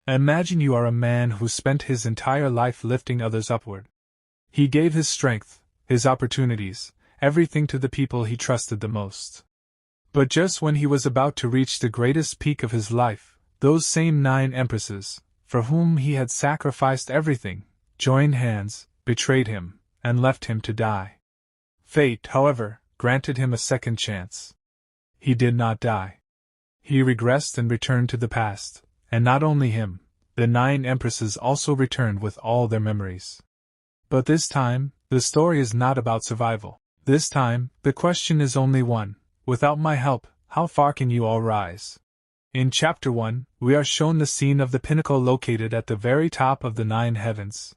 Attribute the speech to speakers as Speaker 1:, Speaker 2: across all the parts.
Speaker 1: Imagine you are a man who spent his entire life lifting others upward. He gave his strength, his opportunities, everything to the people he trusted the most. But just when he was about to reach the greatest peak of his life, those same 9 empresses, for whom he had sacrificed everything, joined hands, betrayed him, and left him to die. Fate, however, granted him a second chance. He did not die. He regressed and returned to the past, and not only him, the 9 empresses also returned with all their memories. But this time, the story is not about survival. This time, the question is only one: without my help, how far can you all rise? In Chapter 1, we are shown the scene of the pinnacle located at the very top of the 9 heavens.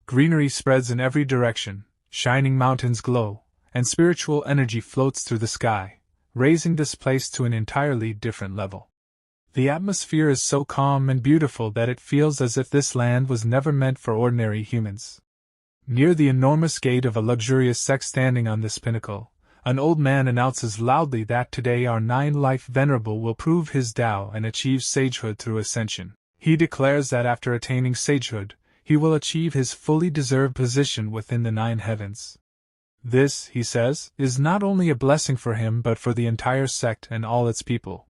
Speaker 1: Greenery spreads in every direction, shining mountains glow, and spiritual energy floats through the sky, raising this place to an entirely different level. The atmosphere is so calm and beautiful that it feels as if this land was never meant for ordinary humans. Near the enormous gate of a luxurious sect standing on this pinnacle, an old man announces loudly that today our Nine-Lives Venerable will prove his Tao and achieve sagehood through Ascension. He declares that after attaining sagehood, he will achieve his fully deserved position within the 9 heavens. This, he says, is not only a blessing for him but for the entire sect and all its people.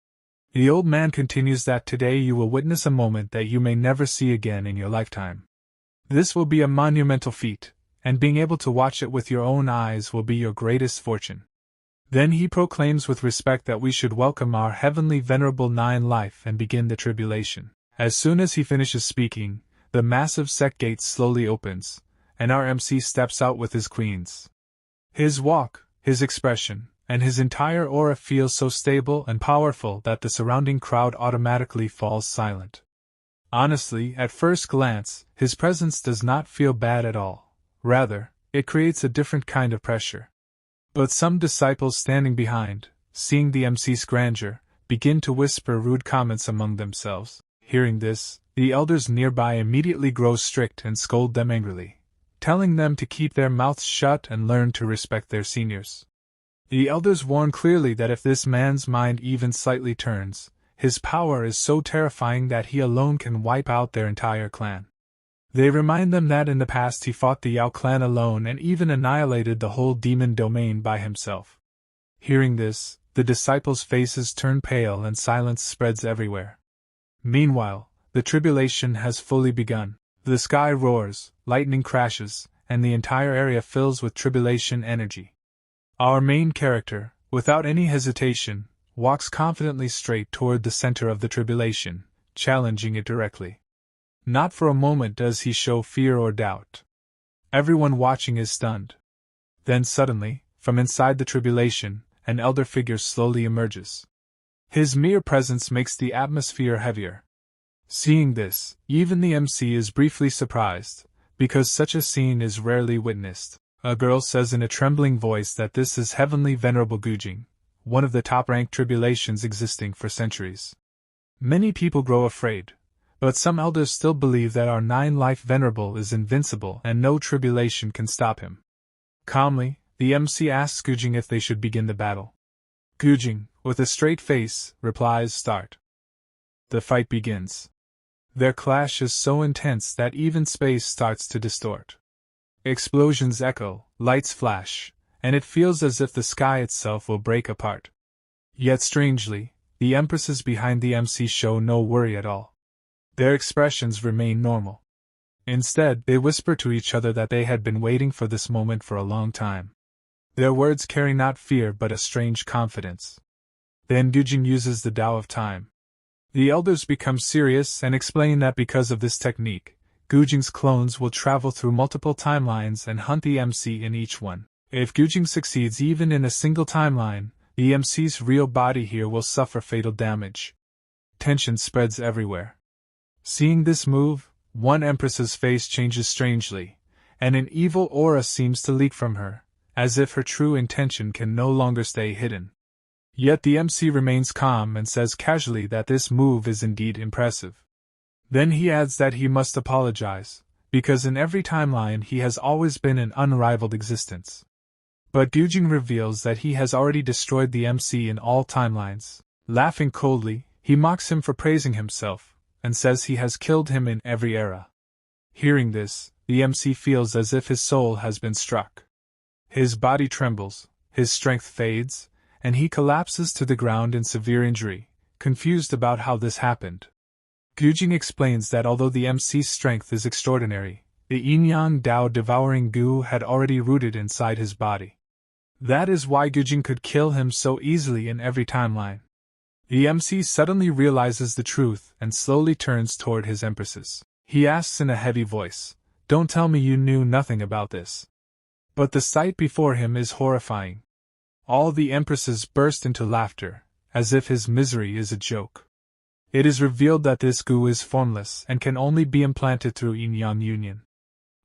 Speaker 1: The old man continues that today you will witness a moment that you may never see again in your lifetime. This will be a monumental feat, and being able to watch it with your own eyes will be your greatest fortune. Then he proclaims with respect that we should welcome our heavenly venerable 9-life and begin the tribulation. As soon as he finishes speaking, the massive sect gate slowly opens, and our MC steps out with his queens. His walk, his expression, and his entire aura feels so stable and powerful that the surrounding crowd automatically falls silent. Honestly, at first glance, his presence does not feel bad at all. Rather, it creates a different kind of pressure. But some disciples standing behind, seeing the MC's grandeur, begin to whisper rude comments among themselves. Hearing this, the elders nearby immediately grow strict and scold them angrily, telling them to keep their mouths shut and learn to respect their seniors. The elders warn clearly that if this man's mind even slightly turns, his power is so terrifying that he alone can wipe out their entire clan. They remind them that in the past he fought the Yao clan alone and even annihilated the whole demon domain by himself. Hearing this, the disciples' faces turn pale and silence spreads everywhere. Meanwhile, the tribulation has fully begun. The sky roars, lightning crashes, and the entire area fills with tribulation energy. Our main character, without any hesitation, walks confidently straight toward the center of the tribulation, challenging it directly. Not for a moment does he show fear or doubt. Everyone watching is stunned. Then suddenly, from inside the tribulation, an elder figure slowly emerges. His mere presence makes the atmosphere heavier. Seeing this, even the MC is briefly surprised, because such a scene is rarely witnessed. A girl says in a trembling voice that this is Heavenly Venerable Gujing, one of the top-ranked tribulations existing for centuries. Many people grow afraid, but some elders still believe that our 9-life Venerable is invincible and no tribulation can stop him. Calmly, the MC asks Gujing if they should begin the battle. Gujing, with a straight face, replies, "Start." The fight begins. Their clash is so intense that even space starts to distort. Explosions echo, lights flash, and it feels as if the sky itself will break apart. Yet strangely, the empresses behind the MC show no worry at all. Their expressions remain normal. Instead, they whisper to each other that they had been waiting for this moment for a long time. Their words carry not fear but a strange confidence. Then Gujing uses the Tao of Time. The elders become serious and explain that because of this technique, Gujing's clones will travel through multiple timelines and hunt the MC in each one. If Gujing succeeds even in a single timeline, the MC's real body here will suffer fatal damage. Tension spreads everywhere. Seeing this move, one empress's face changes strangely, and an evil aura seems to leak from her, as if her true intention can no longer stay hidden. Yet the MC remains calm and says casually that this move is indeed impressive. Then he adds that he must apologize, because in every timeline he has always been an unrivaled existence. But Gujing reveals that he has already destroyed the MC in all timelines. Laughing coldly, he mocks him for praising himself, and says he has killed him in every era. Hearing this, the MC feels as if his soul has been struck. His body trembles, his strength fades, and he collapses to the ground in severe injury, confused about how this happened. Gujing explains that although the MC's strength is extraordinary, the yin-yang Dao devouring goo had already rooted inside his body. That is why Gujing could kill him so easily in every timeline. The MC suddenly realizes the truth and slowly turns toward his empresses. He asks in a heavy voice, "Don't tell me you knew nothing about this." But the sight before him is horrifying. All the empresses burst into laughter, as if his misery is a joke. It is revealed that this goo is formless and can only be implanted through yin-yang union.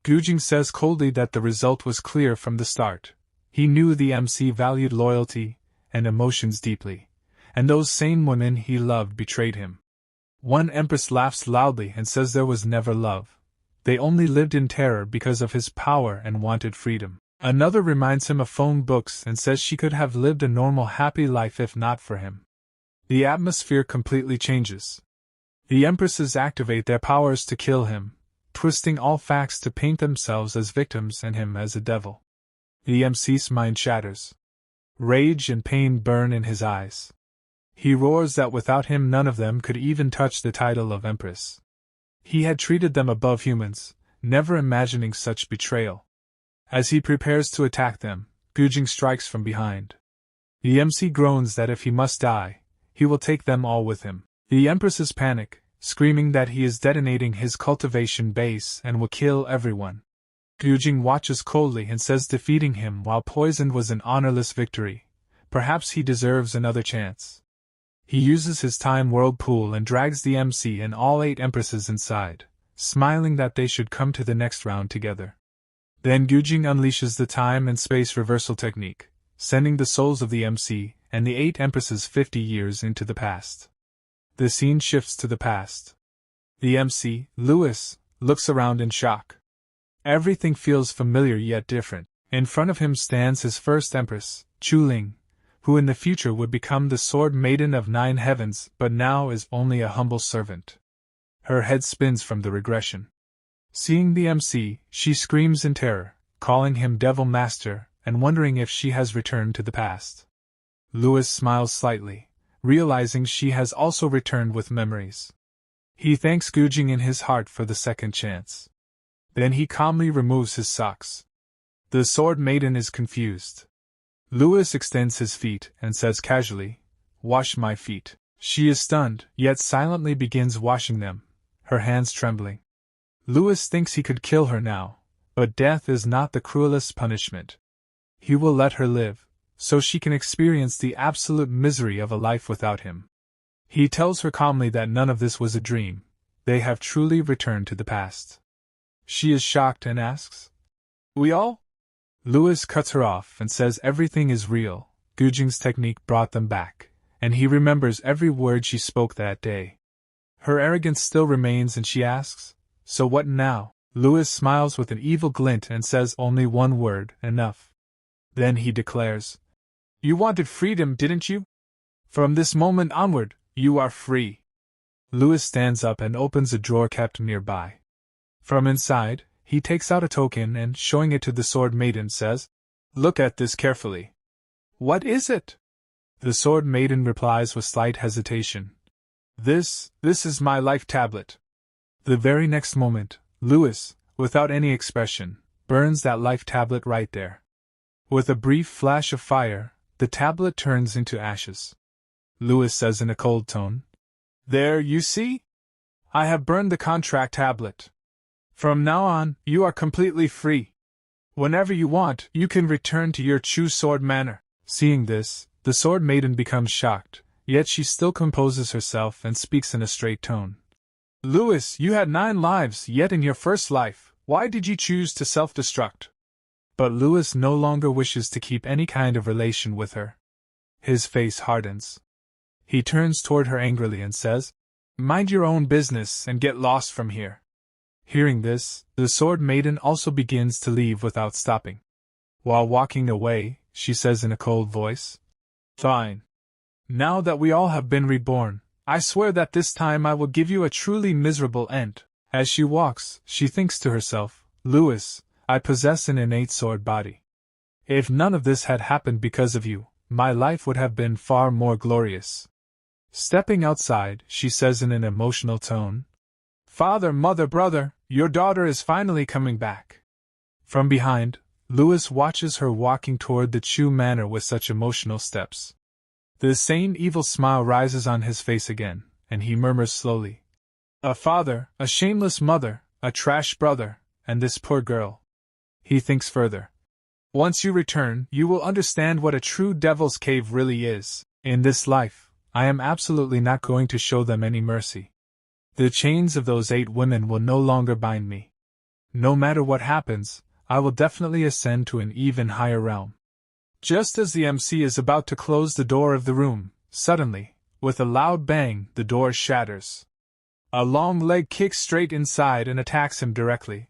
Speaker 1: Gujing says coldly that the result was clear from the start. He knew the MC valued loyalty and emotions deeply, and those same women he loved betrayed him. One empress laughs loudly and says there was never love. They only lived in terror because of his power and wanted freedom. Another reminds him of phone books and says she could have lived a normal happy life if not for him. The atmosphere completely changes. The empresses activate their powers to kill him, twisting all facts to paint themselves as victims and him as a devil. The MC's mind shatters. Rage and pain burn in his eyes. He roars that without him none of them could even touch the title of Empress. He had treated them above humans, never imagining such betrayal. As he prepares to attack them, Gujing strikes from behind. The MC groans that if he must die, he will take them all with him. The empresses panic, screaming that he is detonating his cultivation base and will kill everyone. Gujing watches coldly and says defeating him while poisoned was an honorless victory. Perhaps he deserves another chance. He uses his time whirlpool and drags the MC and all 8 empresses inside, smiling that they should come to the next round together. Then Gujing unleashes the time and space reversal technique, sending the souls of the MC and the 8 empresses 50 years into the past. The scene shifts to the past. The MC, Louis, looks around in shock. Everything feels familiar yet different. In front of him stands his first empress, Hong Ling, who in the future would become the Sword Maiden of 9 heavens but now is only a humble servant. Her head spins from the regression. Seeing the MC, she screams in terror, calling him Devil Master and wondering if she has returned to the past. Louis smiles slightly, realizing she has also returned with memories. He thanks Gujing in his heart for the second chance. Then he calmly removes his socks. The Sword Maiden is confused. Louis extends his feet and says casually, "Wash my feet." She is stunned, yet silently begins washing them, her hands trembling. Louis thinks he could kill her now, but death is not the cruelest punishment. He will let her live, so she can experience the absolute misery of a life without him. He tells her calmly that none of this was a dream, they have truly returned to the past. She is shocked and asks, "We all?" Louis cuts her off and says everything is real. Gujing's technique brought them back, and he remembers every word she spoke that day. Her arrogance still remains and she asks, "So what now?" Louis smiles with an evil glint and says only one word, "Enough." Then he declares, "You wanted freedom, didn't you? From this moment onward, you are free." Louis stands up and opens a drawer kept nearby. From inside, he takes out a token and, showing it to the Sword Maiden, says, "Look at this carefully." "What is it?" The Sword Maiden replies with slight hesitation. This is my life tablet." The very next moment, Louis, without any expression, burns that life tablet right there. With a brief flash of fire, the tablet turns into ashes. Louis says in a cold tone, "There, you see? I have burned the contract tablet. From now on, you are completely free. Whenever you want, you can return to your true sword manner." Seeing this, the Sword Maiden becomes shocked, yet she still composes herself and speaks in a straight tone. "Louis, you had 9 lives, yet in your first life, why did you choose to self-destruct?" But Louis no longer wishes to keep any kind of relation with her. His face hardens. He turns toward her angrily and says, "Mind your own business and get lost from here." Hearing this, the Sword Maiden also begins to leave without stopping. While walking away, she says in a cold voice, "Fine. Now that we all have been reborn, I swear that this time I will give you a truly miserable end. As she walks, she thinks to herself, Louis, I possess an innate sword body. If none of this had happened because of you, my life would have been far more glorious. Stepping outside, she says in an emotional tone, Father, mother, brother, your daughter is finally coming back. From behind, Louis watches her walking toward the Chu Manor with such emotional steps. The same evil smile rises on his face again, and he murmurs slowly, A father, a shameless mother, a trash brother, and this poor girl. He thinks further. Once you return, you will understand what a true devil's cave really is. In this life, I am absolutely not going to show them any mercy. The chains of those 8 women will no longer bind me. No matter what happens, I will definitely ascend to an even higher realm. Just as the MC is about to close the door of the room, suddenly, with a loud bang, the door shatters. A long leg kicks straight inside and attacks him directly.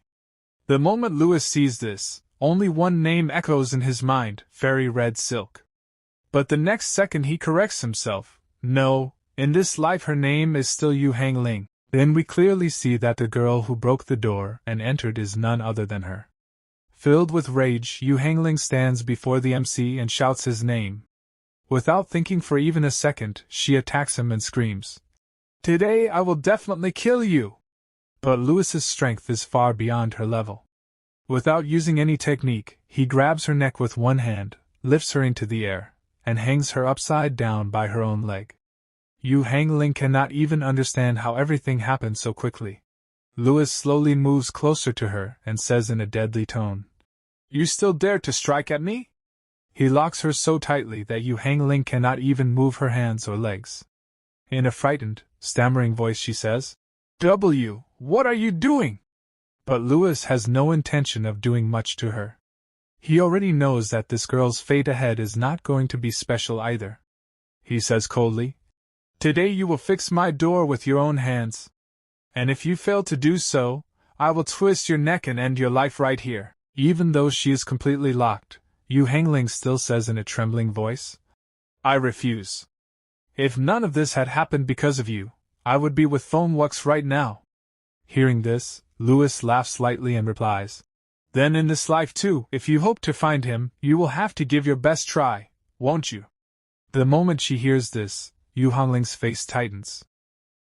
Speaker 1: The moment Louis sees this, only one name echoes in his mind, Fairy Red Silk. But the next second he corrects himself. No, in this life her name is still Hong Ling. Then we clearly see that the girl who broke the door and entered is none other than her. Filled with rage, Hong Ling stands before the MC and shouts his name. Without thinking for even a second, she attacks him and screams, Today I will definitely kill you! But Louis's strength is far beyond her level. Without using any technique, he grabs her neck with one hand, lifts her into the air, and hangs her upside down by her own leg. Hong Ling cannot even understand how everything happened so quickly. Louis slowly moves closer to her and says in a deadly tone, You still dare to strike at me? He locks her so tightly that Hong Ling cannot even move her hands or legs. In a frightened, stammering voice she says, What are you doing? But Louis has no intention of doing much to her. He already knows that this girl's fate ahead is not going to be special either. He says coldly, Today you will fix my door with your own hands. And if you fail to do so, I will twist your neck and end your life right here. Even though she is completely locked, Hong Ling still says in a trembling voice, I refuse. If none of this had happened because of you, I would be with Foamwux right now. Hearing this, Louis laughs lightly and replies, Then in this life too, if you hope to find him, you will have to give your best try, won't you? The moment she hears this, Hong Ling's face tightens.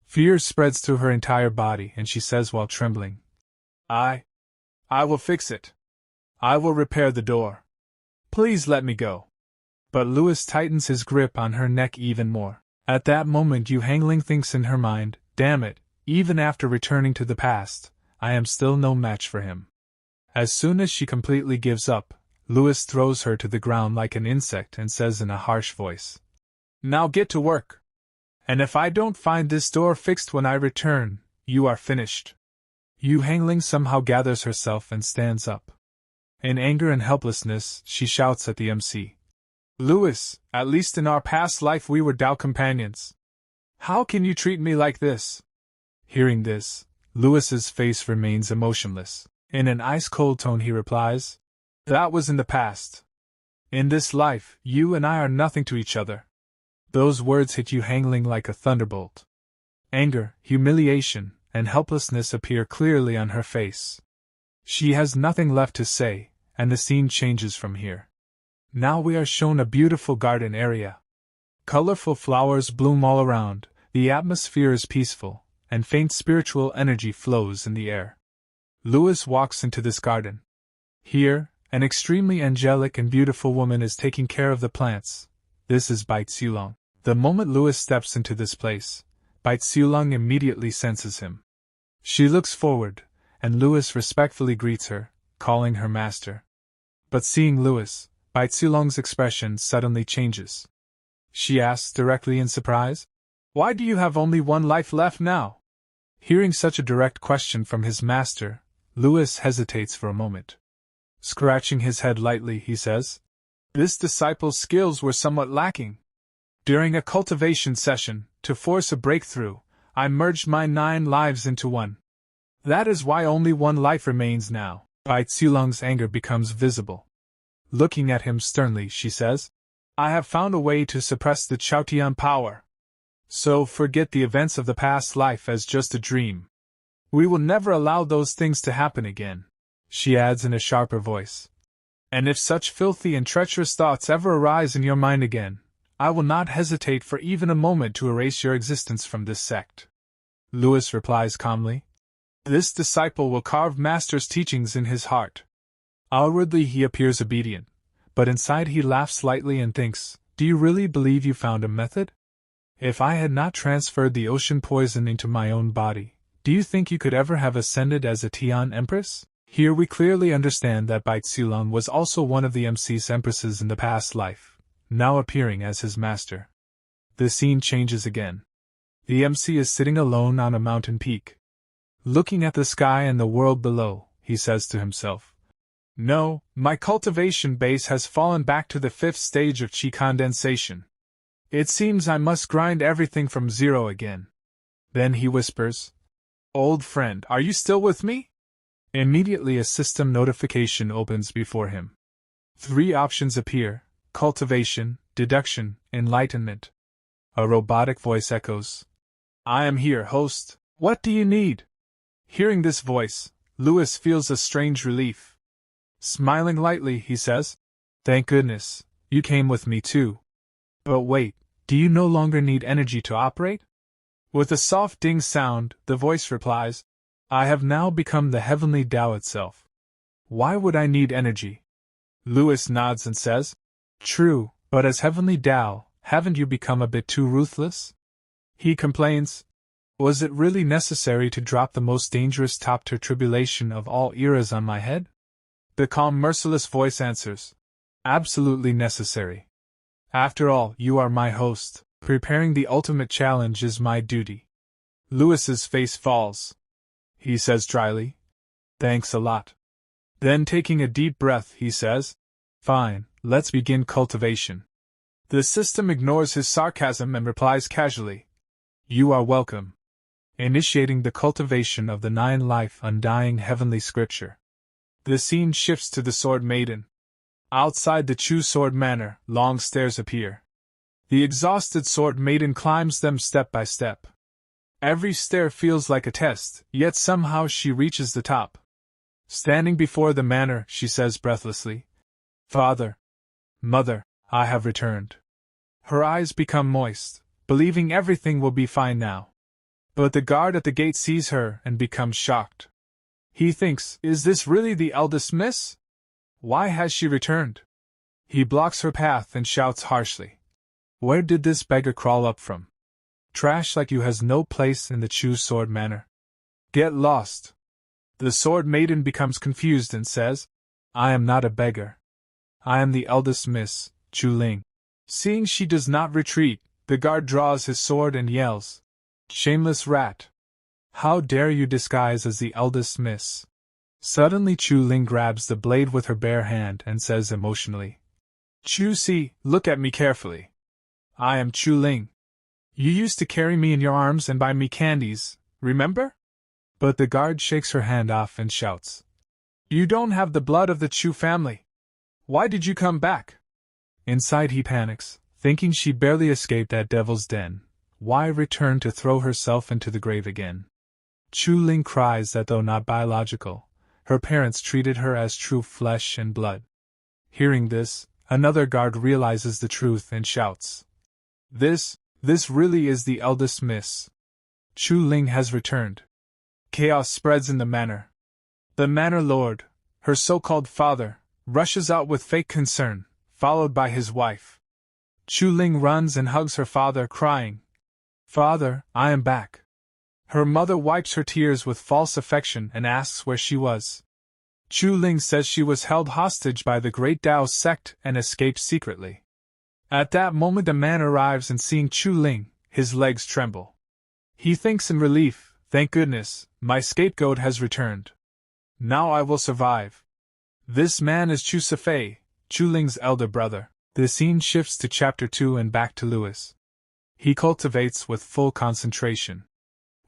Speaker 1: Fear spreads through her entire body and she says while trembling, I will fix it. I will repair the door. Please let me go. But Louis tightens his grip on her neck even more. At that moment Hong Ling thinks in her mind, Damn it, even after returning to the past, I am still no match for him. As soon as she completely gives up, Louis throws her to the ground like an insect and says in a harsh voice, Now get to work. And if I don't find this door fixed when I return, you are finished. Hong Ling somehow gathers herself and stands up. In anger and helplessness, she shouts at the MC. Louis, at least in our past life we were Tao companions. How can you treat me like this? Hearing this, Louis's face remains emotionless. In an ice-cold tone he replies, That was in the past. In this life, you and I are nothing to each other. Those words hit Hong Ling like a thunderbolt. Anger, humiliation, and helplessness appear clearly on her face. She has nothing left to say, and the scene changes from here. Now we are shown a beautiful garden area. Colorful flowers bloom all around, the atmosphere is peaceful, and faint spiritual energy flows in the air. Louis walks into this garden. Here, an extremely angelic and beautiful woman is taking care of the plants. This is Bai Tsulong. The moment Louis steps into this place, Bai Tsulong immediately senses him. She looks forward, and Louis respectfully greets her, calling her master. But seeing Louis, Bai Tsulong's expression suddenly changes. She asks directly in surprise, Why do you have only one life left now? Hearing such a direct question from his master, Louis hesitates for a moment. Scratching his head lightly, he says, This disciple's skills were somewhat lacking. During a cultivation session, to force a breakthrough, I merged my 9 lives into one. That is why only one life remains now. Bai Tsulong's anger becomes visible. Looking at him sternly, she says, I have found a way to suppress the Chaotian power. So forget the events of the past life as just a dream. We will never allow those things to happen again, she adds in a sharper voice. And if such filthy and treacherous thoughts ever arise in your mind again, I will not hesitate for even a moment to erase your existence from this sect. Lewis replies calmly. This disciple will carve Master's teachings in his heart. Outwardly he appears obedient, but inside he laughs lightly and thinks, do you really believe you found a method? If I had not transferred the ocean poison into my own body, do you think you could ever have ascended as a Tian Empress? Here we clearly understand that Bai Tsulong was also one of the MC's Empresses in the past life, now appearing as his master. The scene changes again. The MC is sitting alone on a mountain peak. Looking at the sky and the world below, he says to himself, no, my cultivation base has fallen back to the 5th stage of chi condensation. It seems I must grind everything from zero again. Then he whispers, old friend, are you still with me? Immediately a system notification opens before him. 3 options appear: cultivation, deduction, enlightenment. A robotic voice echoes, I am here, host. What do you need? Hearing this voice, Lewis feels a strange relief. Smiling lightly, he says, thank goodness, you came with me too. But wait, do you no longer need energy to operate? With a soft ding sound, the voice replies, I have now become the heavenly Tao itself. Why would I need energy? Lewis nods and says, true, but as heavenly Tao, haven't you become a bit too ruthless? He complains, was it really necessary to drop the most dangerous top-tier tribulation of all eras on my head? The calm, merciless voice answers, absolutely necessary. After all, you are my host. Preparing the ultimate challenge is my duty. Lewis's face falls. He says dryly, thanks a lot. Then taking a deep breath, he says, fine, let's begin cultivation. The system ignores his sarcasm and replies casually, you are welcome. Initiating the cultivation of the 9-life undying heavenly scripture. The scene shifts to the Sword Maiden. Outside the Chu Sword Manor, long stairs appear. The exhausted Sword Maiden climbs them step by step. Every stair feels like a test, yet somehow she reaches the top. Standing before the manor, she says breathlessly, Father, Mother, I have returned. Her eyes become moist, believing everything will be fine now. But the guard at the gate sees her and becomes shocked. He thinks, is this really the eldest miss? Why has she returned? He blocks her path and shouts harshly, where did this beggar crawl up from? Trash like you has no place in the Chu Sword Manor. Get lost. The Sword Maiden becomes confused and says, I am not a beggar. I am the eldest miss, Chu Ling. Seeing she does not retreat, the guard draws his sword and yells, shameless rat! How dare you disguise as the eldest miss? Suddenly Chu Ling grabs the blade with her bare hand and says emotionally, Chu Si, look at me carefully. I am Chu Ling. You used to carry me in your arms and buy me candies, remember? But the guard shakes her hand off and shouts, you don't have the blood of the Chu family. Why did you come back? Inside he panics, thinking she barely escaped that devil's den. Why return to throw herself into the grave again? Chu Ling cries that though not biological, her parents treated her as true flesh and blood. Hearing this, another guard realizes the truth and shouts, This really is the eldest miss. Chu Ling has returned. Chaos spreads in the manor. The manor lord, her so-called father, rushes out with fake concern, followed by his wife. Chu Ling runs and hugs her father, crying, Father, I am back. Her mother wipes her tears with false affection and asks where she was. Chu Ling says she was held hostage by the Great Tao sect and escaped secretly. At that moment a man arrives and seeing Chu Ling, his legs tremble. He thinks in relief, thank goodness, my scapegoat has returned. Now I will survive. This man is Chu Sifei, Chu Ling's elder brother. The scene shifts to chapter 2 and back to Lewis. He cultivates with full concentration.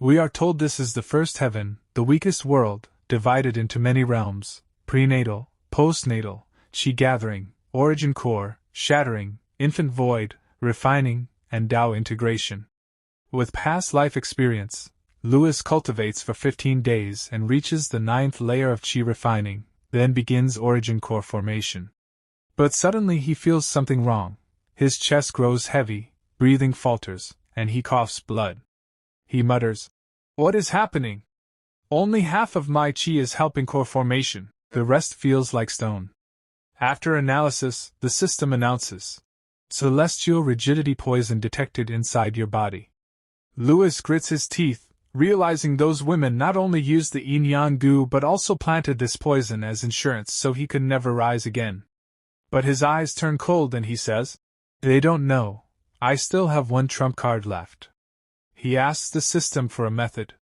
Speaker 1: We are told this is the first heaven, the weakest world, divided into many realms: prenatal, postnatal, chi gathering, origin core, shattering, infant void, refining, and Tao integration. With past life experience, Lewis cultivates for 15 days and reaches the 9th layer of chi refining, then begins origin core formation. But suddenly he feels something wrong. His chest grows heavy, breathing falters, and he coughs blood. He mutters, "What is happening? Only half of my chi is helping core formation, the rest feels like stone." After analysis, the system announces, "Celestial rigidity poison detected inside your body." Lewis grits his teeth, realizing those women not only used the yin-yang goo but also planted this poison as insurance so he could never rise again. But his eyes turn cold and he says, "They don't know. I still have one trump card left." He asks the system for a method.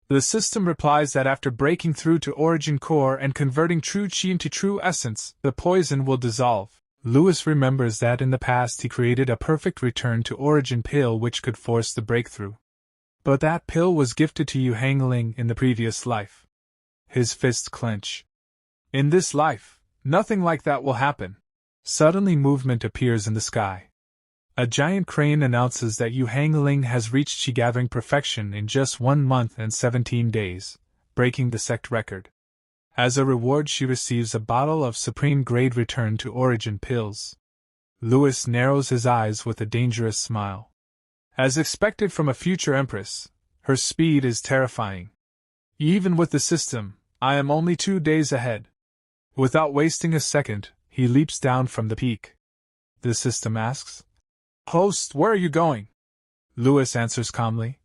Speaker 1: The system replies that after breaking through to origin core and converting true chi into true essence, the poison will dissolve. Lewis remembers that in the past he created a perfect return to origin pill which could force the breakthrough. But that pill was gifted to you Hong Ling in the previous life. His fists clench. In this life, nothing like that will happen. Suddenly movement appears in the sky. A giant crane announces that Yu Hong Ling has reached chi gathering perfection in just 1 month and 17 days, breaking the sect record. As a reward she receives a bottle of supreme grade return to origin pills. Lewis narrows his eyes with a dangerous smile. As expected from a future empress, her speed is terrifying. Even with the system, I am only 2 days ahead. Without wasting a second, he leaps down from the peak. The system asks, "Host, where are you going?" Lewis answers calmly,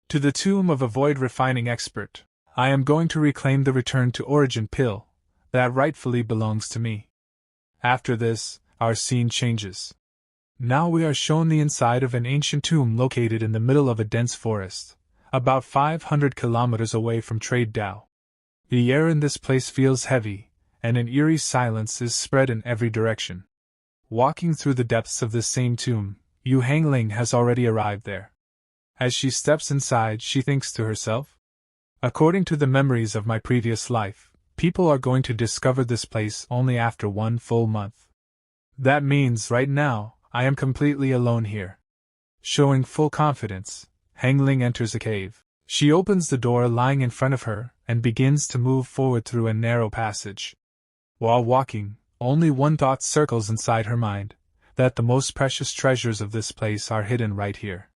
Speaker 1: "To the tomb of a void refining expert. I am going to reclaim the return to origin pill that rightfully belongs to me." After this, our scene changes. Now we are shown the inside of an ancient tomb located in the middle of a dense forest, about 500 kilometers away from Trade Dao. The air in this place feels heavy, and an eerie silence is spread in every direction. Walking through the depths of this same tomb, Yu Hong Ling has already arrived there. As she steps inside, she thinks to herself, "According to the memories of my previous life, people are going to discover this place only after 1 full month. That means right now, I am completely alone here." Showing full confidence, Hong Ling enters a cave. She opens the door lying in front of her and begins to move forward through a narrow passage. While walking, only one thought circles inside her mind, that the most precious treasures of this place are hidden right here.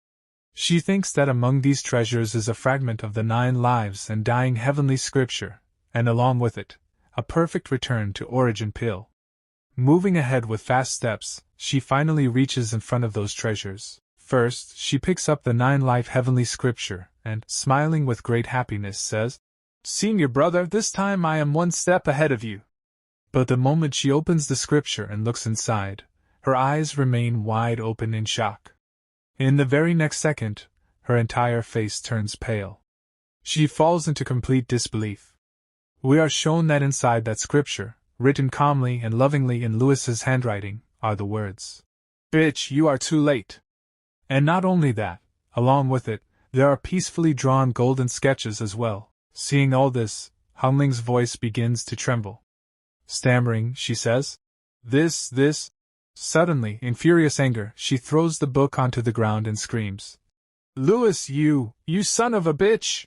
Speaker 1: She thinks that among these treasures is a fragment of the 9 lives and dying heavenly scripture, and along with it, a perfect return to origin pill. Moving ahead with fast steps, she finally reaches in front of those treasures. First, she picks up the 9-life heavenly scripture and, smiling with great happiness, says, "Senior brother, this time I am 1 step ahead of you." But the moment she opens the scripture and looks inside, her eyes remain wide open in shock. In the very next second, her entire face turns pale. She falls into complete disbelief. We are shown that inside that scripture, written calmly and lovingly in Lewis's handwriting, are the words, "Bitch, you are too late." And not only that, along with it, there are peacefully drawn golden sketches as well. Seeing all this, Hong Ling's voice begins to tremble. Stammering, she says, This. Suddenly, in furious anger, she throws the book onto the ground and screams, "Lewis, you son of a bitch!"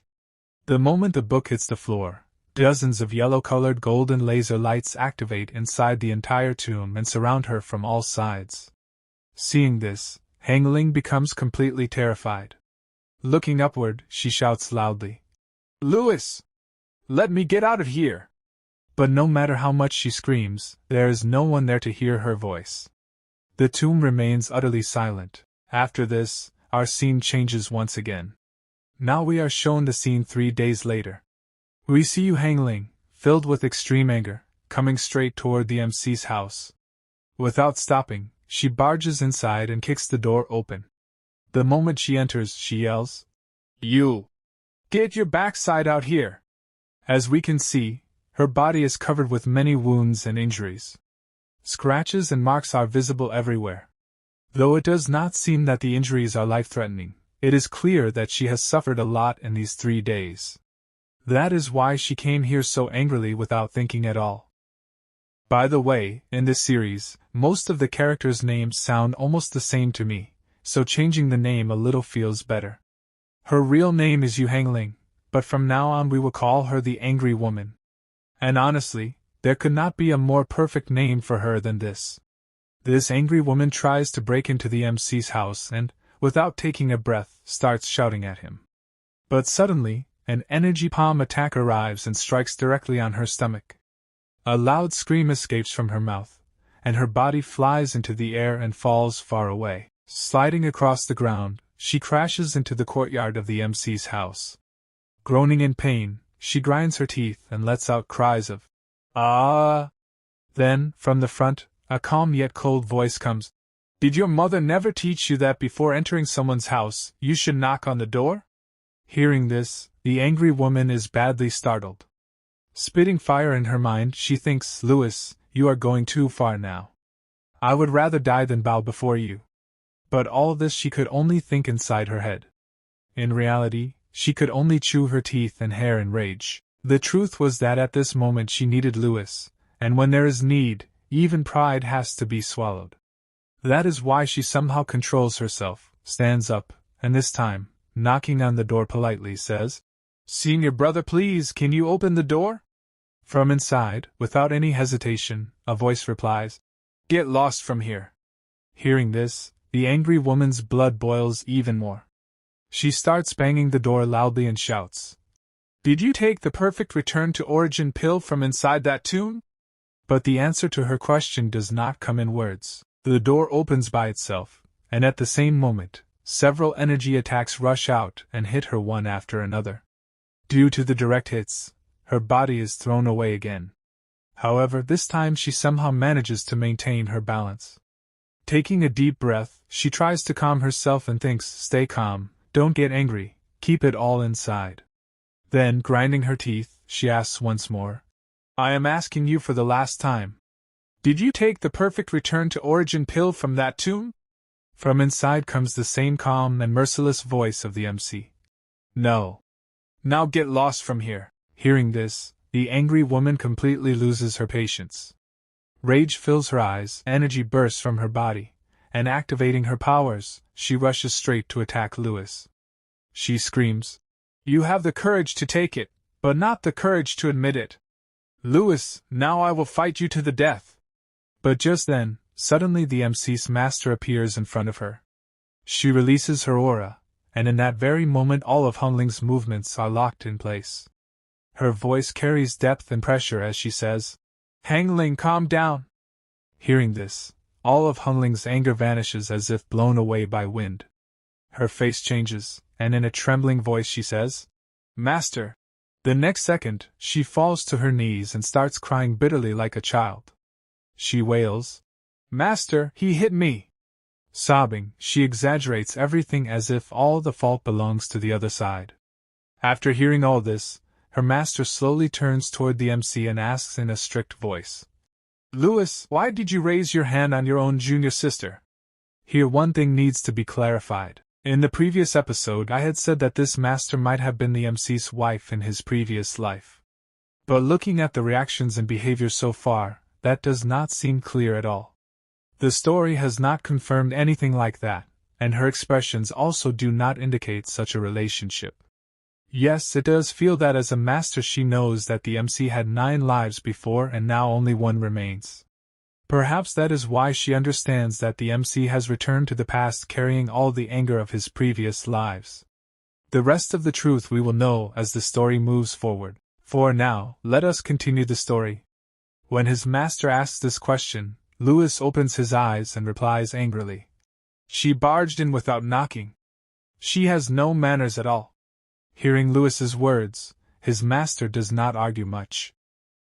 Speaker 1: The moment the book hits the floor, dozens of yellow-colored golden laser lights activate inside the entire tomb and surround her from all sides. Seeing this, Hong Ling becomes completely terrified. Looking upward, she shouts loudly, "Lewis! Let me get out of here!" But no matter how much she screams, there is no one there to hear her voice. The tomb remains utterly silent. After this, our scene changes once again. Now we are shown the scene 3 days later. We see Yu Hong Ling, filled with extreme anger, coming straight toward the MC's house. Without stopping, she barges inside and kicks the door open. The moment she enters, she yells, "You! Get your backside out here!" As we can see, her body is covered with many wounds and injuries. Scratches and marks are visible everywhere. Though it does not seem that the injuries are life-threatening, it is clear that she has suffered a lot in these 3 days. That is why she came here so angrily without thinking at all. By the way, in this series, most of the characters' names sound almost the same to me, so changing the name a little feels better. Her real name is Hong Ling, but from now on we will call her the Angry Woman. And honestly, there could not be a more perfect name for her than this. This angry woman tries to break into the MC's house and, without taking a breath, starts shouting at him. But suddenly, an energy palm attack arrives and strikes directly on her stomach. A loud scream escapes from her mouth, and her body flies into the air and falls far away. Sliding across the ground, she crashes into the courtyard of the MC's house. Groaning in pain, she grinds her teeth and lets out cries of, "Ah!" Then, from the front, a calm yet cold voice comes. "Did your mother never teach you that before entering someone's house, you should knock on the door?" Hearing this, the angry woman is badly startled. Spitting fire in her mind, she thinks, "Louis, you are going too far now. I would rather die than bow before you." But all this she could only think inside her head. In reality, she could only chew her teeth and hair in rage. The truth was that at this moment she needed Louis, and when there is need, even pride has to be swallowed. That is why she somehow controls herself, stands up, and this time, knocking on the door politely, says, "Senior brother, please, can you open the door?" From inside, without any hesitation, a voice replies, "Get lost from here." Hearing this, the angry woman's blood boils even more. She starts banging the door loudly and shouts, "Did you take the perfect return to origin pill from inside that tomb?" But the answer to her question does not come in words. The door opens by itself, and at the same moment, several energy attacks rush out and hit her one after another. Due to the direct hits, her body is thrown away again. However, this time she somehow manages to maintain her balance. Taking a deep breath, she tries to calm herself and thinks, "Stay calm, don't get angry, keep it all inside." Then, grinding her teeth, she asks once more, "I am asking you for the last time. Did you take the perfect return to origin pill from that tomb?" From inside comes the same calm and merciless voice of the MC. "No. Now get lost from here." Hearing this, the angry woman completely loses her patience. Rage fills her eyes, energy bursts from her body, and activating her powers, she rushes straight to attack Louis. She screams, "You have the courage to take it, but not the courage to admit it. Louis, now I will fight you to the death." But just then, suddenly the MC's master appears in front of her. She releases her aura, and in that very moment all of Hong Ling's movements are locked in place. Her voice carries depth and pressure as she says, "Hong Ling, calm down." Hearing this, all of Hong Ling's anger vanishes as if blown away by wind. Her face changes, and in a trembling voice she says, "Master." The next second, she falls to her knees and starts crying bitterly like a child. She wails, "Master, he hit me." Sobbing, she exaggerates everything as if all the fault belongs to the other side. After hearing all this, her master slowly turns toward the MC and asks in a strict voice, "Louis, why did you raise your hand on your own junior sister?" Here one thing needs to be clarified. In the previous episode I had said that this master might have been the MC's wife in his previous life. But looking at the reactions and behavior so far, that does not seem clear at all. The story has not confirmed anything like that, and her expressions also do not indicate such a relationship. Yes, it does feel that as a master she knows that the MC had 9 lives before and now only 1 remains. Perhaps that is why she understands that the MC has returned to the past carrying all the anger of his previous lives. The rest of the truth we will know as the story moves forward. For now, let us continue the story. When his master asks this question, Louis opens his eyes and replies angrily, "She barged in without knocking. She has no manners at all." Hearing Louis's words, his master does not argue much.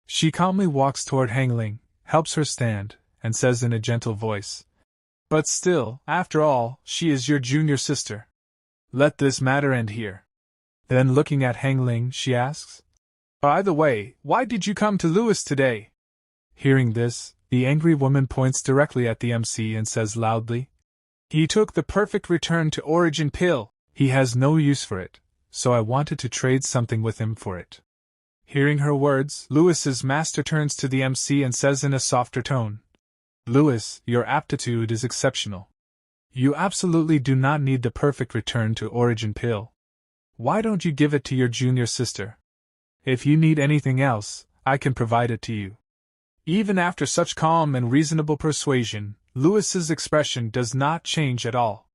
Speaker 1: She calmly walks toward Hong Ling, helps her stand, and says in a gentle voice, "But still, after all, she is your junior sister. Let this matter end here." Then looking at Hong Ling, she asks, "By the way, why did you come to Louis today?" Hearing this, the angry woman points directly at the MC and says loudly, "He took the perfect return to origin pill. He has no use for it, so I wanted to trade something with him for it." Hearing her words, Louis's master turns to the MC and says in a softer tone, "Louis, your aptitude is exceptional. You absolutely do not need the perfect return to origin pill. Why don't you give it to your junior sister? If you need anything else, I can provide it to you. Even after such calm and reasonable persuasion, Louis's expression does not change at all.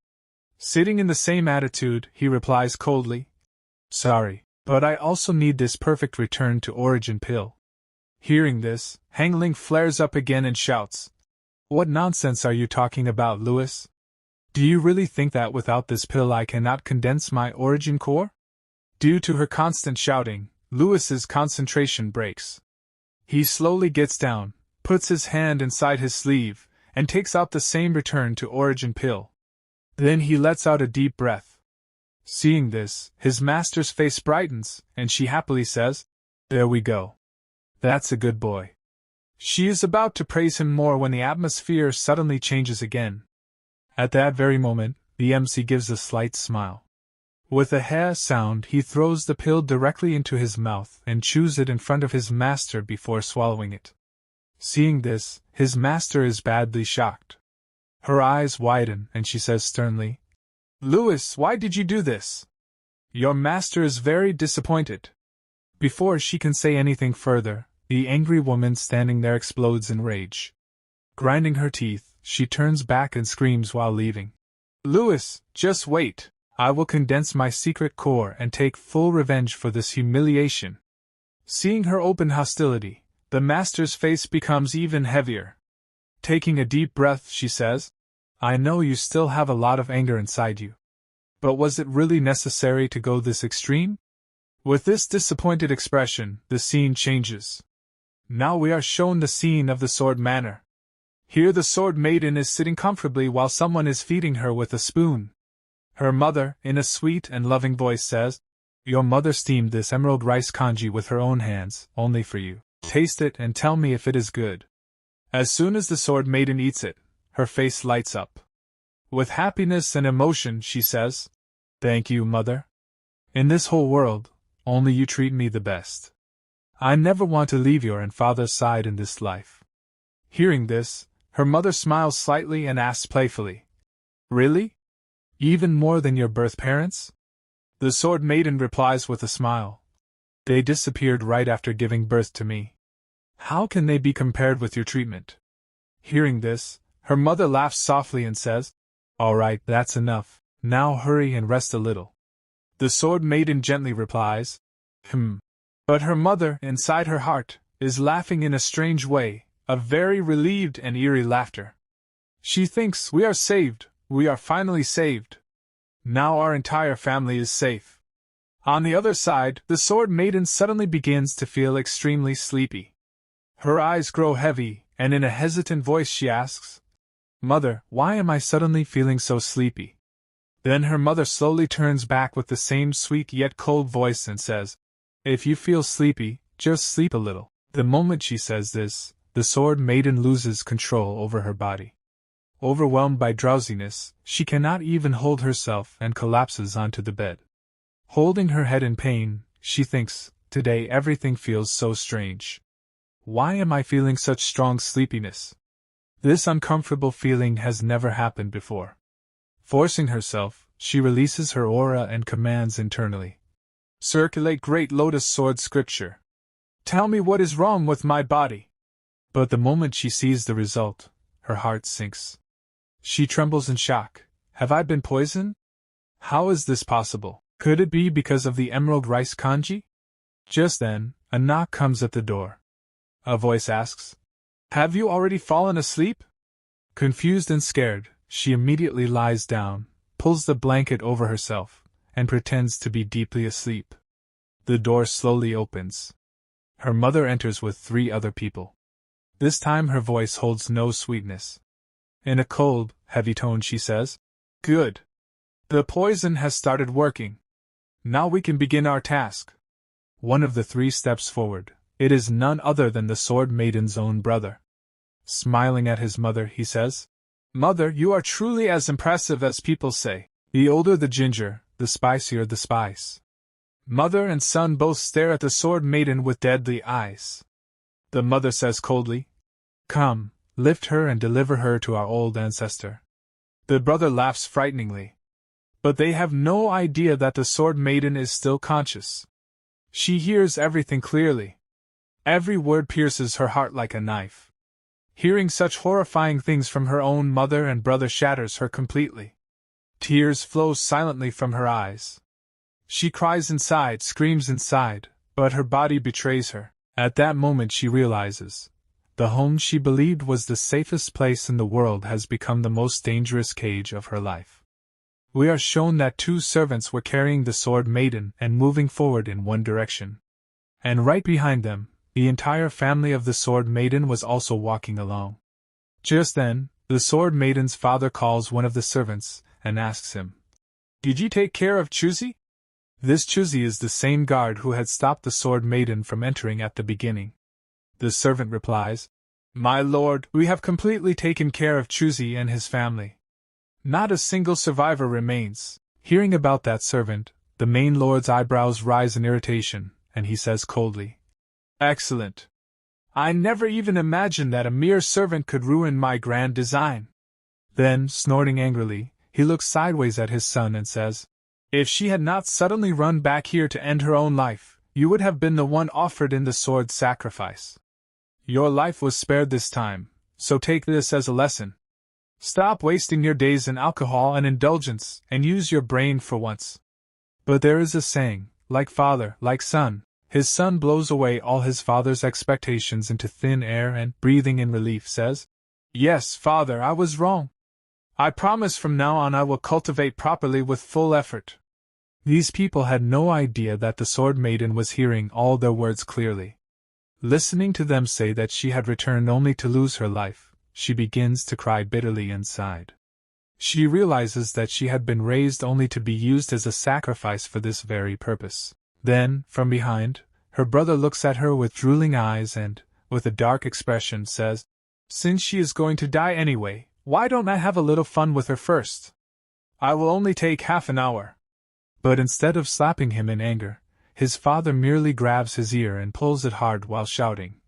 Speaker 1: Sitting in the same attitude, he replies coldly, Sorry, but I also need this perfect return to origin pill. Hearing this, Hong Ling flares up again and shouts, What nonsense are you talking about, Louis? Do you really think that without this pill I cannot condense my origin core? Due to her constant shouting, Louis's concentration breaks. He slowly gets down, puts his hand inside his sleeve, and takes out the same return to origin pill. Then he lets out a deep breath. Seeing this, his master's face brightens, and she happily says, There we go. That's a good boy. She is about to praise him more when the atmosphere suddenly changes again. At that very moment, the MC gives a slight smile. With a "heh" sound, he throws the pill directly into his mouth and chews it in front of his master before swallowing it. Seeing this, his master is badly shocked. Her eyes widen and she says sternly, Louis, why did you do this? Your master is very disappointed. Before she can say anything further, the angry woman standing there explodes in rage. Grinding her teeth, she turns back and screams while leaving. Louis, just wait. I will condense my secret core and take full revenge for this humiliation. Seeing her open hostility, the master's face becomes even heavier. Taking a deep breath, she says, I know you still have a lot of anger inside you. But was it really necessary to go this extreme? With this disappointed expression, the scene changes. Now we are shown the scene of the Sword Manor. Here the Sword Maiden is sitting comfortably while someone is feeding her with a spoon. Her mother, in a sweet and loving voice, says, Your mother steamed this emerald rice congee with her own hands, only for you. Taste it and tell me if it is good. As soon as the Sword Maiden eats it, her face lights up. With happiness and emotion, she says, Thank you, mother. In this whole world, only you treat me the best. I never want to leave your and father's side in this life. Hearing this, her mother smiles slightly and asks playfully, Really? Even more than your birth parents? The Sword Maiden replies with a smile, They disappeared right after giving birth to me. How can they be compared with your treatment? Hearing this, her mother laughs softly and says, All right, that's enough. Now hurry and rest a little. The Sword Maiden gently replies, But her mother, inside her heart, is laughing in a strange way, a very relieved and eerie laughter. She thinks, We are saved, we are finally saved. Now our entire family is safe. On the other side, the Sword Maiden suddenly begins to feel extremely sleepy. Her eyes grow heavy, and in a hesitant voice she asks, Mother, why am I suddenly feeling so sleepy? Then her mother slowly turns back with the same sweet yet cold voice and says, If you feel sleepy, just sleep a little. The moment she says this, the Sword Maiden loses control over her body. Overwhelmed by drowsiness, she cannot even hold herself and collapses onto the bed. Holding her head in pain, she thinks, Today everything feels so strange. Why am I feeling such strong sleepiness? This uncomfortable feeling has never happened before. Forcing herself, she releases her aura and commands internally, Circulate Great Lotus Sword Scripture. Tell me what is wrong with my body. But the moment she sees the result, her heart sinks. She trembles in shock. Have I been poisoned? How is this possible? Could it be because of the emerald rice congee? Just then, a knock comes at the door. A voice asks, Have you already fallen asleep? Confused and scared, she immediately lies down, pulls the blanket over herself, and pretends to be deeply asleep. The door slowly opens. Her mother enters with 3 other people. This time her voice holds no sweetness. In a cold, heavy tone she says, Good. The poison has started working. Now we can begin our task. One of the 3 steps forward. It is none other than the Sword Maiden's own brother. Smiling at his mother, he says, Mother, you are truly as impressive as people say. The older the ginger, the spicier the spice. Mother and son both stare at the Sword Maiden with deadly eyes. The mother says coldly, Come, lift her and deliver her to our old ancestor. The brother laughs frighteningly. But they have no idea that the Sword Maiden is still conscious. She hears everything clearly. Every word pierces her heart like a knife. Hearing such horrifying things from her own mother and brother shatters her completely. Tears flow silently from her eyes. She cries inside, screams inside, but her body betrays her. At that moment she realizes, the home she believed was the safest place in the world has become the most dangerous cage of her life. We are shown that two servants were carrying the Sword Maiden and moving forward in one direction. And right behind them, the entire family of the Sword Maiden was also walking along. Just then, the Sword Maiden's father calls one of the servants and asks him, "Did you take care of Chuzi?" This Chuzi is the same guard who had stopped the Sword Maiden from entering at the beginning. The servant replies, "My lord, we have completely taken care of Chuzi and his family. Not a single survivor remains." Hearing about that servant, the main lord's eyebrows rise in irritation, and he says coldly, "Excellent. I never even imagined that a mere servant could ruin my grand design." Then, snorting angrily, he looks sideways at his son and says, "If she had not suddenly run back here to end her own life, you would have been the one offered in the sword sacrifice. Your life was spared this time, so take this as a lesson. Stop wasting your days in alcohol and indulgence, and use your brain for once." But there is a saying, like father, like son. His son blows away all his father's expectations into thin air and, breathing in relief, says, "Yes, father, I was wrong. I promise from now on I will cultivate properly with full effort." These people had no idea that the Sword Maiden was hearing all their words clearly. Listening to them say that she had returned only to lose her life, she begins to cry bitterly inside. She realizes that she had been raised only to be used as a sacrifice for this very purpose. Then, from behind, her brother looks at her with drooling eyes and, with a dark expression, says, "Since she is going to die anyway, why don't I have a little fun with her first? I will only take half an hour." But instead of slapping him in anger, his father merely grabs his ear and pulls it hard while shouting,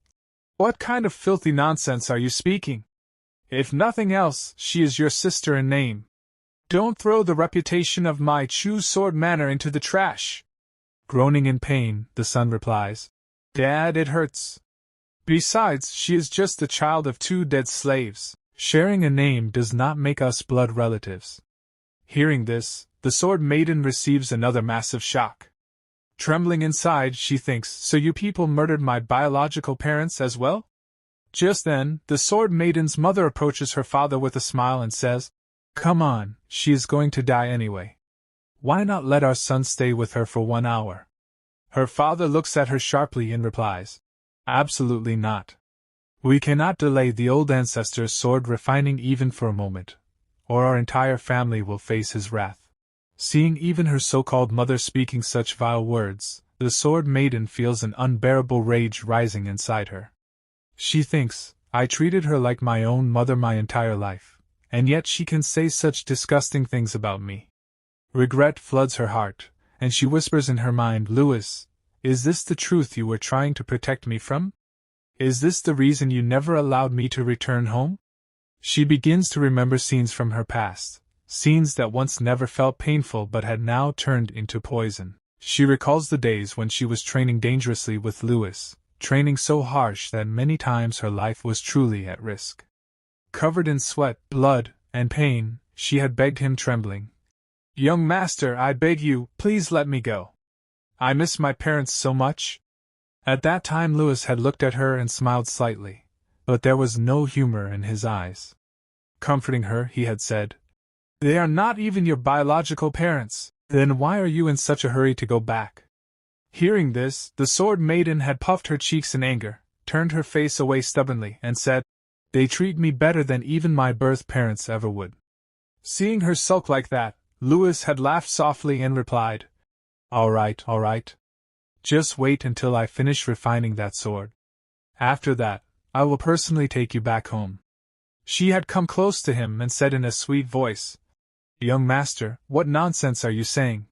Speaker 1: "What kind of filthy nonsense are you speaking? If nothing else, she is your sister in name. Don't throw the reputation of my Chu Sword Manor into the trash." Groaning in pain, the son replies, "Dad, it hurts. Besides, she is just the child of two dead slaves. Sharing a name does not make us blood relatives." Hearing this, the Sword Maiden receives another massive shock. Trembling inside, she thinks, "So you people murdered my biological parents as well?" Just then, the Sword Maiden's mother approaches her father with a smile and says, "Come on, she is going to die anyway. Why not let our son stay with her for 1 hour?" Her father looks at her sharply and replies, "Absolutely not. We cannot delay the old ancestor's sword refining even for a moment, or our entire family will face his wrath." Seeing even her so-called mother speaking such vile words, the Sword Maiden feels an unbearable rage rising inside her. She thinks, "I treated her like my own mother my entire life, and yet she can say such disgusting things about me." Regret floods her heart, and she whispers in her mind, "Louis, is this the truth you were trying to protect me from? Is this the reason you never allowed me to return home?" She begins to remember scenes from her past, scenes that once never felt painful but had now turned into poison. She recalls the days when she was training dangerously with Louis, training so harsh that many times her life was truly at risk. Covered in sweat, blood, and pain, she had begged him trembling, "Young master, I beg you, please let me go. I miss my parents so much." At that time Louis had looked at her and smiled slightly, but there was no humor in his eyes. Comforting her, he had said, "They are not even your biological parents, then why are you in such a hurry to go back?" Hearing this, the Sword Maiden had puffed her cheeks in anger, turned her face away stubbornly, and said, "They treat me better than even my birth parents ever would." Seeing her sulk like that, Louis had laughed softly and replied, all right. Just wait until I finish refining that sword. After that, I will personally take you back home." She had come close to him and said in a sweet voice, "Young master, what nonsense are you saying?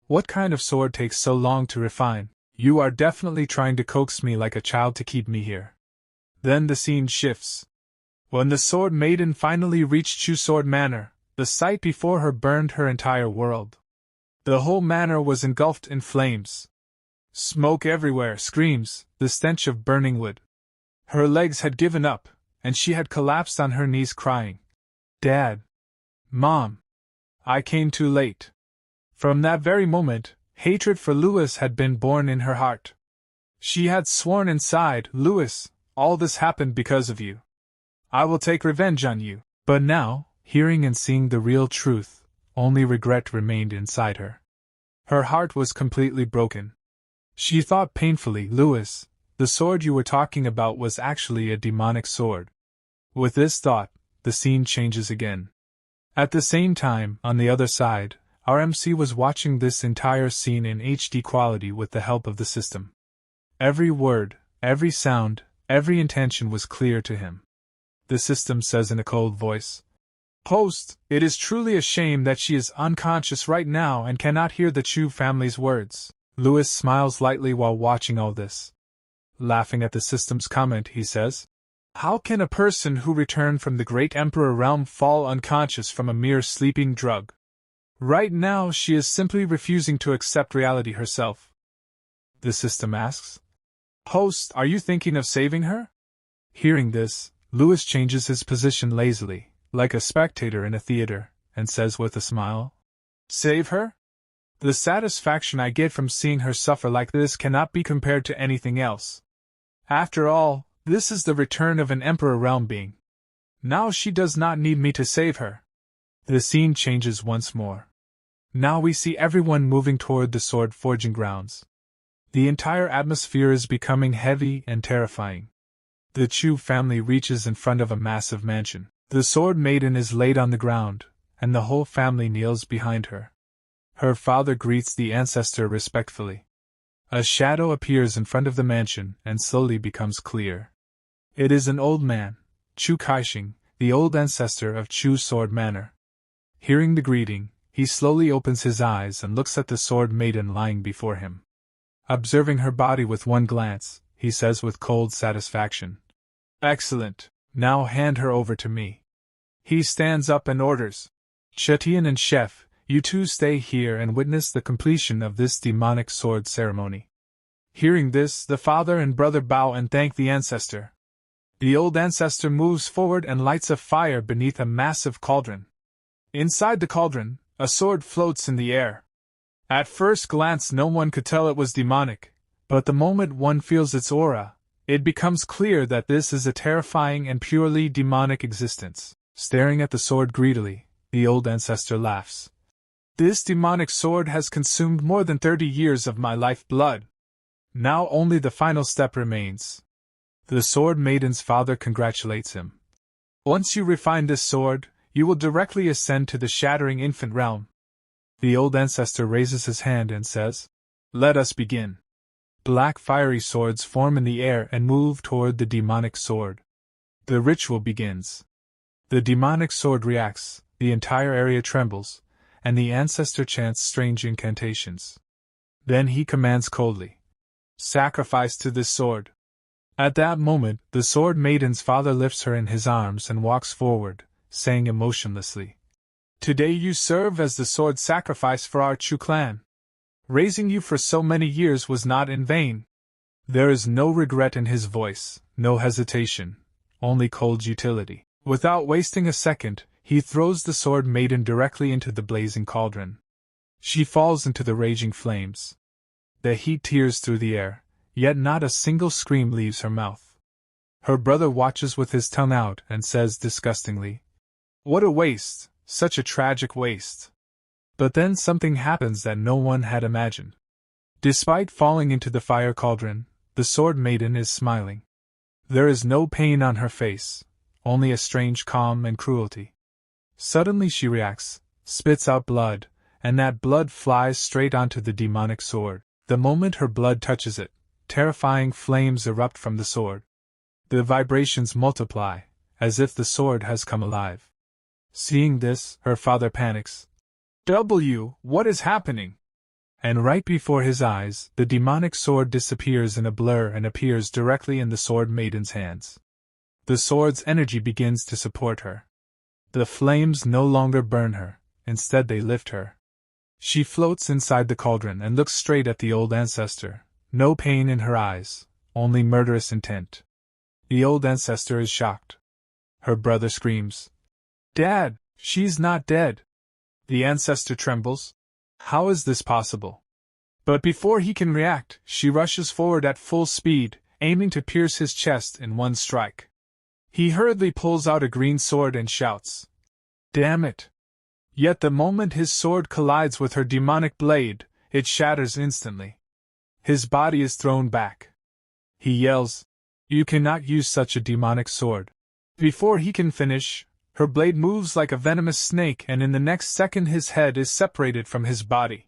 Speaker 1: What kind of sword takes so long to refine? You are definitely trying to coax me like a child to keep me here." Then the scene shifts. When the Sword Maiden finally reached Chu Sword Manor, the sight before her burned her entire world. The whole manor was engulfed in flames. Smoke everywhere, screams, the stench of burning wood. Her legs had given up, and she had collapsed on her knees crying, "Dad! Mom! I came too late." From that very moment, hatred for Louis had been born in her heart. She had sworn inside, "Louis, all this happened because of you. I will take revenge on you." But now, hearing and seeing the real truth, only regret remained inside her. Her heart was completely broken. She thought painfully, "Louis, the sword you were talking about was actually a demonic sword." With this thought, the scene changes again. At the same time, on the other side, our MC was watching this entire scene in HD quality with the help of the system. Every word, every sound, every intention was clear to him. The system says in a cold voice, "Host, it is truly a shame that she is unconscious right now and cannot hear the Chu family's words." Louis smiles lightly while watching all this. Laughing at the system's comment, he says, "How can a person who returned from the great emperor realm fall unconscious from a mere sleeping drug? Right now she is simply refusing to accept reality herself." The system asks, "Host, are you thinking of saving her?" Hearing this, Louis changes his position lazily, like a spectator in a theater, and says with a smile, "Save her? The satisfaction I get from seeing her suffer like this cannot be compared to anything else. After all, this is the return of an Emperor realm being. Now she does not need me to save her." The scene changes once more. Now we see everyone moving toward the sword forging grounds. The entire atmosphere is becoming heavy and terrifying. The Chu family reaches in front of a massive mansion. The Sword Maiden is laid on the ground, and the whole family kneels behind her. Her father greets the ancestor respectfully. A shadow appears in front of the mansion and slowly becomes clear. It is an old man, Chu Kaixing, the old ancestor of Chu Sword Manor. Hearing the greeting, he slowly opens his eyes and looks at the Sword Maiden lying before him. Observing her body with one glance, he says with cold satisfaction, "Excellent, now hand her over to me." He stands up and orders, "Chetian and Chef, you two stay here and witness the completion of this demonic sword ceremony." Hearing this, the father and brother bow and thank the ancestor. The old ancestor moves forward and lights a fire beneath a massive cauldron. Inside the cauldron, a sword floats in the air. At first glance no one could tell it was demonic, but the moment one feels its aura, it becomes clear that this is a terrifying and purely demonic existence. Staring at the sword greedily, the old ancestor laughs. "This demonic sword has consumed more than 30 years of my life blood. Now only the final step remains." The Sword Maiden's father congratulates him. "Once you refine this sword, you will directly ascend to the shattering infant realm." The old ancestor raises his hand and says, "Let us begin." Black fiery swords form in the air and move toward the demonic sword. The ritual begins. The demonic sword reacts, the entire area trembles, and the ancestor chants strange incantations. Then he commands coldly, "Sacrifice to this sword." At that moment, the Sword Maiden's father lifts her in his arms and walks forward, saying emotionlessly, "Today you serve as the sword sacrifice for our Chu clan. Raising you for so many years was not in vain." There is no regret in his voice, no hesitation, only cold utility. Without wasting a second, he throws the Sword Maiden directly into the blazing cauldron. She falls into the raging flames. The heat tears through the air, yet not a single scream leaves her mouth. Her brother watches with his tongue out and says disgustingly, "What a waste, such a tragic waste." But then something happens that no one had imagined. Despite falling into the fire cauldron, the Sword Maiden is smiling. There is no pain on her face, only a strange calm and cruelty. Suddenly she reacts, spits out blood, and that blood flies straight onto the demonic sword. The moment her blood touches it, terrifying flames erupt from the sword. The vibrations multiply, as if the sword has come alive. Seeing this, her father panics. What is happening?" And right before his eyes, the demonic sword disappears in a blur and appears directly in the Sword Maiden's hands. The sword's energy begins to support her. The flames no longer burn her, instead they lift her. She floats inside the cauldron and looks straight at the old ancestor, no pain in her eyes, only murderous intent. The old ancestor is shocked. Her brother screams, "Dad, she's not dead!" The ancestor trembles. How is this possible? But before he can react, she rushes forward at full speed, aiming to pierce his chest in one strike. He hurriedly pulls out a green sword and shouts, "Damn it!" Yet the moment his sword collides with her demonic blade, it shatters instantly. His body is thrown back. He yells, "You cannot use such a demonic sword." Before he can finish, her blade moves like a venomous snake, and in the next second his head is separated from his body.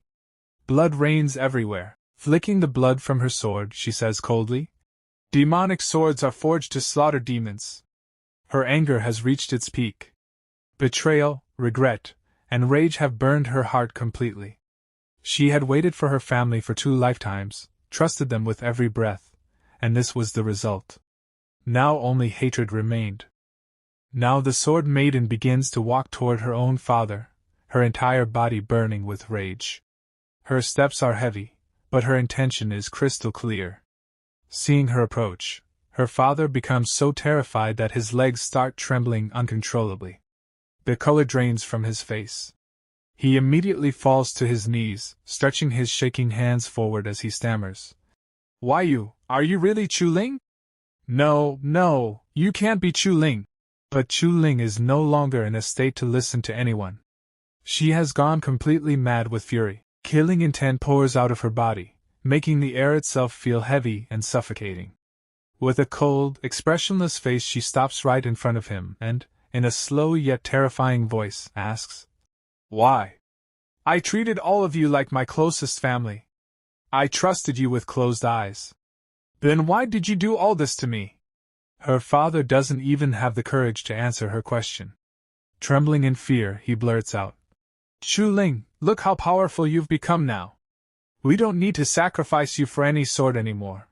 Speaker 1: Blood rains everywhere. Flicking the blood from her sword, she says coldly, "Demonic swords are forged to slaughter demons." Her anger has reached its peak. Betrayal, regret, and rage have burned her heart completely. She had waited for her family for 2 lifetimes, trusted them with every breath, and this was the result. Now only hatred remained. Now the Sword Maiden begins to walk toward her own father, her entire body burning with rage. Her steps are heavy, but her intention is crystal clear. Seeing her approach, her father becomes so terrified that his legs start trembling uncontrollably. The color drains from his face. He immediately falls to his knees, stretching his shaking hands forward as he stammers, "Why are you really Chu Ling?" No, you can't be Chu Ling." But Chu Ling is no longer in a state to listen to anyone. She has gone completely mad with fury. Killing intent pours out of her body, making the air itself feel heavy and suffocating. With a cold, expressionless face she stops right in front of him and, in a slow yet terrifying voice, asks, "Why? I treated all of you like my closest family. I trusted you with closed eyes. Then why did you do all this to me?" Her father doesn't even have the courage to answer her question. Trembling in fear, he blurts out, "Chu Ling, look how powerful you've become now. We don't need to sacrifice you for any sword anymore.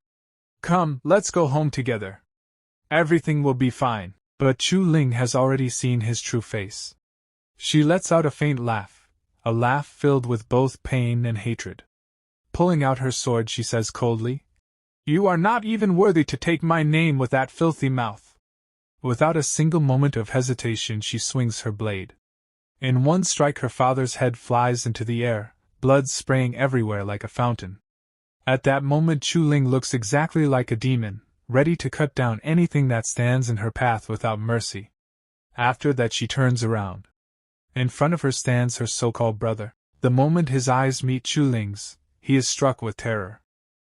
Speaker 1: Come, let's go home together. Everything will be fine." But Chu Ling has already seen his true face. She lets out a faint laugh, a laugh filled with both pain and hatred. Pulling out her sword, she says coldly, "You are not even worthy to take my name with that filthy mouth." Without a single moment of hesitation, she swings her blade. In one strike, her father's head flies into the air, blood spraying everywhere like a fountain. At that moment, Chu Ling looks exactly like a demon, ready to cut down anything that stands in her path without mercy. After that, she turns around. In front of her stands her so-called brother. The moment his eyes meet Chu Ling's, he is struck with terror.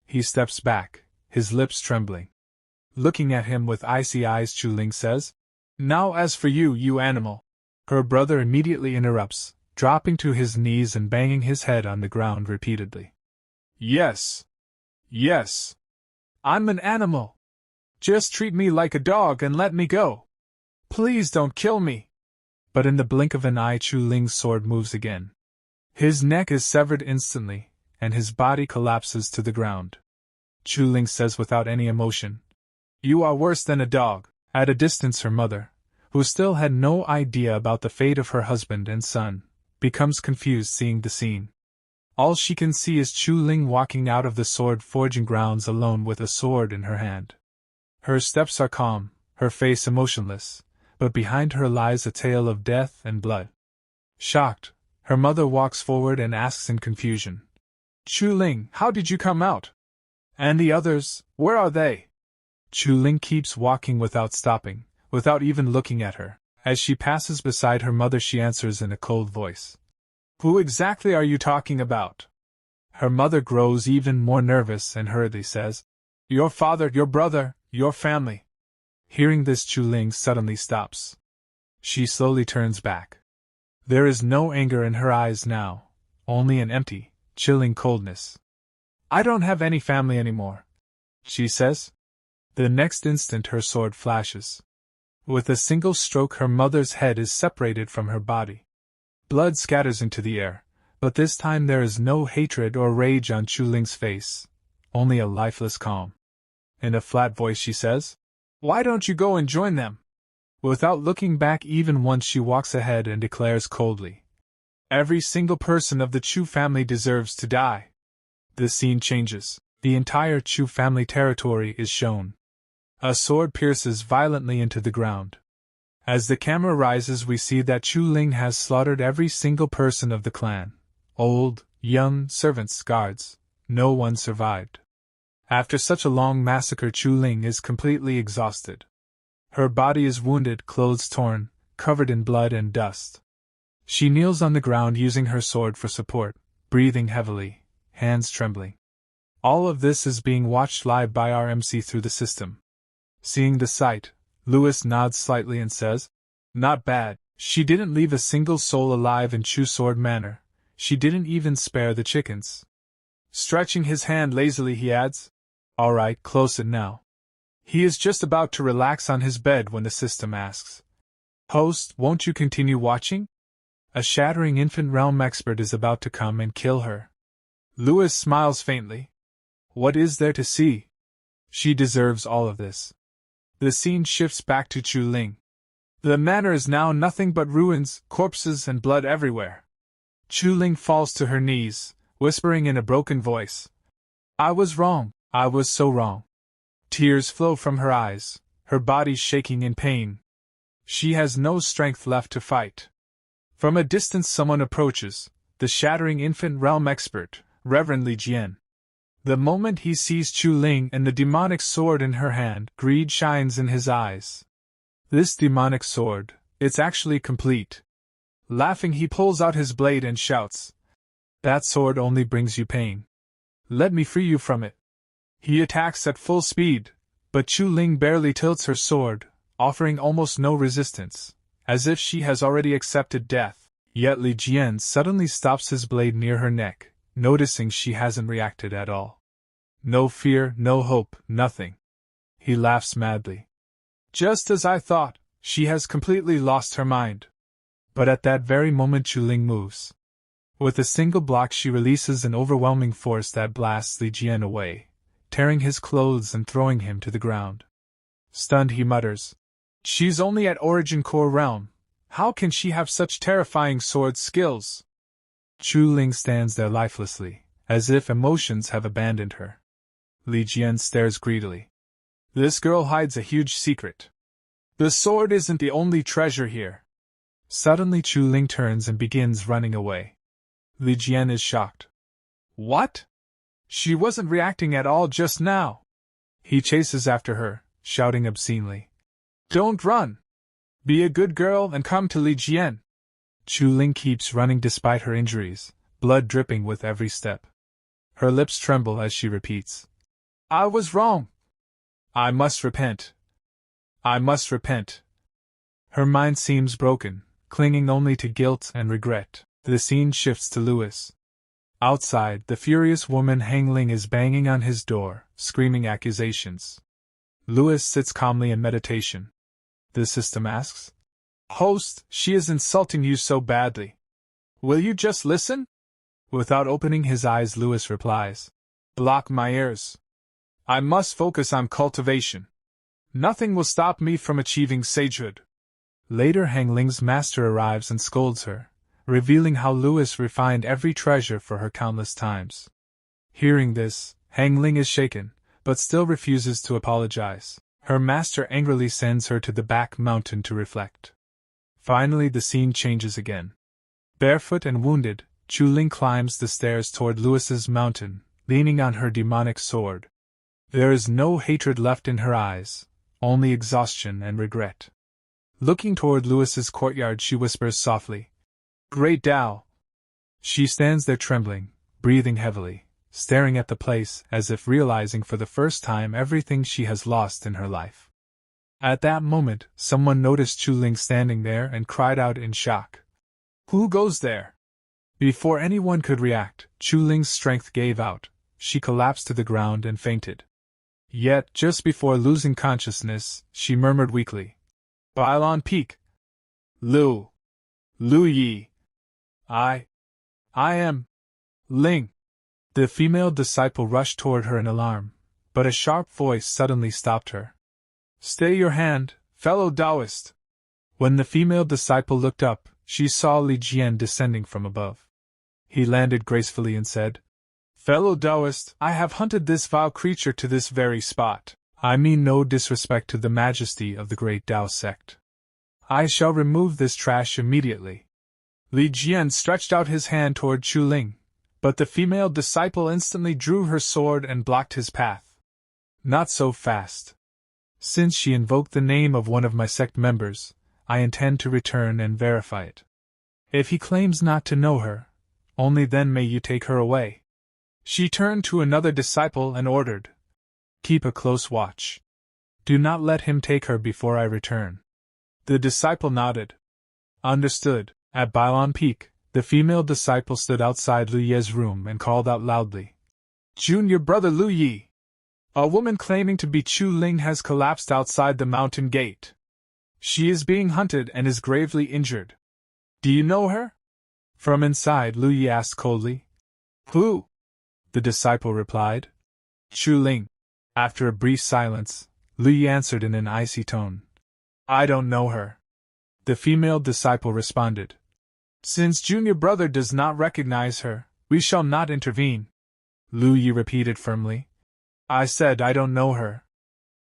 Speaker 1: He steps back, his lips trembling. Looking at him with icy eyes, Chu Ling says, "Now as for you, you animal." Her brother immediately interrupts, dropping to his knees and banging his head on the ground repeatedly. Yes, I'm an animal. Just treat me like a dog and let me go. Please don't kill me." But in the blink of an eye, Chu Ling's sword moves again. His neck is severed instantly, and his body collapses to the ground. Chu Ling says without any emotion, "You are worse than a dog." At a distance, her mother, who still had no idea about the fate of her husband and son, becomes confused seeing the scene. All she can see is Chu Ling walking out of the sword forging grounds alone with a sword in her hand. Her steps are calm, her face emotionless, but behind her lies a tale of death and blood. Shocked, her mother walks forward and asks in confusion, "Chu Ling, how did you come out? And the others, where are they?" Chu Ling keeps walking without stopping, without even looking at her. As she passes beside her mother, she answers in a cold voice, "Who exactly are you talking about?" Her mother grows even more nervous and hurriedly says, "Your father, your brother, your family." Hearing this, Chu Ling suddenly stops. She slowly turns back. There is no anger in her eyes now, only an empty, chilling coldness. "I don't have any family anymore," she says. The next instant her sword flashes. With a single stroke, her mother's head is separated from her body. Blood scatters into the air, but this time there is no hatred or rage on Chu Ling's face, only a lifeless calm. In a flat voice she says, "Why don't you go and join them? Without looking back even once, she walks ahead and declares coldly, "Every single person of the Chu family deserves to die." The scene changes. The entire Chu family territory is shown. A sword pierces violently into the ground. As the camera rises, we see that Chu Ling has slaughtered every single person of the clan. Old, young, servants, guards. No one survived. After such a long massacre, Chu Ling is completely exhausted. Her body is wounded, clothes torn, covered in blood and dust. She kneels on the ground using her sword for support, breathing heavily, hands trembling. All of this is being watched live by our MC through the system. Seeing the sight, Lewis nods slightly and says, "Not bad. She didn't leave a single soul alive in Chu Sword manner. She didn't even spare the chickens." Stretching his hand lazily, he adds, "All right, close it now." He is just about to relax on his bed when the system asks, "Host, won't you continue watching? A shattering infant realm expert is about to come and kill her." Lewis smiles faintly. What is there to see? She deserves all of this. The scene shifts back to Chu Ling. The manor is now nothing but ruins, corpses, and blood everywhere. Chu Ling falls to her knees, whispering in a broken voice, "I was wrong, I was so wrong." Tears flow from her eyes, her body shaking in pain. She has no strength left to fight. From a distance someone approaches, the shattering infant realm expert, Reverend Li Jian. The moment he sees Chu Ling and the demonic sword in her hand, greed shines in his eyes. This demonic sword, it's actually complete. Laughing, he pulls out his blade and shouts, "That sword only brings you pain. Let me free you from it." He attacks at full speed, but Chu Ling barely tilts her sword, offering almost no resistance, as if she has already accepted death. Yet Li Jian suddenly stops his blade near her neck, noticing she hasn't reacted at all. No fear, no hope, nothing. He laughs madly. "Just as I thought, she has completely lost her mind." But at that very moment Chu Ling moves. With a single block she releases an overwhelming force that blasts Li Jian away, tearing his clothes and throwing him to the ground. Stunned, he mutters, "She's only at Origin Core Realm. How can she have such terrifying sword skills?" Chu Ling stands there lifelessly, as if emotions have abandoned her. Li Jian stares greedily. This girl hides a huge secret. The sword isn't the only treasure here. Suddenly Chu Ling turns and begins running away. Li Jian is shocked. What? She wasn't reacting at all just now. He chases after her, shouting obscenely, "Don't run! Be a good girl and come to Li Jian." Chu Ling keeps running despite her injuries, blood dripping with every step. Her lips tremble as she repeats, "I was wrong. I must repent. I must repent." Her mind seems broken, clinging only to guilt and regret. The scene shifts to Lewis. Outside, the furious woman Hong Ling is banging on his door, screaming accusations. Lewis sits calmly in meditation. The system asks, "Host, she is insulting you so badly. Will you just listen?" Without opening his eyes, Lewis replies, "Block my ears. I must focus on cultivation. Nothing will stop me from achieving sagehood." Later, Hong Ling's master arrives and scolds her, revealing how Lewis refined every treasure for her countless times. Hearing this, Hong Ling is shaken, but still refuses to apologize. Her master angrily sends her to the back mountain to reflect. Finally, the scene changes again. Barefoot and wounded, Chu Ling climbs the stairs toward Lewis's mountain, leaning on her demonic sword. There is no hatred left in her eyes, only exhaustion and regret. Looking toward Lewis's courtyard, she whispers softly, "Great Tao." She stands there trembling, breathing heavily, staring at the place as if realizing for the first time everything she has lost in her life. At that moment, someone noticed Chu Ling standing there and cried out in shock, "Who goes there?" Before anyone could react, Chu Ling's strength gave out. She collapsed to the ground and fainted. Yet, just before losing consciousness, she murmured weakly, "Bailon Peak. Lu Yi. I am Ling." The female disciple rushed toward her in alarm, but a sharp voice suddenly stopped her. "Stay your hand, fellow Taoist. When the female disciple looked up, she saw Li Jian descending from above. He landed gracefully and said, "Fellow Taoist, I have hunted this vile creature to this very spot. I mean no disrespect to the majesty of the great Tao sect. I shall remove this trash immediately." Li Jian stretched out his hand toward Chu Ling, but the female disciple instantly drew her sword and blocked his path. "Not so fast. Since she invoked the name of one of my sect members, I intend to return and verify it. If he claims not to know her, only then may you take her away." She turned to another disciple and ordered, "Keep a close watch. Do not let him take her before I return." The disciple nodded. "Understood." At Bailon Peak, the female disciple stood outside Lu Ye's room and called out loudly, "Junior brother Lu Ye! A woman claiming to be Chu Ling has collapsed outside the mountain gate. She is being hunted and is gravely injured. Do you know her?" From inside, Lu Ye asked coldly. "Who?" The disciple replied, "Chu Ling." After a brief silence, Lu Ye answered in an icy tone, "I don't know her." The female disciple responded, "Since junior brother does not recognize her, we shall not intervene." Lu Yi repeated firmly, "I said I don't know her."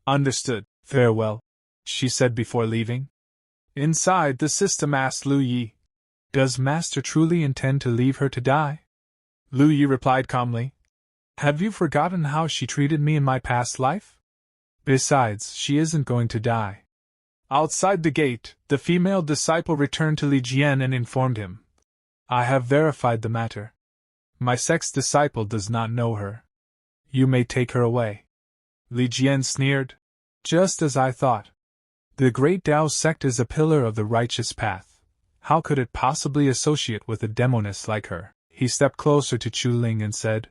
Speaker 1: "Understood. Farewell," she said before leaving. Inside, the system asked Lu Yi, "Does Master truly intend to leave her to die?" Lu Yi replied calmly, "Have you forgotten how she treated me in my past life? Besides, she isn't going to die." Outside the gate, the female disciple returned to Li Jian and informed him, "I have verified the matter. My sect's disciple does not know her. You may take her away." Li Jian sneered, "Just as I thought. The great Tao sect is a pillar of the righteous path. How could it possibly associate with a demoness like her?" He stepped closer to Chu Ling and said,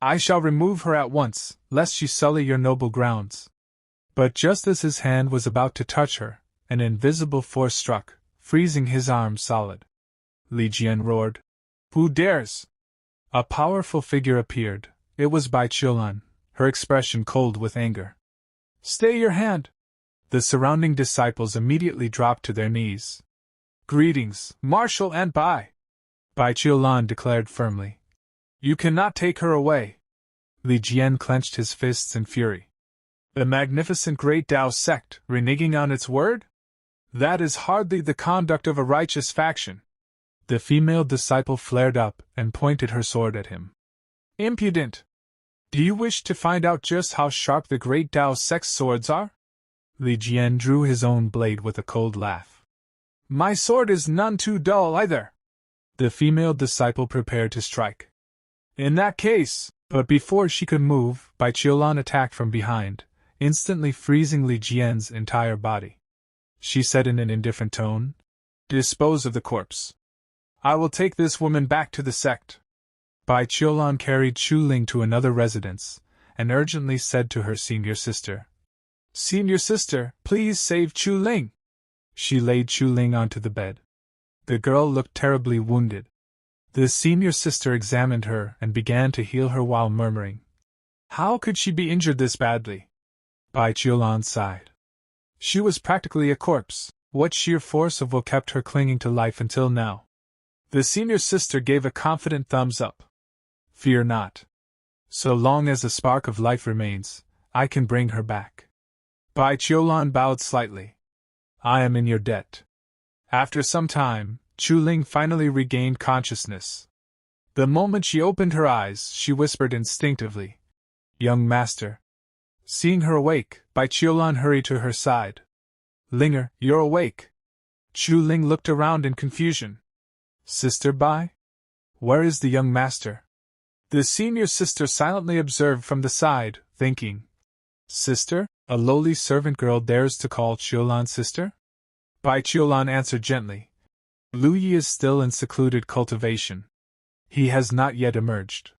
Speaker 1: "I shall remove her at once, lest she sully your noble grounds." But just as his hand was about to touch her, an invisible force struck, freezing his arm solid. Li Jian roared, "Who dares?" A powerful figure appeared. It was Bai Qiulan, her expression cold with anger. "Stay your hand!" The surrounding disciples immediately dropped to their knees. "Greetings, Marshal and Bai Qiulan declared firmly. "You cannot take her away." Li Jian clenched his fists in fury. The magnificent great Tao sect, reneging on its word? That is hardly the conduct of a righteous faction. The female disciple flared up and pointed her sword at him. "Impudent! Do you wish to find out just how sharp the great Tao sect's swords are?" Li Jian drew his own blade with a cold laugh. "My sword is none too dull either." The female disciple prepared to strike. "In that case," but before she could move, Bai Qiulan attacked from behind, instantly freezing Li Jian's entire body. She said in an indifferent tone, "Dispose of the corpse. I will take this woman back to the sect." Bai Qiulan carried Chu Ling to another residence, and urgently said to her senior sister, "Senior sister, please save Chu Ling." She laid Chu Ling onto the bed. The girl looked terribly wounded. The senior sister examined her and began to heal her while murmuring, "How could she be injured this badly?" Bai Qiulan sighed. She was practically a corpse. What sheer force of will kept her clinging to life until now? The senior sister gave a confident thumbs up. "Fear not. So long as a spark of life remains, I can bring her back." Bai Qiulan bowed slightly. "I am in your debt." After some time, Chu Ling finally regained consciousness. The moment she opened her eyes, she whispered instinctively, "Young master." Seeing her awake, Bai Qiulan hurried to her side. "Linger, you're awake." Chu Ling looked around in confusion. "Sister Bai? Where is the young master?" The senior sister silently observed from the side, thinking, "Sister? A lowly servant girl dares to call Qiulan sister?" Bai Qiulan answered gently, "Lu Yi is still in secluded cultivation. He has not yet emerged."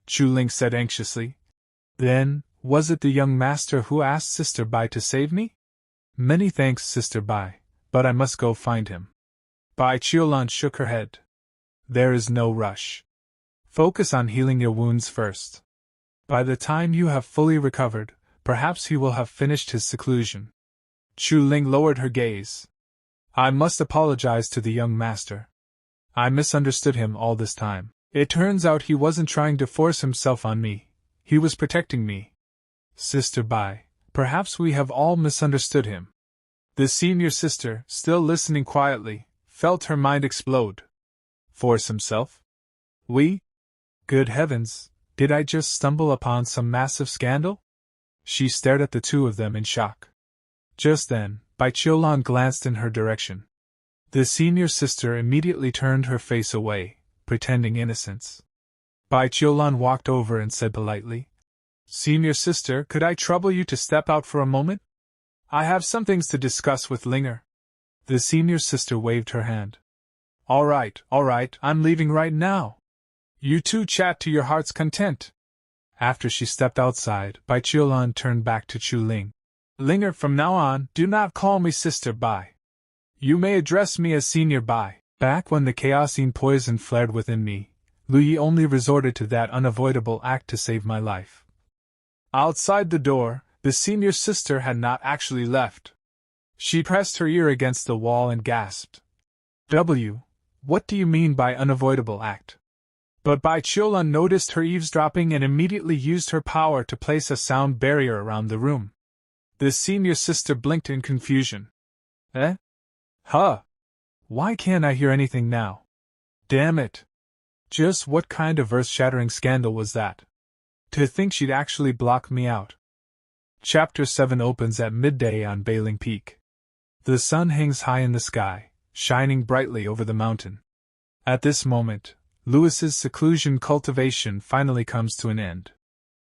Speaker 1: Chu Ling said anxiously, "Then, was it the young master who asked Sister Bai to save me?" "Many thanks, Sister Bai, but I must go find him." Bai Qiulan shook her head. "There is no rush. Focus on healing your wounds first. By the time you have fully recovered, perhaps he will have finished his seclusion." Chu Ling lowered her gaze. I must apologize to the young master. I misunderstood him all this time. It turns out he wasn't trying to force himself on me. He was protecting me. Sister Bai, perhaps we have all misunderstood him. The senior sister, still listening quietly, felt her mind explode. Force himself? We? Good heavens, did I just stumble upon some massive scandal? She stared at the two of them in shock. Just then, Bai Qiulan glanced in her direction. The senior sister immediately turned her face away, pretending innocence. Bai Qiulan walked over and said politely, Senior sister, could I trouble you to step out for a moment? I have some things to discuss with Linger. The senior sister waved her hand. All right, I'm leaving right now. You two chat to your heart's content. After she stepped outside, Bai Qiulan turned back to Chu Ling. Linger, from now on, do not call me Sister Bai. You may address me as Senior Bai. Back when the chaosine poison flared within me, Lu Yi only resorted to that unavoidable act to save my life. Outside the door, the senior sister had not actually left. She pressed her ear against the wall and gasped. What do you mean by unavoidable act? But Bai Qiulan noticed her eavesdropping and immediately used her power to place a sound barrier around the room. The senior sister blinked in confusion. Eh? Huh? Why can't I hear anything now? Damn it. Just what kind of earth-shattering scandal was that? To think she'd actually block me out. Chapter 7 opens at midday on Bailing Peak. The sun hangs high in the sky, shining brightly over the mountain. At this moment, Lewis's seclusion cultivation finally comes to an end.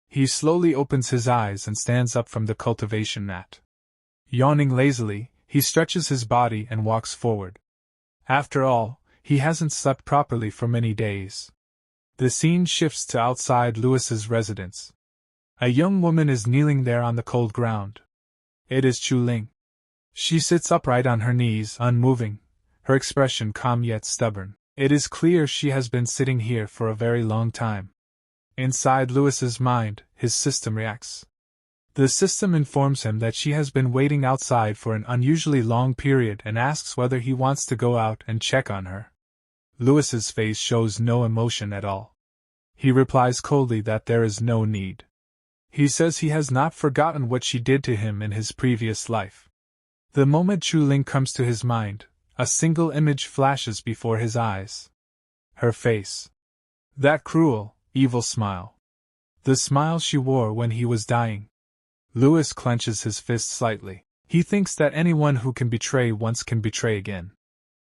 Speaker 1: He slowly opens his eyes and stands up from the cultivation mat. Yawning lazily, he stretches his body and walks forward. After all, he hasn't slept properly for many days. The scene shifts to outside Lewis's residence. A young woman is kneeling there on the cold ground. It is Chu Ling. She sits upright on her knees, unmoving, her expression calm yet stubborn. It is clear she has been sitting here for a very long time. Inside Lewis's mind, his system reacts. The system informs him that she has been waiting outside for an unusually long period and asks whether he wants to go out and check on her. Lewis's face shows no emotion at all. He replies coldly that there is no need. He says he has not forgotten what she did to him in his previous life. The moment Chu Ling comes to his mind, a single image flashes before his eyes. Her face. That cruel, evil smile. The smile she wore when he was dying. Lewis clenches his fist slightly. He thinks that anyone who can betray once can betray again.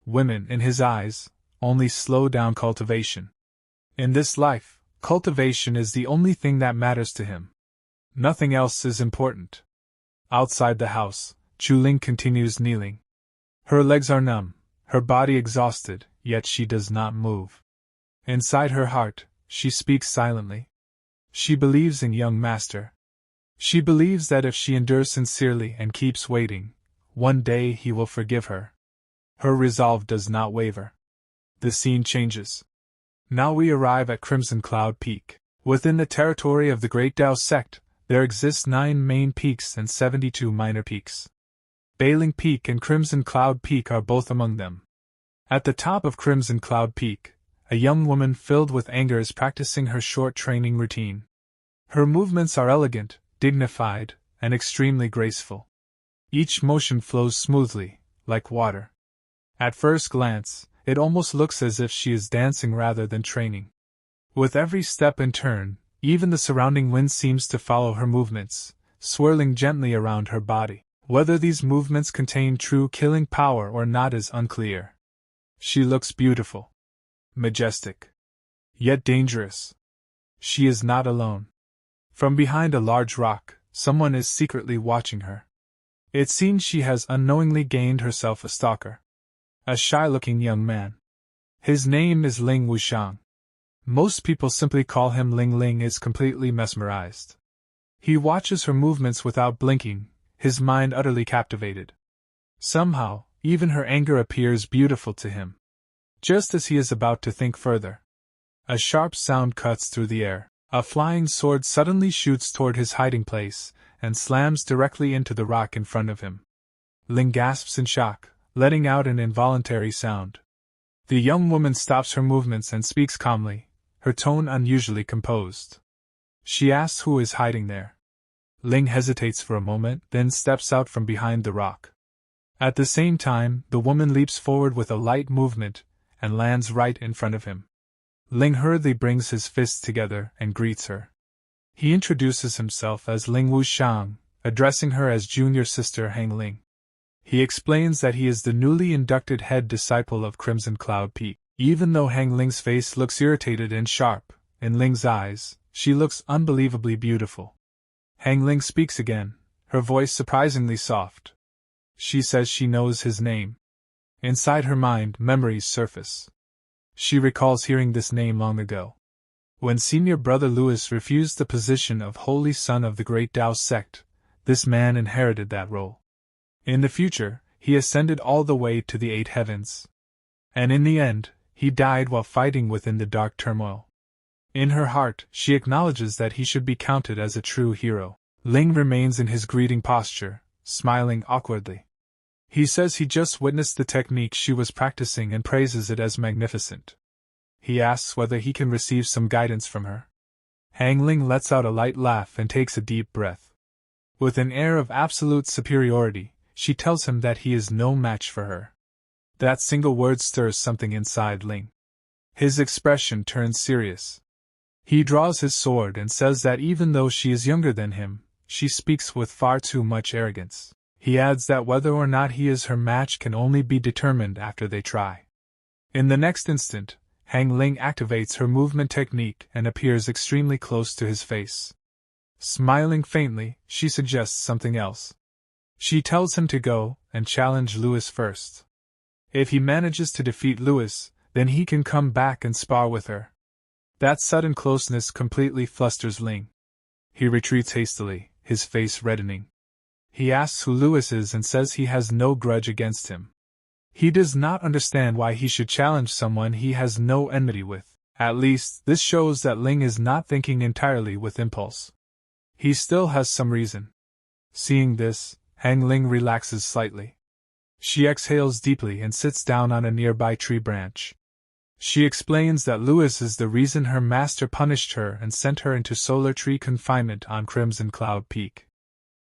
Speaker 1: Women, in his eyes, only slow down cultivation. In this life, cultivation is the only thing that matters to him. Nothing else is important. Outside the house, Chu Ling continues kneeling. Her legs are numb, her body exhausted, yet she does not move. Inside her heart, she speaks silently. She believes in young master. She believes that if she endures sincerely and keeps waiting, one day he will forgive her. Her resolve does not waver. The scene changes. Now we arrive at Crimson Cloud Peak. Within the territory of the Great Tao sect, there exist 9 main peaks and 72 minor peaks. Bailing Peak and Crimson Cloud Peak are both among them. At the top of Crimson Cloud Peak, a young woman filled with anger is practicing her short training routine. Her movements are elegant, dignified, and extremely graceful. Each motion flows smoothly, like water. At first glance, it almost looks as if she is dancing rather than training. With every step and turn, even the surrounding wind seems to follow her movements, swirling gently around her body. Whether these movements contain true killing power or not is unclear. She looks beautiful, majestic, yet dangerous. She is not alone. From behind a large rock, someone is secretly watching her. It seems she has unknowingly gained herself a stalker. A shy-looking young man. His name is Ling Wushang. Most people simply call him Ling. Ling is completely mesmerized. He watches her movements without blinking, his mind utterly captivated. Somehow, even her anger appears beautiful to him. Just as he is about to think further, a sharp sound cuts through the air. A flying sword suddenly shoots toward his hiding place and slams directly into the rock in front of him. Ling gasps in shock, letting out an involuntary sound. The young woman stops her movements and speaks calmly, her tone unusually composed. She asks who is hiding there. Ling hesitates for a moment, then steps out from behind the rock. At the same time, the woman leaps forward with a light movement and lands right in front of him. Ling hurriedly brings his fists together and greets her. He introduces himself as Ling Wuxiang, addressing her as junior sister Hong Ling. He explains that he is the newly inducted head disciple of Crimson Cloud Peak. Even though Hong Ling's face looks irritated and sharp, in Ling's eyes, she looks unbelievably beautiful. Hong Ling speaks again, her voice surprisingly soft. She says she knows his name. Inside her mind, memories surface. She recalls hearing this name long ago. When senior brother Louis refused the position of Holy Son of the Great Tao sect, this man inherited that role. In the future, he ascended all the way to the 8 heavens. And in the end, he died while fighting within the dark turmoil. In her heart, she acknowledges that he should be counted as a true hero. Ling remains in his greeting posture, smiling awkwardly. He says he just witnessed the technique she was practicing and praises it as magnificent. He asks whether he can receive some guidance from her. Hong Ling lets out a light laugh and takes a deep breath. With an air of absolute superiority, she tells him that he is no match for her. That single word stirs something inside Ling. His expression turns serious. He draws his sword and says that even though she is younger than him, she speaks with far too much arrogance. He adds that whether or not he is her match can only be determined after they try. In the next instant, Hong Ling activates her movement technique and appears extremely close to his face. Smiling faintly, she suggests something else. She tells him to go and challenge Louis first. If he manages to defeat Louis, then he can come back and spar with her. That sudden closeness completely flusters Ling. He retreats hastily, his face reddening. He asks who Louis is and says he has no grudge against him. He does not understand why he should challenge someone he has no enmity with. At least, this shows that Ling is not thinking entirely with impulse. He still has some reason. Seeing this, Hong Ling relaxes slightly. She exhales deeply and sits down on a nearby tree branch. She explains that Louis is the reason her master punished her and sent her into solar tree confinement on Crimson Cloud Peak.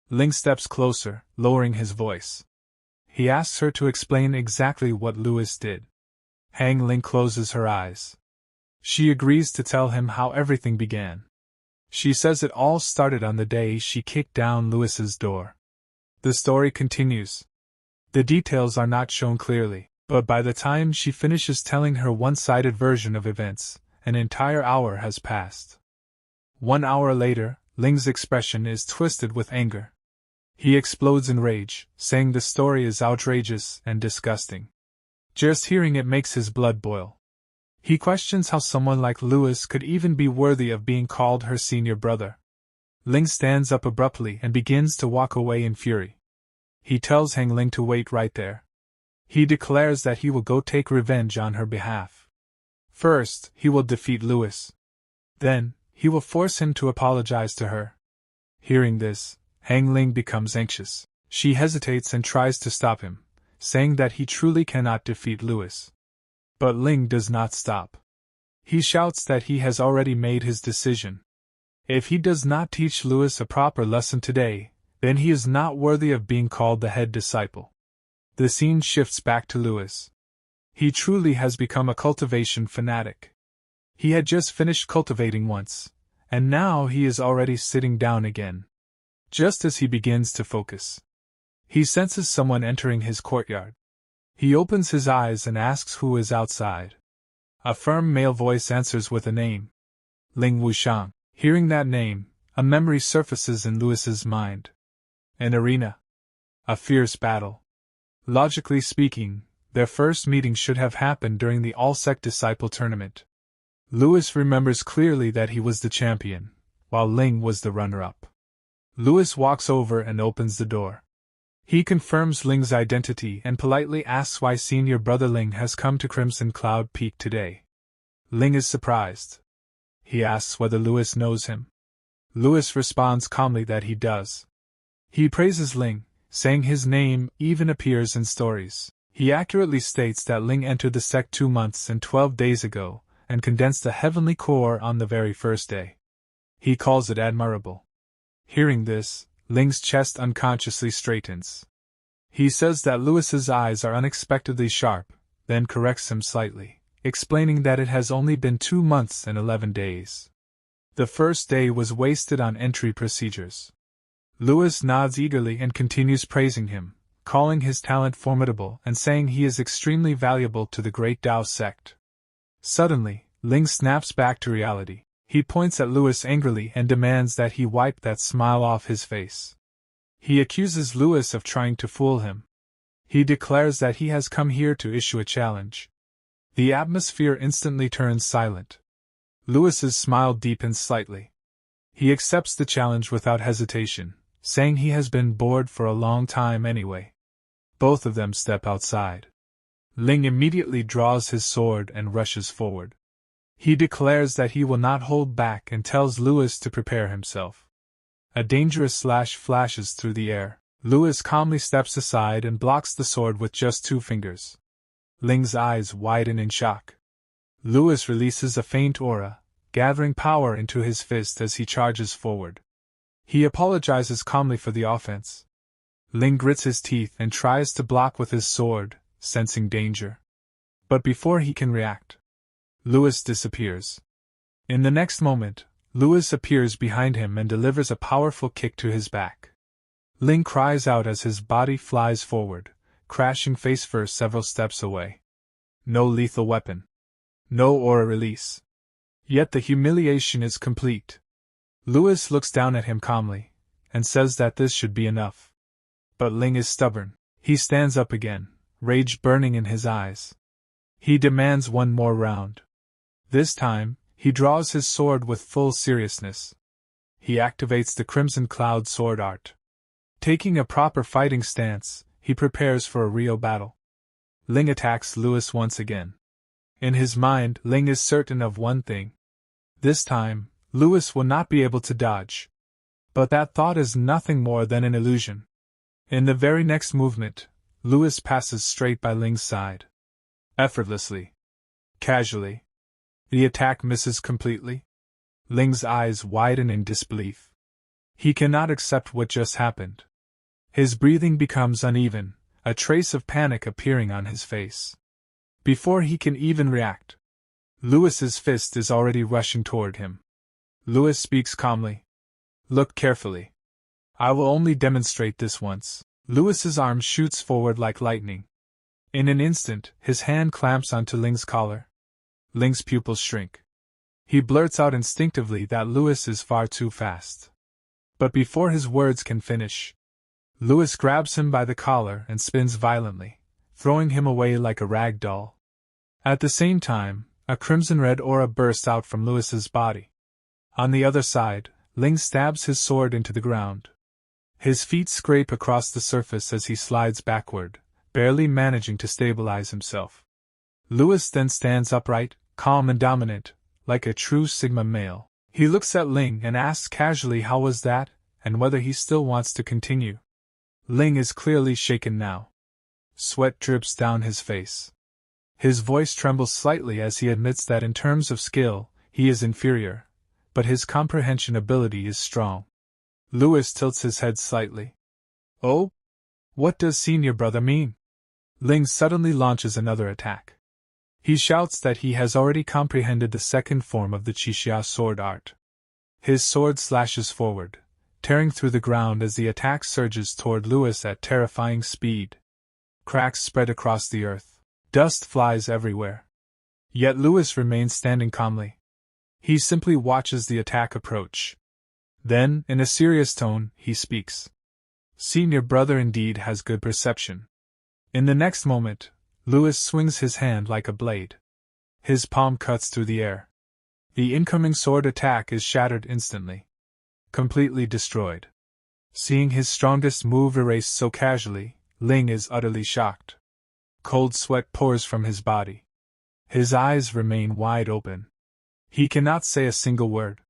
Speaker 1: Ling steps closer, lowering his voice. He asks her to explain exactly what Louis did. Hong Ling closes her eyes. She agrees to tell him how everything began. She says it all started on the day she kicked down Louis's door. The story continues. The details are not shown clearly, but by the time she finishes telling her one-sided version of events, an entire hour has passed. 1 hour later, Ling's expression is twisted with anger. He explodes in rage, saying the story is outrageous and disgusting. Just hearing it makes his blood boil. He questions how someone like Louis could even be worthy of being called her senior brother. Ling stands up abruptly and begins to walk away in fury. He tells Hong Ling to wait right there. He declares that he will go take revenge on her behalf. First, he will defeat Louis. Then, he will force him to apologize to her. Hearing this, Hong Ling becomes anxious. She hesitates and tries to stop him, saying that he truly cannot defeat Louis. But Ling does not stop. He shouts that he has already made his decision. If he does not teach Louis a proper lesson today, then he is not worthy of being called the head disciple. The scene shifts back to Louis. He truly has become a cultivation fanatic. He had just finished cultivating once, and now he is already sitting down again. Just as he begins to focus, he senses someone entering his courtyard. He opens his eyes and asks who is outside. A firm male voice answers with a name. Ling Wuxiang. Hearing that name, a memory surfaces in Louis's mind. An arena. A fierce battle. Logically speaking, their first meeting should have happened during the All-Sect Disciple Tournament. Louis remembers clearly that he was the champion, while Ling was the runner-up. Louis walks over and opens the door. He confirms Ling's identity and politely asks why senior brother Ling has come to Crimson Cloud Peak today. Ling is surprised. He asks whether Louis knows him. Louis responds calmly that he does. He praises Ling, saying his name even appears in stories. He accurately states that Ling entered the sect 2 months and 12 days ago, and condensed the heavenly core on the very first day. He calls it admirable. Hearing this, Ling's chest unconsciously straightens. He says that Lewis's eyes are unexpectedly sharp, then corrects him slightly, explaining that it has only been 2 months and 11 days. The first day was wasted on entry procedures. Lewis nods eagerly and continues praising him, calling his talent formidable and saying he is extremely valuable to the Great Tao sect. Suddenly, Ling snaps back to reality. He points at Lewis angrily and demands that he wipe that smile off his face. He accuses Lewis of trying to fool him. He declares that he has come here to issue a challenge. The atmosphere instantly turns silent. Lewis's smile deepens slightly. He accepts the challenge without hesitation, saying he has been bored for a long time anyway. Both of them step outside. Ling immediately draws his sword and rushes forward. He declares that he will not hold back and tells Lewis to prepare himself. A dangerous slash flashes through the air. Lewis calmly steps aside and blocks the sword with just 2 fingers. Ling's eyes widen in shock. Lewis releases a faint aura, gathering power into his fist as he charges forward. He apologizes calmly for the offense. Ling grits his teeth and tries to block with his sword, sensing danger. But before he can react, Lewis disappears. In the next moment, Lewis appears behind him and delivers a powerful kick to his back. Ling cries out as his body flies forward, crashing face first several steps away. No lethal weapon. No aura release. Yet the humiliation is complete. Lewis looks down at him calmly, and says that this should be enough. But Ling is stubborn. He stands up again, rage burning in his eyes. He demands one more round. This time, he draws his sword with full seriousness. He activates the Crimson Cloud sword art. Taking a proper fighting stance, he prepares for a real battle. Ling attacks Lewis once again. In his mind, Ling is certain of one thing. This time, Lewis will not be able to dodge. But that thought is nothing more than an illusion. In the very next movement, Lewis passes straight by Ling's side. Effortlessly. Casually. The attack misses completely. Ling's eyes widen in disbelief. He cannot accept what just happened. His breathing becomes uneven, a trace of panic appearing on his face. Before he can even react, Lewis's fist is already rushing toward him. Lewis speaks calmly. Look carefully. I will only demonstrate this once. Lewis's arm shoots forward like lightning. In an instant, his hand clamps onto Ling's collar. Ling's pupils shrink. He blurts out instinctively that Lewis is far too fast. But before his words can finish, Lewis grabs him by the collar and spins violently, throwing him away like a rag doll. At the same time, a crimson-red aura bursts out from Lewis's body. On the other side, Ling stabs his sword into the ground. His feet scrape across the surface as he slides backward, barely managing to stabilize himself. Lewis then stands upright, calm and dominant, like a true Sigma male. He looks at Ling and asks casually how was that, and whether he still wants to continue. Ling is clearly shaken now. Sweat drips down his face. His voice trembles slightly as he admits that in terms of skill, he is inferior, but his comprehension ability is strong. Lewis tilts his head slightly. Oh? What does senior brother mean? Ling suddenly launches another attack. He shouts that he has already comprehended the second form of the Qixia sword art. His sword slashes forward, tearing through the ground as the attack surges toward Lewis at terrifying speed. Cracks spread across the earth. Dust flies everywhere. Yet Lewis remains standing calmly. He simply watches the attack approach. Then, in a serious tone, he speaks. Senior brother indeed has good perception. In the next moment, Lewis swings his hand like a blade. His palm cuts through the air. The incoming sword attack is shattered instantly. Completely destroyed. Seeing his strongest move erased so casually, Ling is utterly shocked. Cold sweat pours from his body. His eyes remain wide open. He cannot say a single word.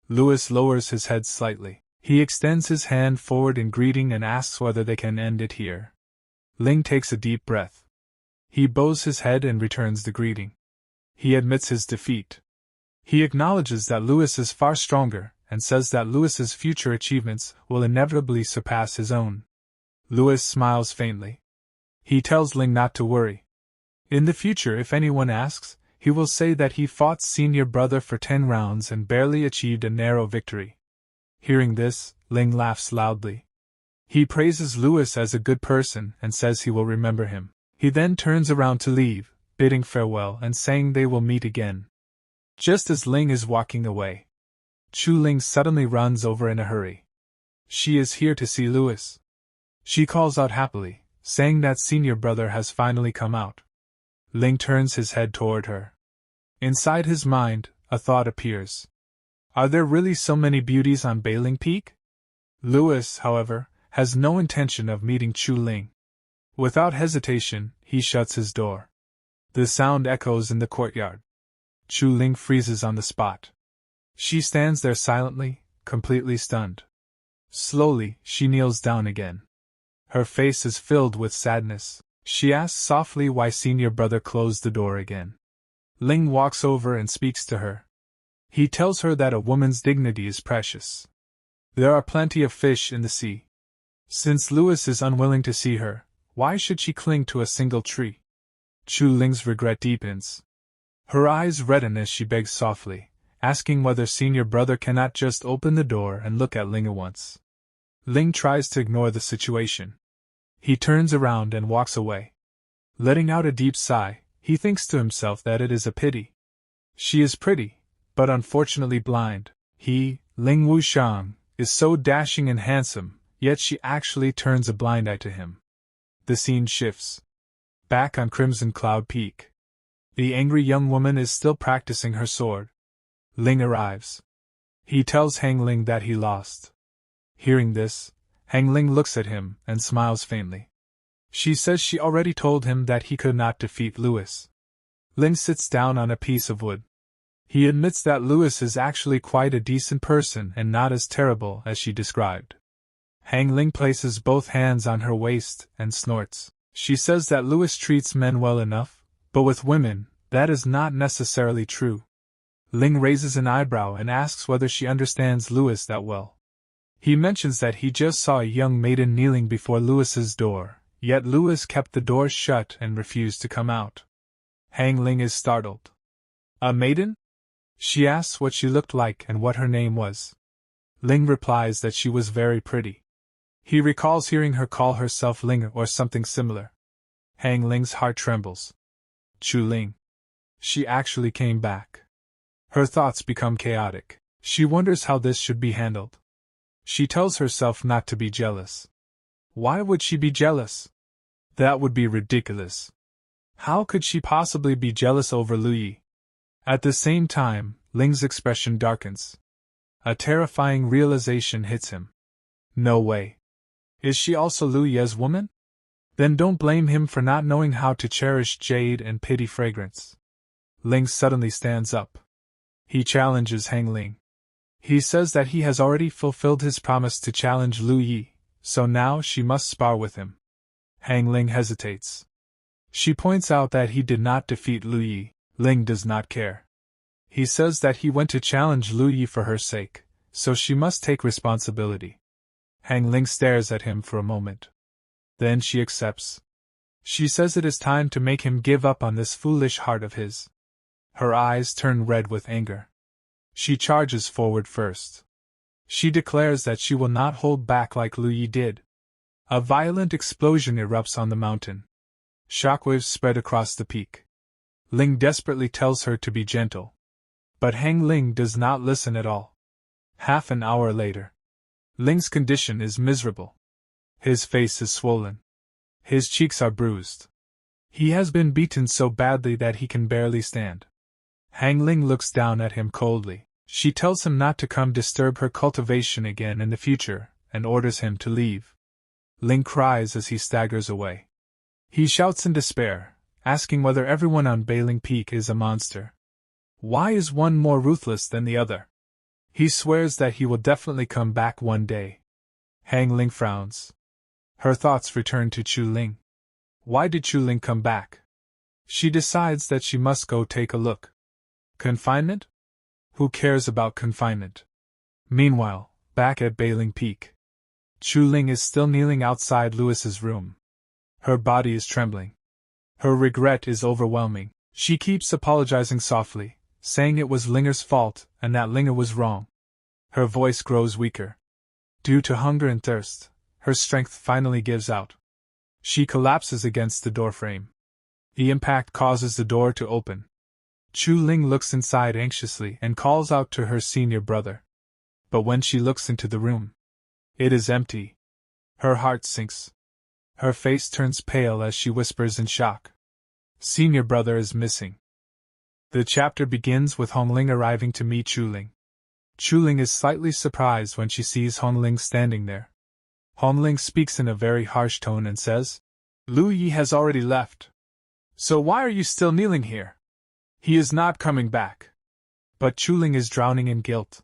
Speaker 1: Lewis lowers his head slightly. He extends his hand forward in greeting and asks whether they can end it here. Ling takes a deep breath. He bows his head and returns the greeting. He admits his defeat. He acknowledges that Louis is far stronger, and says that Louis's future achievements will inevitably surpass his own. Louis smiles faintly. He tells Ling not to worry. In the future, if anyone asks, he will say that he fought senior brother for 10 rounds and barely achieved a narrow victory. Hearing this, Ling laughs loudly. He praises Louis as a good person and says he will remember him. He then turns around to leave, bidding farewell and saying they will meet again. Just as Ling is walking away, Chu Ling suddenly runs over in a hurry. She is here to see Louis. She calls out happily, saying that senior brother has finally come out. Ling turns his head toward her. Inside his mind, a thought appears. Are there really so many beauties on Bailing Peak? Louis, however, has no intention of meeting Chu Ling. Without hesitation, he shuts his door. The sound echoes in the courtyard. Chu Ling freezes on the spot. She stands there silently, completely stunned. Slowly, she kneels down again. Her face is filled with sadness. She asks softly why senior brother closed the door again. Ling walks over and speaks to her. He tells her that a woman's dignity is precious. There are plenty of fish in the sea. Since Louis is unwilling to see her, why should she cling to a single tree? Chu Ling's regret deepens. Her eyes redden as she begs softly, asking whether senior brother cannot just open the door and look at Ling at once. Ling tries to ignore the situation. He turns around and walks away. Letting out a deep sigh, he thinks to himself that it is a pity. She is pretty, but unfortunately blind. He, Ling Wushang, is so dashing and handsome, yet she actually turns a blind eye to him. The scene shifts. Back on Crimson Cloud Peak. The angry young woman is still practicing her sword. Ling arrives. He tells Hong Ling that he lost. Hearing this, Hong Ling looks at him and smiles faintly. She says she already told him that he could not defeat Louis. Ling sits down on a piece of wood. He admits that Louis is actually quite a decent person and not as terrible as she described. Hong Ling places both hands on her waist and snorts. She says that Louis treats men well enough, but with women, that is not necessarily true. Ling raises an eyebrow and asks whether she understands Louis that well. He mentions that he just saw a young maiden kneeling before Louis's door, yet Louis kept the door shut and refused to come out. Hong Ling is startled. A maiden? She asks what she looked like and what her name was. Ling replies that she was very pretty. He recalls hearing her call herself Ling or something similar. Hong Ling's heart trembles. Chu Ling. She actually came back. Her thoughts become chaotic. She wonders how this should be handled. She tells herself not to be jealous. Why would she be jealous? That would be ridiculous. How could she possibly be jealous over Lu Yi? At the same time, Ling's expression darkens. A terrifying realization hits him. No way. Is she also Lu Ye's woman? Then don't blame him for not knowing how to cherish jade and pity fragrance. Ling suddenly stands up. He challenges Hong Ling. He says that he has already fulfilled his promise to challenge Lu Yi, so now she must spar with him. Hong Ling hesitates. She points out that he did not defeat Lu Yi. Ling does not care. He says that he went to challenge Lu Yi for her sake, so she must take responsibility. Hong Ling stares at him for a moment. Then she accepts. She says it is time to make him give up on this foolish heart of his. Her eyes turn red with anger. She charges forward first. She declares that she will not hold back like Lu Yi did. A violent explosion erupts on the mountain. Shockwaves spread across the peak. Ling desperately tells her to be gentle. But Hong Ling does not listen at all. Half an hour later. Ling's condition is miserable. His face is swollen. His cheeks are bruised. He has been beaten so badly that he can barely stand. Hong Ling looks down at him coldly. She tells him not to come disturb her cultivation again in the future, and orders him to leave. Ling cries as he staggers away. He shouts in despair, asking whether everyone on Bailing Peak is a monster. Why is one more ruthless than the other? He swears that he will definitely come back one day. Hong Ling frowns. Her thoughts return to Chu Ling. Why did Chu Ling come back? She decides that she must go take a look. Confinement? Who cares about confinement? Meanwhile, back at Bailing Peak, Chu Ling is still kneeling outside Louis's room. Her body is trembling. Her regret is overwhelming. She keeps apologizing softly, saying it was Linger's fault and that Linger was wrong. Her voice grows weaker. Due to hunger and thirst, her strength finally gives out. She collapses against the doorframe. The impact causes the door to open. Chu Ling looks inside anxiously and calls out to her senior brother. But when she looks into the room, it is empty. Her heart sinks. Her face turns pale as she whispers in shock. Senior brother is missing. The chapter begins with Hong Ling arriving to meet Chu Ling. Chu Ling is slightly surprised when she sees Hong Ling standing there. Hong Ling speaks in a very harsh tone and says, Lu Yi has already left. So why are you still kneeling here? He is not coming back. But Chu Ling is drowning in guilt.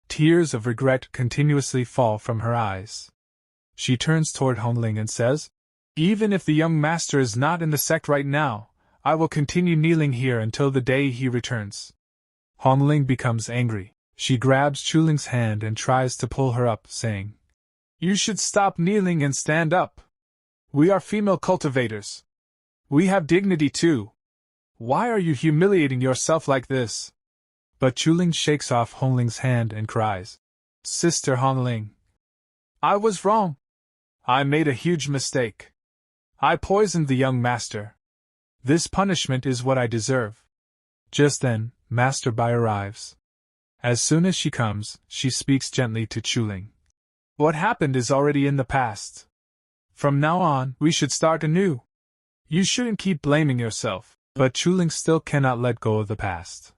Speaker 1: Tears of regret continuously fall from her eyes. She turns toward Hong Ling and says, Even if the young master is not in the sect right now, I will continue kneeling here until the day he returns. Hong Ling becomes angry. She grabs Chu Ling's hand and tries to pull her up, saying, You should stop kneeling and stand up. We are female cultivators. We have dignity too. Why are you humiliating yourself like this? But Chu Ling shakes off Hong Ling's hand and cries, Sister Hong Ling, I was wrong. I made a huge mistake. I poisoned the young master. This punishment is what I deserve. Just then, Master Bai arrives. As soon as she comes, she speaks gently to Chu Ling. What happened is already in the past. From now on, we should start anew. You shouldn't keep blaming yourself. But Chu Ling still cannot let go of the past.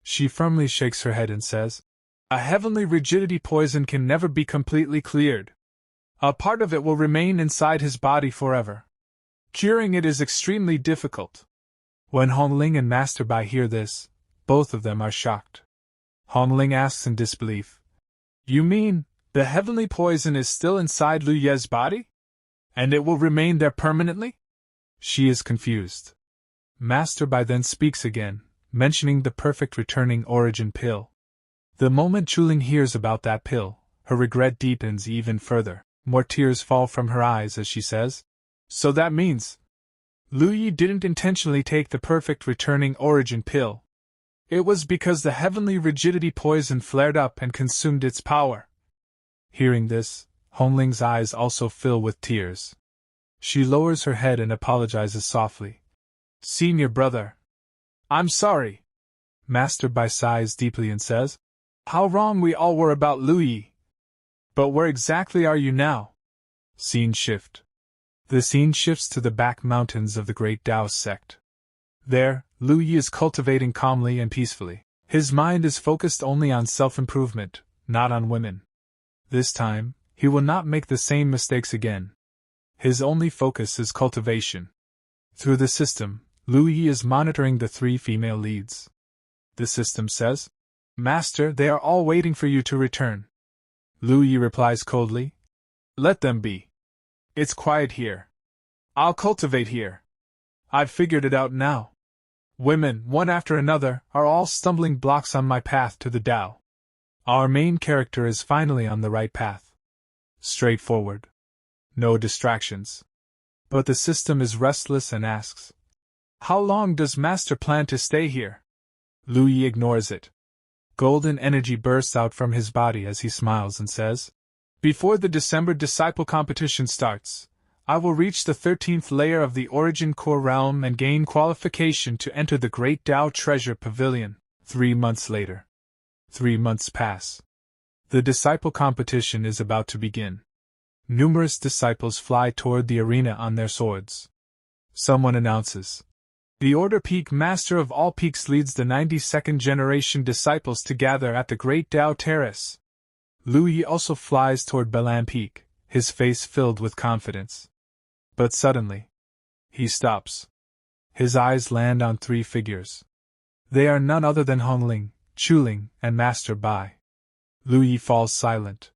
Speaker 1: She firmly shakes her head and says, A heavenly rigidity poison can never be completely cleared. A part of it will remain inside his body forever. Curing it is extremely difficult. When Hong Ling and Master Bai hear this, both of them are shocked. Hong Ling asks in disbelief, You mean, the heavenly poison is still inside Lu Ye's body? And it will remain there permanently? She is confused. Master Bai then speaks again, mentioning the perfect returning origin pill. The moment Chu Ling hears about that pill, her regret deepens even further. More tears fall from her eyes as she says, So that means Lu Yi didn't intentionally take the perfect returning origin pill. It was because the heavenly rigidity poison flared up and consumed its power. Hearing this, Hong Ling's eyes also fill with tears. She lowers her head and apologizes softly. Senior brother, I'm sorry. Master Bai sighs deeply and says, How wrong we all were about Lu Yi. But where exactly are you now? Scene shift. The scene shifts to the back mountains of the Great Tao sect. There, Lu Yi is cultivating calmly and peacefully. His mind is focused only on self-improvement, not on women. This time, he will not make the same mistakes again. His only focus is cultivation. Through the system, Lu Yi is monitoring the 3 female leads. The system says, Master, they are all waiting for you to return. Lu Yi replies coldly, Let them be. It's quiet here. I'll cultivate here. I've figured it out now. Women, one after another, are all stumbling blocks on my path to the Tao. Our main character is finally on the right path. Straightforward. No distractions. But the system is restless and asks, How long does Master plan to stay here? Lu Yi ignores it. Golden energy bursts out from his body as he smiles and says, Before the December disciple competition starts, I will reach the 13th layer of the Origin Core realm and gain qualification to enter the Great Tao Treasure Pavilion. 3 months later. 3 months pass. The disciple competition is about to begin. Numerous disciples fly toward the arena on their swords. Someone announces, The Order Peak Master of all peaks leads the 92nd generation disciples to gather at the Great Tao Terrace. Lu Yi also flies toward Belan Peak, his face filled with confidence. But suddenly, he stops. His eyes land on 3 figures. They are none other than Hong Ling, Chu Ling, and Master Bai. Lu Yi falls silent.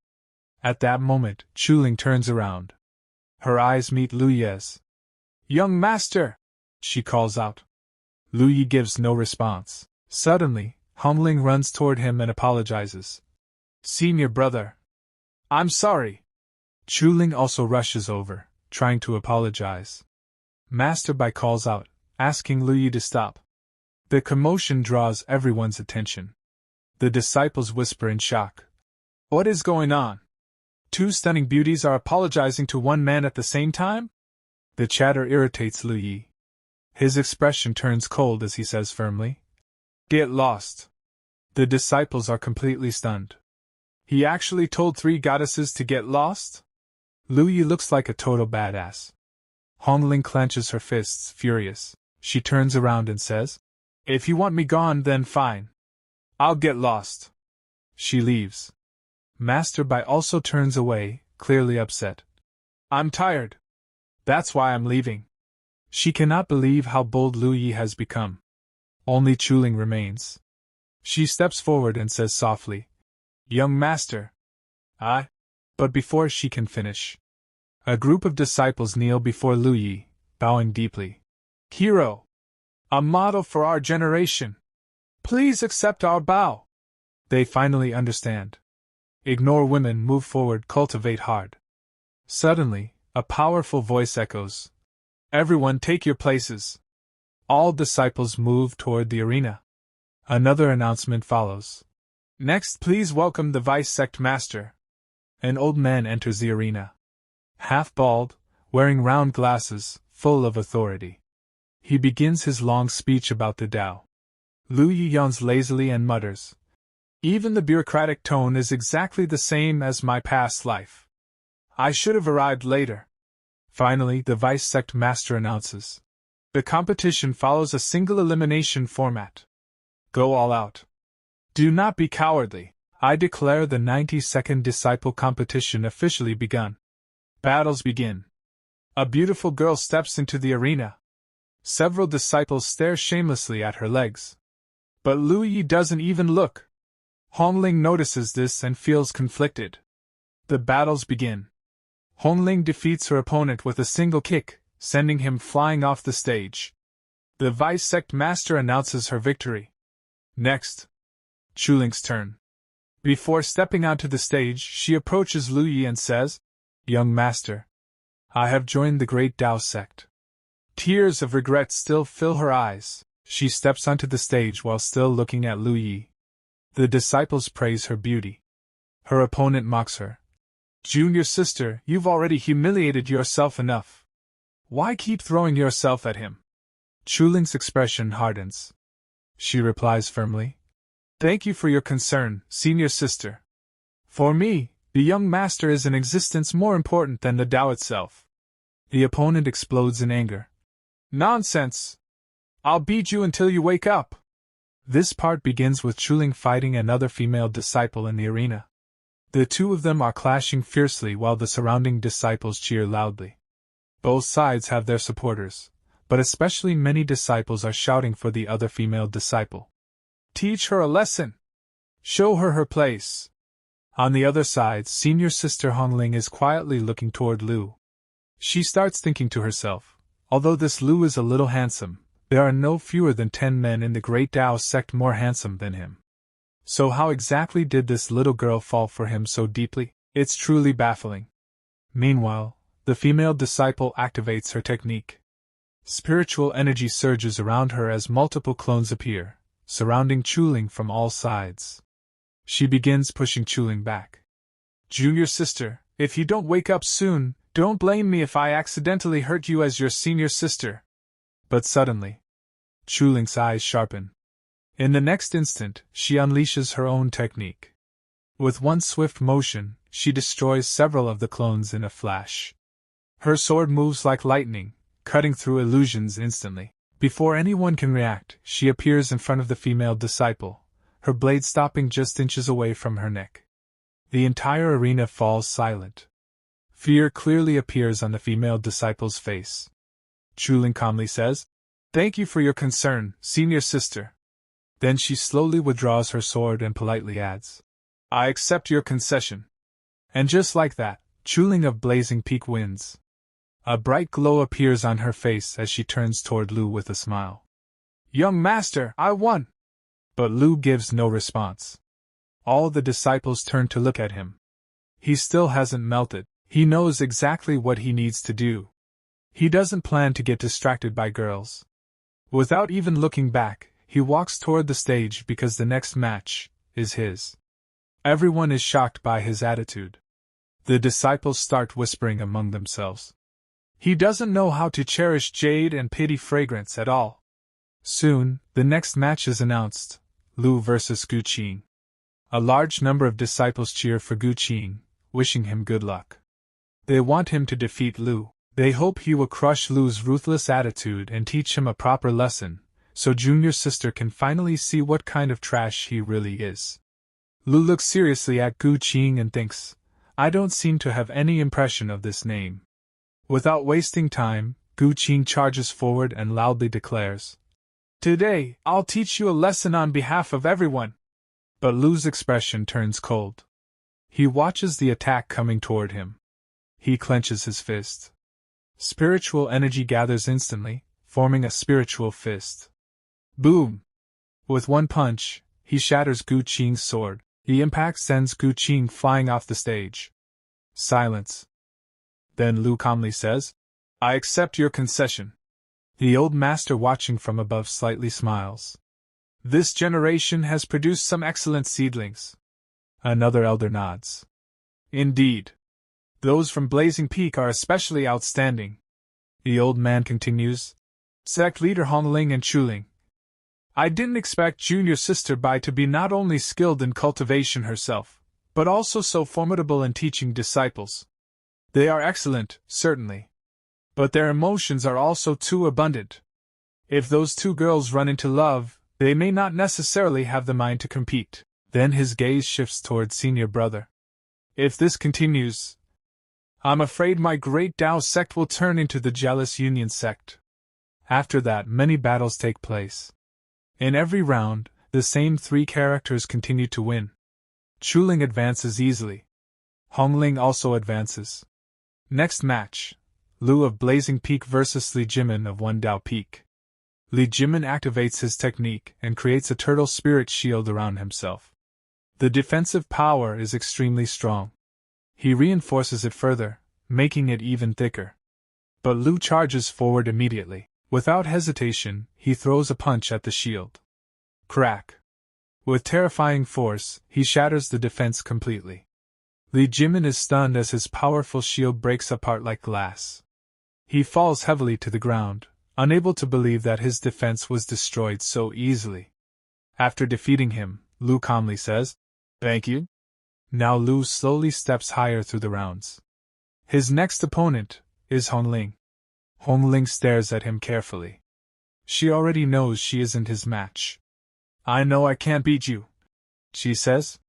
Speaker 1: At that moment, Chu Ling turns around. Her eyes meet Lu Ye's. Young master! she calls out. Lu Yi gives no response. Suddenly, Hong Ling runs toward him and apologizes. Senior brother. I'm sorry. Chu Ling also rushes over, trying to apologize. Master Bai calls out, asking Lu Yi to stop. The commotion draws everyone's attention. The disciples whisper in shock. What is going on? Two stunning beauties are apologizing to one man at the same time? The chatter irritates Lu Yi. His expression turns cold as he says firmly, Get lost. The disciples are completely stunned. He actually told three goddesses to get lost? Lu Yi looks like a total badass. Hong Ling clenches her fists, furious. She turns around and says, If you want me gone, then fine. I'll get lost. She leaves. Master Bai also turns away, clearly upset. I'm tired. That's why I'm leaving. She cannot believe how bold Lu Yi has become. Only Chu Ling remains. She steps forward and says softly, Young master. But before she can finish, a group of disciples kneel before Lu Yi, bowing deeply. Hero! A model for our generation! Please accept our bow! They finally understand. Ignore women, move forward, cultivate hard. Suddenly, a powerful voice echoes. Everyone take your places. All disciples move toward the arena. Another announcement follows. Next, please welcome the Vice Sect Master. An old man enters the arena. Half bald, wearing round glasses, full of authority. He begins his long speech about the Tao. Lu Yi yawns lazily and mutters. Even the bureaucratic tone is exactly the same as my past life. I should have arrived later. Finally, the Vice Sect Master announces. The competition follows a single elimination format. Go all out. Do not be cowardly. I declare the 90-second disciple competition officially begun. Battles begin. A beautiful girl steps into the arena. Several disciples stare shamelessly at her legs. But Lu Yi doesn't even look. Hong Ling notices this and feels conflicted. The battles begin. Hong Ling defeats her opponent with a single kick, sending him flying off the stage. The Vice Sect Master announces her victory. Next, Chu Ling's turn. Before stepping onto the stage, she approaches Lu Yi and says, Young master, I have joined the Great Tao sect. Tears of regret still fill her eyes. She steps onto the stage while still looking at Lu Yi. The disciples praise her beauty. Her opponent mocks her. Junior sister, you've already humiliated yourself enough. Why keep throwing yourself at him? Chu Ling's expression hardens. She replies firmly. Thank you for your concern, senior sister. For me, the young master is an existence more important than the Tao itself. The opponent explodes in anger. Nonsense! I'll beat you until you wake up! This part begins with Chu Ling fighting another female disciple in the arena. The two of them are clashing fiercely while the surrounding disciples cheer loudly. Both sides have their supporters, but especially many disciples are shouting for the other female disciple. Teach her a lesson! Show her her place! On the other side, senior sister Hong Ling is quietly looking toward Lu. She starts thinking to herself, although this Lu is a little handsome, there are no fewer than 10 men in the Great Tao sect more handsome than him. So how exactly did this little girl fall for him so deeply? It's truly baffling. Meanwhile, the female disciple activates her technique. Spiritual energy surges around her as multiple clones appear, surrounding Chu Ling from all sides. She begins pushing Chu Ling back. Junior sister, if you don't wake up soon, don't blame me if I accidentally hurt you as your senior sister. But suddenly, Chu Ling's eyes sharpen. In the next instant, she unleashes her own technique. With one swift motion, she destroys several of the clones in a flash. Her sword moves like lightning, cutting through illusions instantly. Before anyone can react, she appears in front of the female disciple, her blade stopping just inches away from her neck. The entire arena falls silent. Fear clearly appears on the female disciple's face. Chu Ling calmly says, Thank you for your concern, senior sister. Then she slowly withdraws her sword and politely adds, I accept your concession. And just like that, Chu Ling of Blazing Peak wins. A bright glow appears on her face as she turns toward Lu with a smile. Young master, I won! But Lu gives no response. All the disciples turn to look at him. He still hasn't melted. He knows exactly what he needs to do. He doesn't plan to get distracted by girls. Without even looking back, he walks toward the stage because the next match is his. Everyone is shocked by his attitude. The disciples start whispering among themselves. He doesn't know how to cherish jade and pity fragrance at all. Soon, the next match is announced, Lu versus Gu Qing. A large number of disciples cheer for Gu Qing, wishing him good luck. They want him to defeat Lu. They hope he will crush Lu's ruthless attitude and teach him a proper lesson, so Junior Sister can finally see what kind of trash he really is. Lu looks seriously at Gu Qing and thinks, I don't seem to have any impression of this name. Without wasting time, Gu Qing charges forward and loudly declares, Today, I'll teach you a lesson on behalf of everyone. But Lu's expression turns cold. He watches the attack coming toward him. He clenches his fist. Spiritual energy gathers instantly, forming a spiritual fist. Boom! With one punch, he shatters Gu Qing's sword. The impact sends Gu Qing flying off the stage. Silence. Then Lu calmly says, I accept your concession. The old master watching from above slightly smiles. This generation has produced some excellent seedlings. Another elder nods. Indeed. Those from Blazing Peak are especially outstanding. The old man continues. Sect leader Hong Ling and Chuling. I didn't expect Junior Sister Bai to be not only skilled in cultivation herself, but also so formidable in teaching disciples. They are excellent, certainly. But their emotions are also too abundant. If those two girls run into love, they may not necessarily have the mind to compete. Then his gaze shifts toward senior brother. If this continues, I'm afraid my great Tao sect will turn into the Jealous Union sect. After that, many battles take place. In every round, the same three characters continue to win. Chuling advances easily. Hong Ling also advances. Next match, Lu of Blazing Peak versus Li Jimin of One Dao Peak. Li Jimin activates his technique and creates a turtle spirit shield around himself. The defensive power is extremely strong. He reinforces it further, making it even thicker. But Lu charges forward immediately. Without hesitation, he throws a punch at the shield. Crack! With terrifying force, he shatters the defense completely. Li Jimin is stunned as his powerful shield breaks apart like glass. He falls heavily to the ground, unable to believe that his defense was destroyed so easily. After defeating him, Lu calmly says, Thank you. Now Lu slowly steps higher through the rounds. His next opponent is Hong Ling. Hong Ling stares at him carefully. She already knows she isn't his match. I know I can't beat you, she says.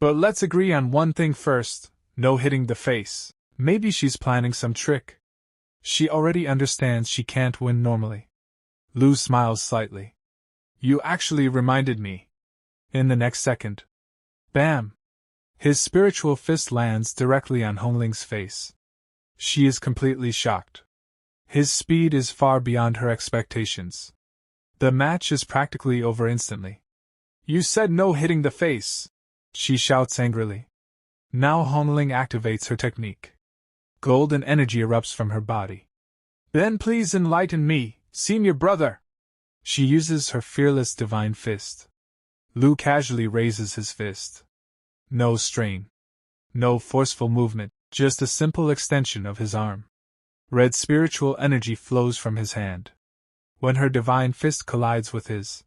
Speaker 1: But let's agree on one thing first, no hitting the face. Maybe she's planning some trick. She already understands she can't win normally. Lu smiles slightly. You actually reminded me. In the next second. Bam! His spiritual fist lands directly on Hong Ling's face. She is completely shocked. His speed is far beyond her expectations. The match is practically over instantly. You said no hitting the face, she shouts angrily. Now Hong Ling activates her technique. Golden energy erupts from her body. Then please enlighten me, senior brother. She uses her fearless divine fist. Lu casually raises his fist. No strain. No forceful movement, just a simple extension of his arm. Red spiritual energy flows from his hand. When her divine fist collides with his,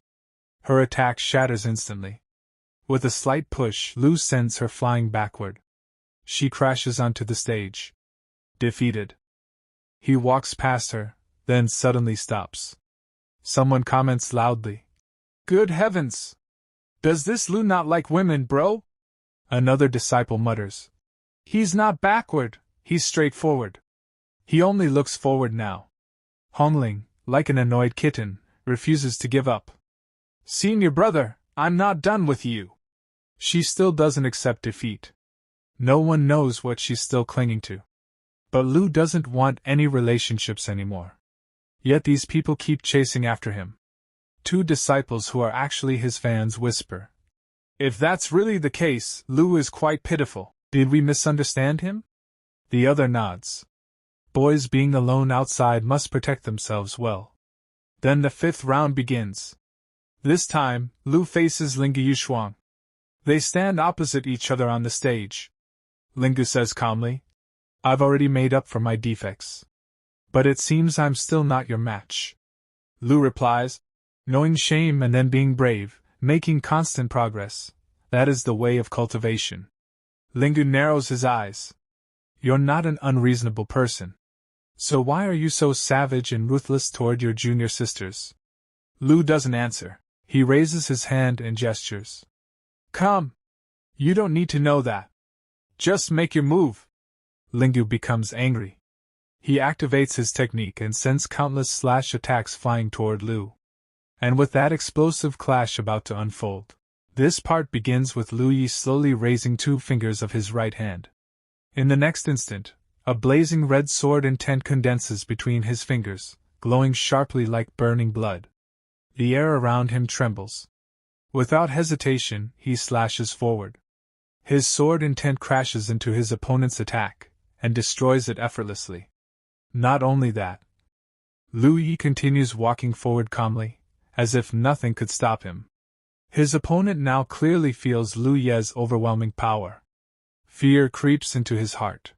Speaker 1: her attack shatters instantly. With a slight push, Lu sends her flying backward. She crashes onto the stage. Defeated. He walks past her, then suddenly stops. Someone comments loudly. Good heavens! Does this Lu not like women, bro? Another disciple mutters. He's not backward, he's straightforward. He only looks forward now. Hong Ling, like an annoyed kitten, refuses to give up. Senior brother, I'm not done with you. She still doesn't accept defeat. No one knows what she's still clinging to. But Lu doesn't want any relationships anymore. Yet these people keep chasing after him. Two disciples who are actually his fans whisper. If that's really the case, Lu is quite pitiful. Did we misunderstand him? The other nods. Boys being alone outside must protect themselves well. Then the fifth round begins. This time, Lu faces Lingu Yushuang. They stand opposite each other on the stage. Lingu says calmly, I've already made up for my defects. But it seems I'm still not your match. Lu replies, knowing shame and then being brave, making constant progress. That is the way of cultivation. Lingu narrows his eyes. You're not an unreasonable person. So why are you so savage and ruthless toward your junior sisters? Lu doesn't answer. He raises his hand and gestures. Come. You don't need to know that. Just make your move. Lingu becomes angry. He activates his technique and sends countless slash attacks flying toward Lu. And with that explosive clash about to unfold, this part begins with Lu Yi slowly raising two fingers of his right hand. In the next instant, a blazing red sword intent condenses between his fingers, glowing sharply like burning blood. The air around him trembles. Without hesitation, he slashes forward. His sword intent crashes into his opponent's attack, and destroys it effortlessly. Not only that, Lu Yi continues walking forward calmly, as if nothing could stop him. His opponent now clearly feels Lu Ye's overwhelming power. Fear creeps into his heart.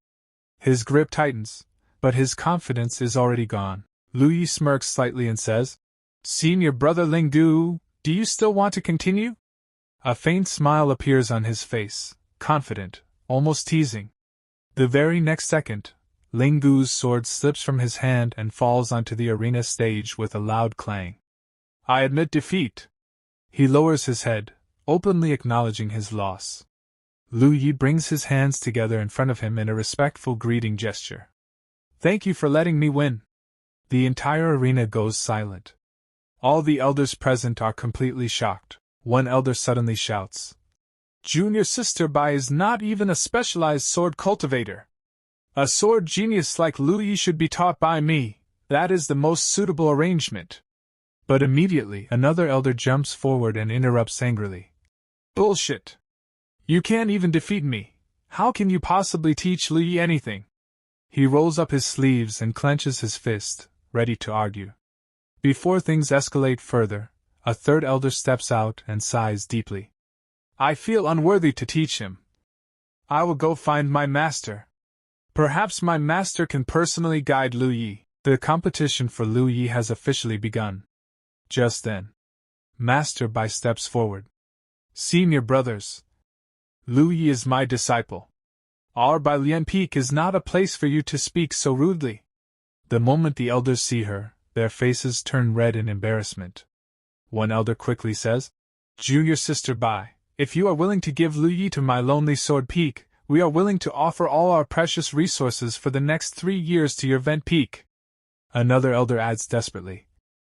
Speaker 1: His grip tightens, but his confidence is already gone. Lu Yi smirks slightly and says, Senior brother Lingu, do you still want to continue? A faint smile appears on his face, confident, almost teasing. The very next second, Lingu's sword slips from his hand and falls onto the arena stage with a loud clang. I admit defeat. He lowers his head, openly acknowledging his loss. Lu Yi brings his hands together in front of him in a respectful greeting gesture. Thank you for letting me win. The entire arena goes silent. All the elders present are completely shocked. One elder suddenly shouts, Junior Sister Bai is not even a specialized sword cultivator. A sword genius like Lu Yi should be taught by me. That is the most suitable arrangement. But immediately another elder jumps forward and interrupts angrily. Bullshit. You can't even defeat me. How can you possibly teach Lu Yi anything? He rolls up his sleeves and clenches his fist, ready to argue. Before things escalate further, a third elder steps out and sighs deeply. I feel unworthy to teach him. I will go find my master. Perhaps my master can personally guide Lu Yi. The competition for Lu Yi has officially begun. Just then, Master Bai steps forward. Senior brothers, Lu Yi is my disciple. Our Bailian Peak is not a place for you to speak so rudely. The moment the elders see her, their faces turn red in embarrassment. One elder quickly says, Junior Sister Bai, if you are willing to give Lu Yi to my lonely sword peak, we are willing to offer all our precious resources for the next 3 years to your vent peak. Another elder adds desperately,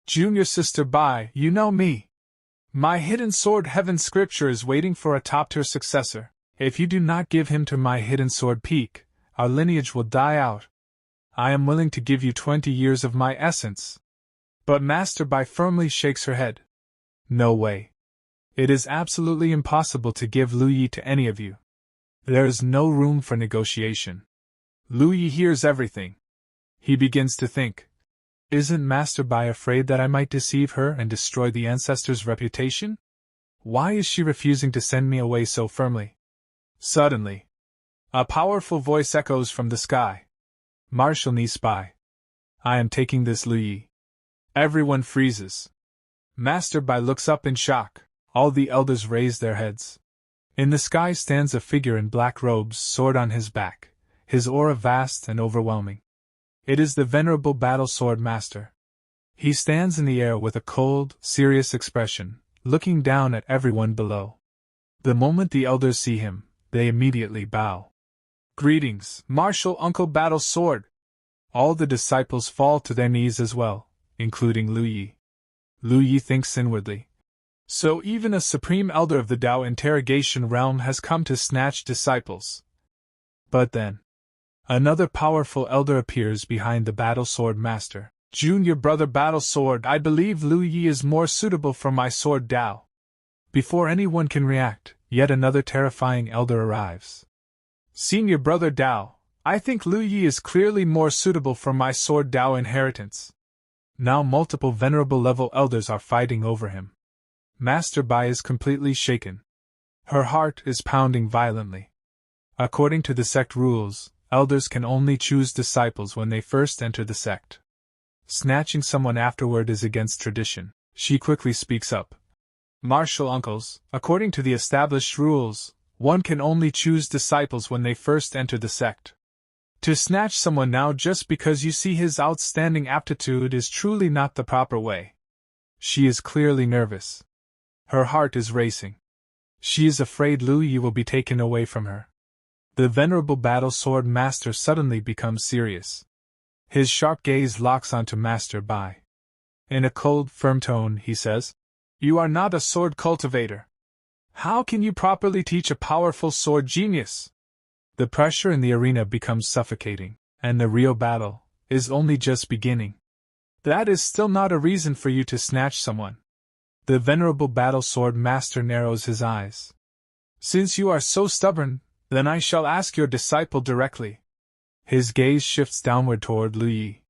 Speaker 1: Junior Sister Bai, you know me. My hidden sword Heaven Scripture is waiting for a top-tier successor. If you do not give him to my hidden sword peak, our lineage will die out. I am willing to give you 20 years of my essence. But Master Bai firmly shakes her head. No way. It is absolutely impossible to give Lu Yi to any of you. There is no room for negotiation. Lu Yi hears everything. He begins to think. Isn't Master Bai afraid that I might deceive her and destroy the ancestor's reputation? Why is she refusing to send me away so firmly? Suddenly, a powerful voice echoes from the sky. Marshal Ni Spy. I am taking this Lu Yi. Everyone freezes. Master Bai looks up in shock. All the elders raise their heads. In the sky stands a figure in black robes, sword on his back, his aura vast and overwhelming. It is the Venerable Battle Sword Master. He stands in the air with a cold, serious expression, looking down at everyone below. The moment the elders see him, they immediately bow. Greetings, Martial Uncle Battle Sword! All the disciples fall to their knees as well, including Lu Yi. Lu Yi thinks inwardly. So even a supreme elder of the Tao interrogation realm has come to snatch disciples. But then, Another powerful elder appears behind the Battle Sword Master. Junior brother Battle Sword, I believe Lu Yi is more suitable for my sword Dao. Before anyone can react, yet another terrifying elder arrives. Senior brother Dao, I think Lu Yi is clearly more suitable for my sword Dao inheritance. Now multiple venerable level elders are fighting over him. Master Bai is completely shaken. Her heart is pounding violently. According to the sect rules, elders can only choose disciples when they first enter the sect. Snatching someone afterward is against tradition. She quickly speaks up. Martial uncles, according to the established rules, one can only choose disciples when they first enter the sect. To snatch someone now just because you see his outstanding aptitude is truly not the proper way. She is clearly nervous. Her heart is racing. She is afraid Lu Yi will be taken away from her. The venerable Battle Sword Master suddenly becomes serious. His sharp gaze locks onto Master Bai. In a cold, firm tone, he says, "You are not a sword cultivator. How can you properly teach a powerful sword genius?" The pressure in the arena becomes suffocating, and the real battle is only just beginning. That is still not a reason for you to snatch someone. The venerable Battle Sword Master narrows his eyes. Since you are so stubborn, then I shall ask your disciple directly. His gaze shifts downward toward Lu Yi.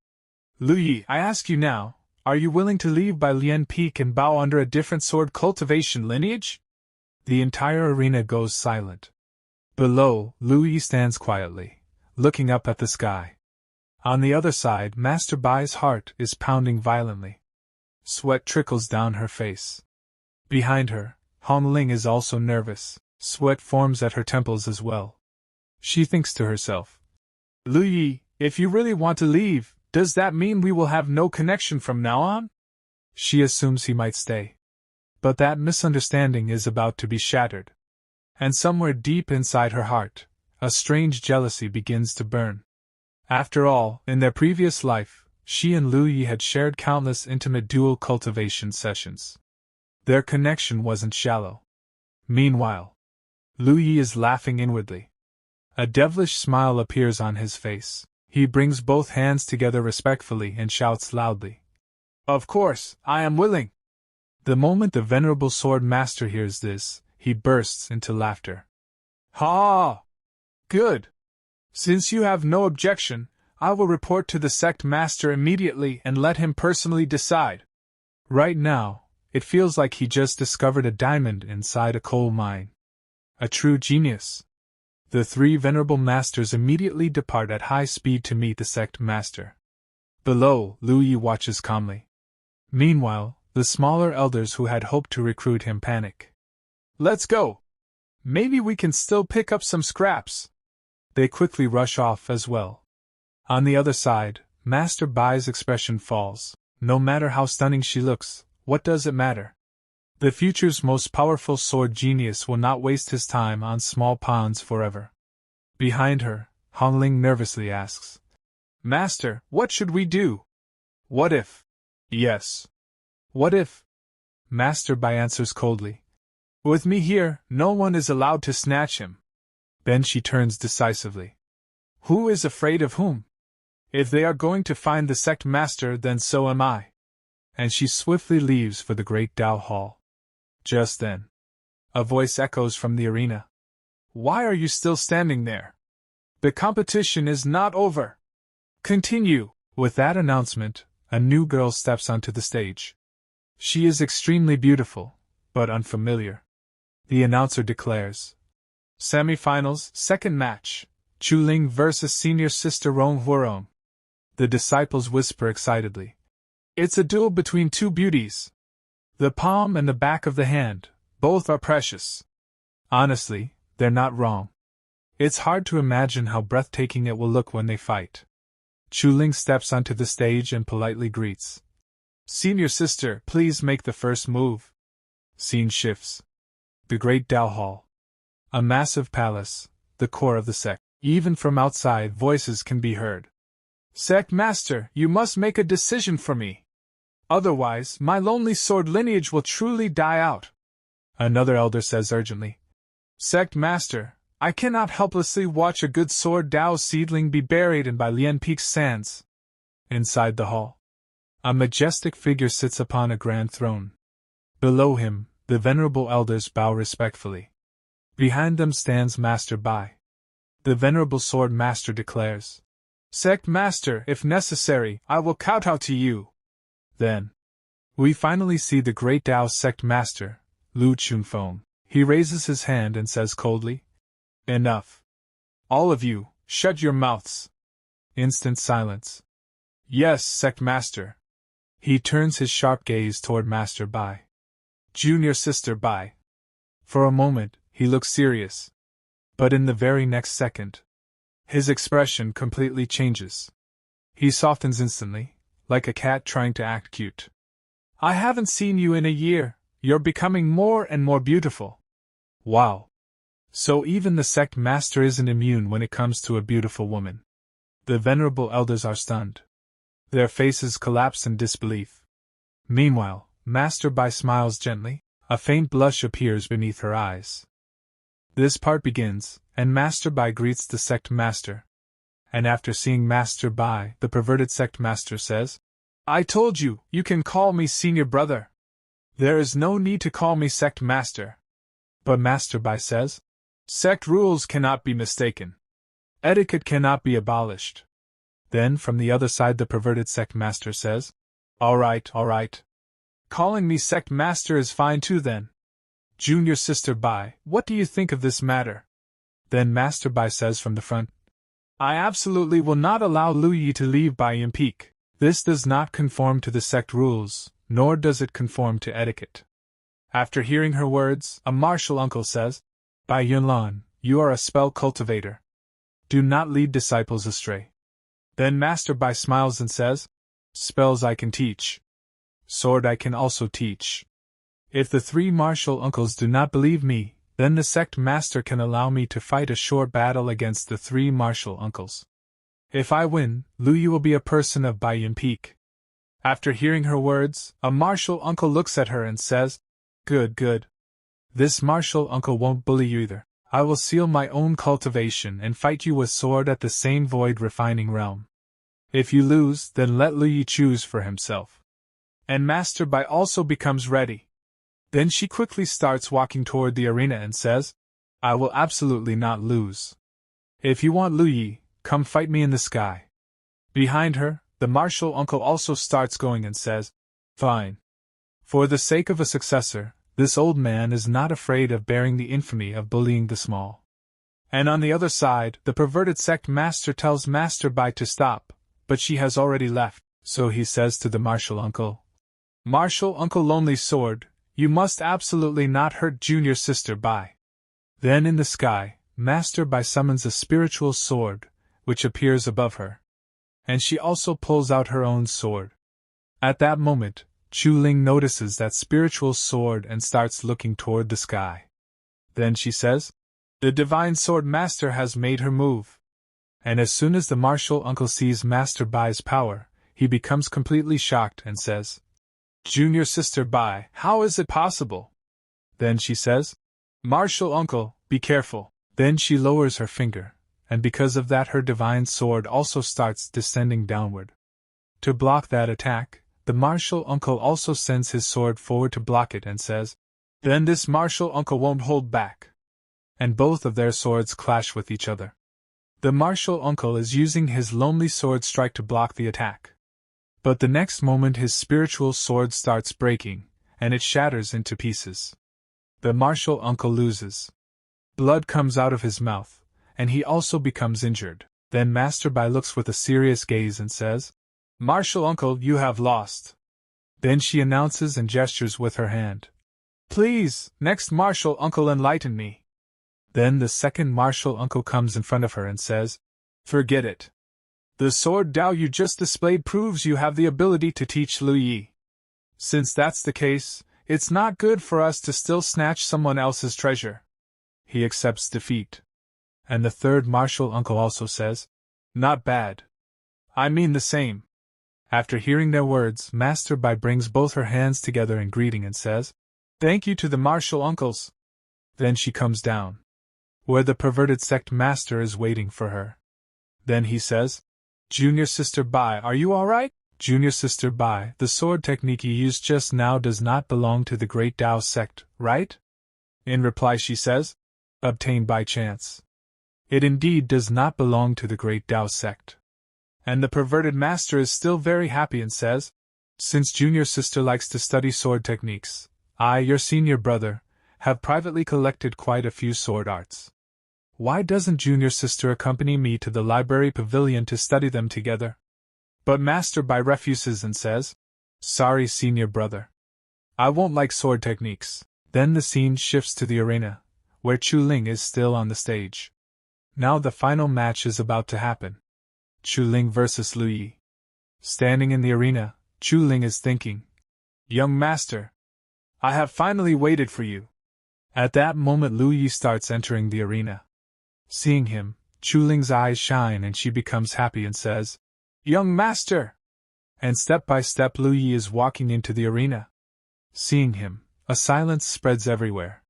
Speaker 1: Lu Yi, I ask you now, are you willing to leave Bai Lian Peak and bow under a different sword cultivation lineage? The entire arena goes silent. Below, Lu Yi stands quietly, looking up at the sky. On the other side, Master Bai's heart is pounding violently. Sweat trickles down her face. Behind her, Hong Ling is also nervous. Sweat forms at her temples as well. She thinks to herself, Lu Yi, if you really want to leave, does that mean we will have no connection from now on? She assumes he might stay. But that misunderstanding is about to be shattered. And somewhere deep inside her heart, a strange jealousy begins to burn. After all, in their previous life, she and Lu Yi had shared countless intimate dual cultivation sessions. Their connection wasn't shallow. Meanwhile, Lu Yi is laughing inwardly. A devilish smile appears on his face. He brings both hands together respectfully and shouts loudly, "Of course, I am willing!" The moment the venerable sword master hears this, he bursts into laughter. "Ha! Good! Since you have no objection, I will report to the sect master immediately and let him personally decide." Right now, it feels like he just discovered a diamond inside a coal mine. A true genius. The three venerable masters immediately depart at high speed to meet the sect master. Below, Lu Yi watches calmly. Meanwhile, the smaller elders who had hoped to recruit him panic. "Let's go! Maybe we can still pick up some scraps." They quickly rush off as well. On the other side, Master Bai's expression falls. No matter how stunning she looks, what does it matter? The future's most powerful sword genius will not waste his time on small pawns forever. Behind her, Hong Ling nervously asks, "Master, what should we do? What if?" "Yes. What if?" Master Bai answers coldly. "With me here, no one is allowed to snatch him." Then she turns decisively. "Who is afraid of whom? If they are going to find the sect master, then so am I." And she swiftly leaves for the great Dao Hall. Just then, a voice echoes from the arena. "Why are you still standing there? The competition is not over. Continue." With that announcement, a new girl steps onto the stage. She is extremely beautiful, but unfamiliar. The announcer declares, "Semifinals, second match, Chu Ling versus senior sister Rong Huarong." The disciples whisper excitedly, "It's a duel between two beauties. The palm and the back of the hand, both are precious." Honestly, they're not wrong. It's hard to imagine how breathtaking it will look when they fight. Chu Ling steps onto the stage and politely greets. "Senior sister, please make the first move." Scene shifts. The Great Dao Hall. A massive palace, the core of the sect. Even from outside, voices can be heard. "Sect master, you must make a decision for me. Otherwise, my lonely sword lineage will truly die out." Another elder says urgently, "Sect master, I cannot helplessly watch a good sword Dao seedling be buried in by Lian Peak's sands. Inside the hall, a majestic figure sits upon a grand throne. Below him, the venerable elders bow respectfully. Behind them stands Master Bai. The venerable sword master declares, "Sect master, if necessary, I will kowtow to you." Then, we finally see the great Dao sect master, Lu Chunfeng. He raises his hand and says coldly, "Enough. All of you, shut your mouths." Instant silence. "Yes, sect master." He turns his sharp gaze toward Master Bai. "Junior sister Bai." For a moment, he looks serious. But in the very next second, his expression completely changes. He softens instantly, like a cat trying to act cute. "I haven't seen you in a year. You're becoming more and more beautiful." Wow. So even the sect master isn't immune when it comes to a beautiful woman. The venerable elders are stunned. Their faces collapse in disbelief. Meanwhile, Master Bai smiles gently. A faint blush appears beneath her eyes. This part begins, and Master Bai greets the sect master. And after seeing Master Bai, the perverted sect master says, "I told you, you can call me senior brother. There is no need to call me sect master." But Master Bai says, "Sect rules cannot be mistaken. Etiquette cannot be abolished." Then from the other side the perverted sect master says, all right. Calling me sect master is fine too then. Junior sister Bai, what do you think of this matter?" Then Master Bai says from the front, "I absolutely will not allow Lu Yi to leave Baiyan Peak. This does not conform to the sect rules, nor does it conform to etiquette." After hearing her words, a martial uncle says, "Bai Yunlan, you are a spell cultivator. Do not lead disciples astray." Then Master Bai smiles and says, "Spells I can teach. Sword I can also teach. If the three martial uncles do not believe me, then the sect master can allow me to fight a short battle against the three martial uncles. If I win, Lu Yi will be a person of Baiyan Peak." After hearing her words, a martial uncle looks at her and says, Good. This martial uncle won't bully you either. I will seal my own cultivation and fight you with sword at the same void refining realm. If you lose, then let Lu Yi choose for himself." And Master Bai also becomes ready. Then she quickly starts walking toward the arena and says, "I will absolutely not lose. If you want Lu Yi, come fight me in the sky." Behind her, the martial uncle also starts going and says, "Fine." For the sake of a successor, this old man is not afraid of bearing the infamy of bullying the small. And on the other side, the perverted sect master tells Master Bai to stop, but she has already left, so he says to the martial uncle, "Martial Uncle Lonely Sword, you must absolutely not hurt junior sister Bai." Then in the sky, Master Bai summons a spiritual sword, which appears above her. And she also pulls out her own sword. At that moment, Chu Ling notices that spiritual sword and starts looking toward the sky. Then she says, "The Divine Sword Master has made her move." And as soon as the martial uncle sees Master Bai's power, he becomes completely shocked and says, "Junior sister Bai, how is it possible?" Then she says, "Martial uncle, be careful." Then she lowers her finger, and because of that her divine sword also starts descending downward. To block that attack, the martial uncle also sends his sword forward to block it and says, "Then this martial uncle won't hold back." And both of their swords clash with each other. The martial uncle is using his lonely sword strike to block the attack. But the next moment his spiritual sword starts breaking, and it shatters into pieces. The martial uncle loses. Blood comes out of his mouth, and he also becomes injured. Then Master Bai looks with a serious gaze and says, "Martial uncle, you have lost." Then she announces and gestures with her hand, "Please, next martial uncle, enlighten me." Then the second martial uncle comes in front of her and says, "Forget it. The sword Dao you just displayed proves you have the ability to teach Lu Yi. Since that's the case, it's not good for us to still snatch someone else's treasure." He accepts defeat. And the third martial uncle also says, "Not bad. I mean the same." After hearing their words, Master Bai brings both her hands together in greeting and says, "Thank you to the martial uncles." Then she comes down. where the perverted sect master is waiting for her. Then he says, "Junior Sister Bai, are you alright?" "Junior Sister Bai, the sword technique you used just now does not belong to the Great Tao sect, right?" In reply she says, "Obtained by chance. It indeed does not belong to the Great Tao sect." And the perverted master is still very happy and says, "Since Junior Sister likes to study sword techniques, I, your senior brother, have privately collected quite a few sword arts. Why doesn't Junior Sister accompany me to the library pavilion to study them together?" But Master Bai refuses and says, "Sorry, senior brother. I won't like sword techniques." Then the scene shifts to the arena, where Chu Ling is still on the stage. Now the final match is about to happen. Chu Ling versus Lu Yi. Standing in the arena, Chu Ling is thinking, "Young master, I have finally waited for you." At that moment Lu Yi starts entering the arena. Seeing him, Chu Ling's eyes shine and she becomes happy and says, "Young master!" And step by step Lu Yi is walking into the arena. Seeing him, a silence spreads everywhere.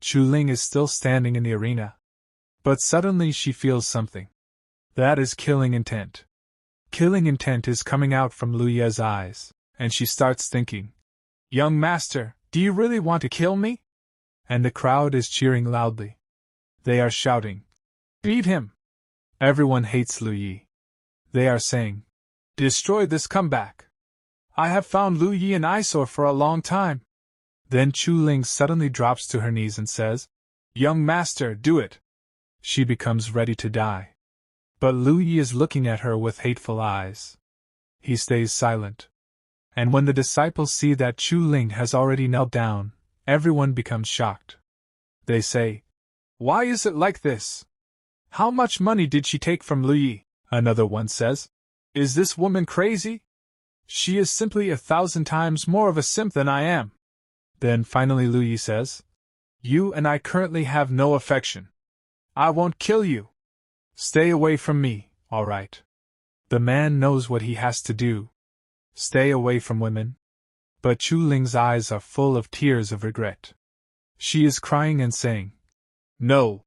Speaker 1: Chu Ling is still standing in the arena. But suddenly she feels something. That is killing intent. Killing intent is coming out from Lu Yi's eyes, and she starts thinking, "Young master, do you really want to kill me?" And the crowd is cheering loudly. They are shouting, "Beat him!" Everyone hates Lu Yi. They are saying, "Destroy this comeback. I have found Lu Yi an eyesore for a long time." Then Chu Ling suddenly drops to her knees and says, "Young master, do it." She becomes ready to die. But Lu Yi is looking at her with hateful eyes. He stays silent. And when the disciples see that Chu Ling has already knelt down, everyone becomes shocked. They say, "Why is it like this? How much money did she take from Lu Yi?" Another one says, "Is this woman crazy? She is simply 1,000 times more of a simp than I am." Then finally Lu Yi says, "You and I currently have no affection. I won't kill you. Stay away from me, alright?" The man knows what he has to do. Stay away from women. But Chu Ling's eyes are full of tears of regret. She is crying and saying, "No.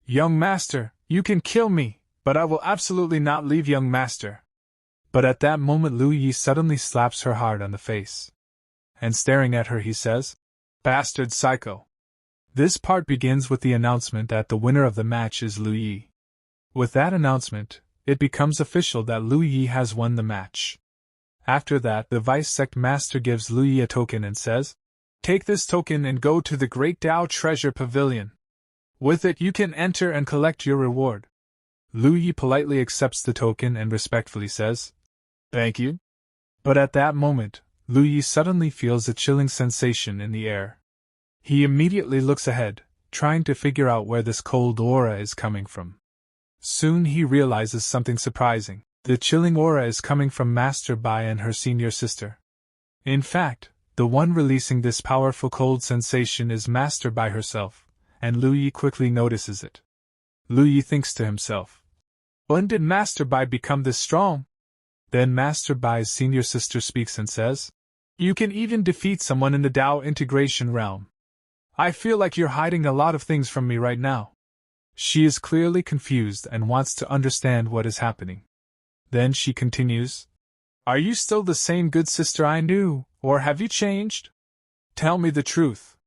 Speaker 1: Young master, you can kill me, but I will absolutely not leave young master." But at that moment Lu Yi suddenly slaps her hard on the face. And staring at her he says, "Bastard psycho." This part begins with the announcement that the winner of the match is Lu Yi. With that announcement, it becomes official that Lu Yi has won the match. After that, the vice sect master gives Lu Yi a token and says, "Take this token and go to the Great Tao Treasure Pavilion. With it you can enter and collect your reward." Lu Yi politely accepts the token and respectfully says, "Thank you." But at that moment, Lu Yi suddenly feels a chilling sensation in the air. He immediately looks ahead, trying to figure out where this cold aura is coming from. Soon he realizes something surprising. The chilling aura is coming from Master Bai and her senior sister. In fact, the one releasing this powerful cold sensation is Master Bai herself, and Lu Yi quickly notices it. Lu Yi thinks to himself, "When did Master Bai become this strong?" Then Master Bai's senior sister speaks and says, "You can even defeat someone in the Tao integration realm. I feel like you're hiding a lot of things from me right now." She is clearly confused and wants to understand what is happening. Then she continues, "Are you still the same good sister I knew, or have you changed? Tell me the truth.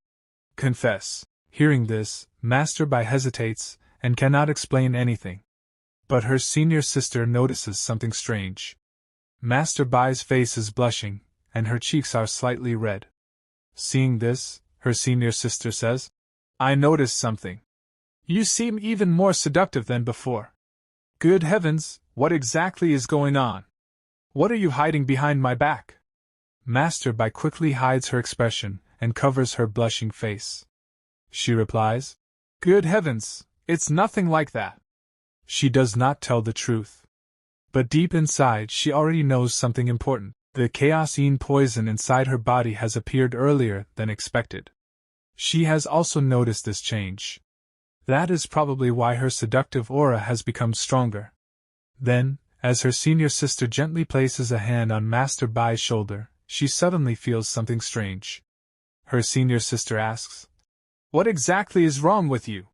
Speaker 1: Confess." Hearing this, Master Bai hesitates and cannot explain anything. But her senior sister notices something strange. Master Bai's face is blushing, and her cheeks are slightly red. Seeing this, her senior sister says, "I noticed something. You seem even more seductive than before. Good heavens, what exactly is going on? What are you hiding behind my back?" Master Bai quickly hides her expression and covers her blushing face. She replies, "Good heavens, it's nothing like that." She does not tell the truth. But deep inside she already knows something important. The chaos-ine poison inside her body has appeared earlier than expected. She has also noticed this change. That is probably why her seductive aura has become stronger. Then, as her senior sister gently places a hand on Master Bai's shoulder, she suddenly feels something strange. Her senior sister asks, "What exactly is wrong with you?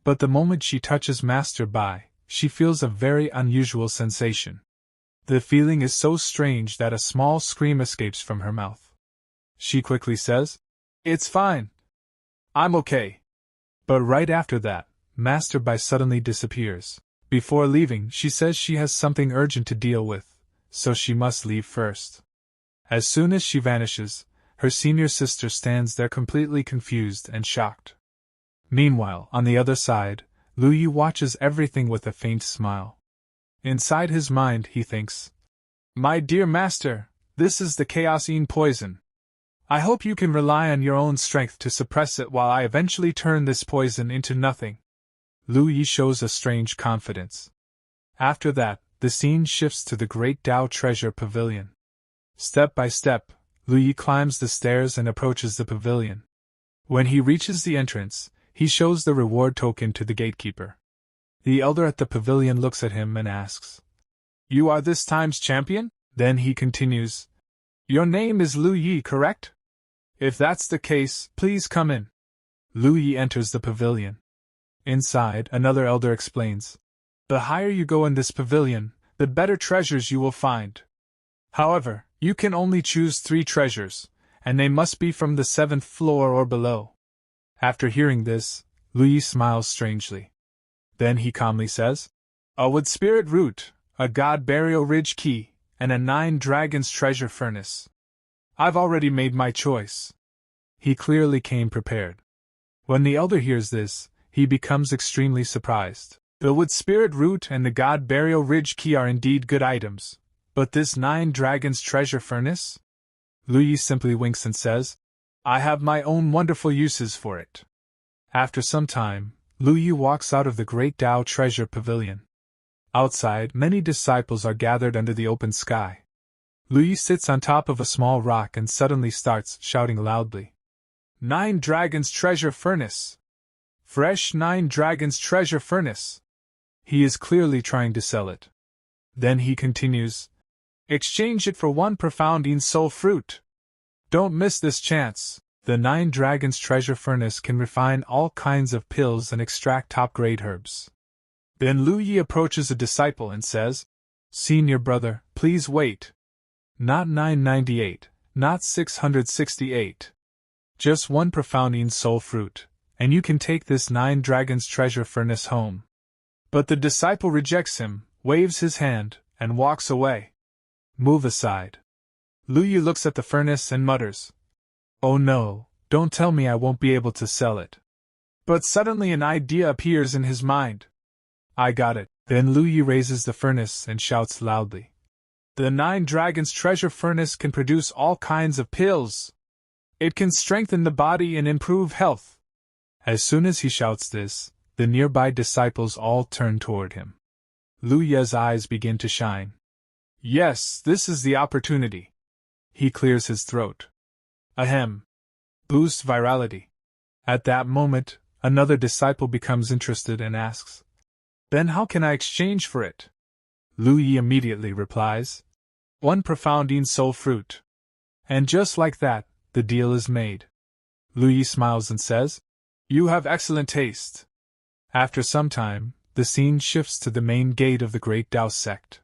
Speaker 1: But the moment she touches Master Bai, she feels a very unusual sensation. The feeling is so strange that a small scream escapes from her mouth. She quickly says, "It's fine. I'm okay." But right after that, Master Bai suddenly disappears. Before leaving, she says she has something urgent to deal with, so she must leave first. As soon as she vanishes, her senior sister stands there completely confused and shocked. Meanwhile, on the other side, Lu Yi watches everything with a faint smile. Inside his mind, he thinks, "My dear master, this is the chaos-ine poison. I hope you can rely on your own strength to suppress it while I eventually turn this poison into nothing." Lu Yi shows a strange confidence. After that, the scene shifts to the Great Tao Treasure Pavilion. Step by step, Lu Yi climbs the stairs and approaches the pavilion. When he reaches the entrance, he shows the reward token to the gatekeeper. The elder at the pavilion looks at him and asks, "You are this time's champion?" Then he continues, "Your name is Lu Yi, correct? If that's the case, please come in." Lu Yi enters the pavilion. Inside, another elder explains, "The higher you go in this pavilion, the better treasures you will find. However, you can only choose 3 treasures, and they must be from the 7th floor or below." After hearing this, Lu Yi smiles strangely. Then he calmly says, "A wood spirit root, a god burial ridge key, and a 9 dragons treasure furnace. I've already made my choice." He clearly came prepared. When the elder hears this, he becomes extremely surprised. The wood spirit root and the god burial ridge key are indeed good items, but this 9 dragons treasure furnace? Lu Yi simply winks and says, "I have my own wonderful uses for it." After some time, Lu Yi walks out of the Great Tao Treasure Pavilion. Outside, many disciples are gathered under the open sky. Lu Yi sits on top of a small rock and suddenly starts shouting loudly, "9 dragons treasure furnace! Fresh 9 dragons treasure furnace!" He is clearly trying to sell it. Then he continues, "Exchange it for 1 profound soul fruit. Don't miss this chance." The 9 dragons treasure furnace can refine all kinds of pills and extract top-grade herbs. Then Lu Yi approaches a disciple and says, "Senior brother, please wait. Not 998, not 668. Just 1 profound soul fruit, and you can take this 9 dragons treasure furnace home." But the disciple rejects him, waves his hand, and walks away. "Move aside." Lu Yi looks at the furnace and mutters, "Oh no, don't tell me I won't be able to sell it." But suddenly an idea appears in his mind. "I got it." Then Lu Yi raises the furnace and shouts loudly, "The 9 dragons treasure furnace can produce all kinds of pills. It can strengthen the body and improve health." As soon as he shouts this, the nearby disciples all turn toward him. Lu Yi's eyes begin to shine. "Yes, this is the opportunity." He clears his throat. "Ahem. Boost virality." At that moment, another disciple becomes interested and asks, "Then how can I exchange for it?" Lu Yi immediately replies, "1 profound soul fruit." And just like that, the deal is made. Lu Yi smiles and says, "You have excellent taste." After some time, the scene shifts to the main gate of the Great Tao sect.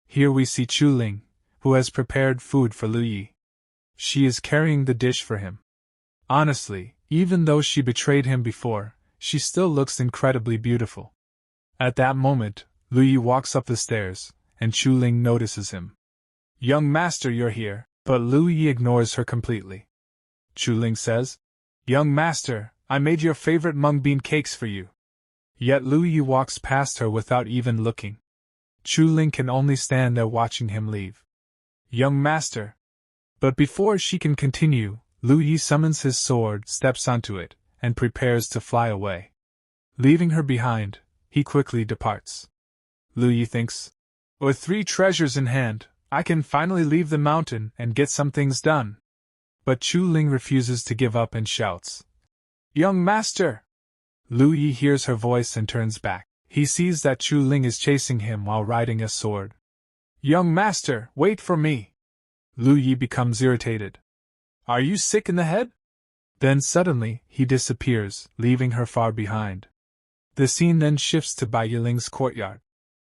Speaker 1: Here we see Chu Ling, who has prepared food for Lu Yi. She is carrying the dish for him. Honestly, even though she betrayed him before, she still looks incredibly beautiful. At that moment, Lu Yi walks up the stairs, and Chu Ling notices him. "Young master, you're here," but Lu Yi ignores her completely. Chu Ling says, "Young master, I made your favorite mung bean cakes for you." Yet Lu Yi walks past her without even looking. Chu Ling can only stand there watching him leave. "Young master." But before she can continue, Lu Yi summons his sword, steps onto it, and prepares to fly away. Leaving her behind, he quickly departs. Lu Yi thinks, "With 3 treasures in hand, I can finally leave the mountain and get some things done." But Chu Ling refuses to give up and shouts, "Young master!" Lu Yi hears her voice and turns back. He sees that Chu Ling is chasing him while riding a sword. "Young master, wait for me!" Lu Yi becomes irritated. "Are you sick in the head?" Then suddenly, he disappears, leaving her far behind. The scene then shifts to Bai Yiling's courtyard.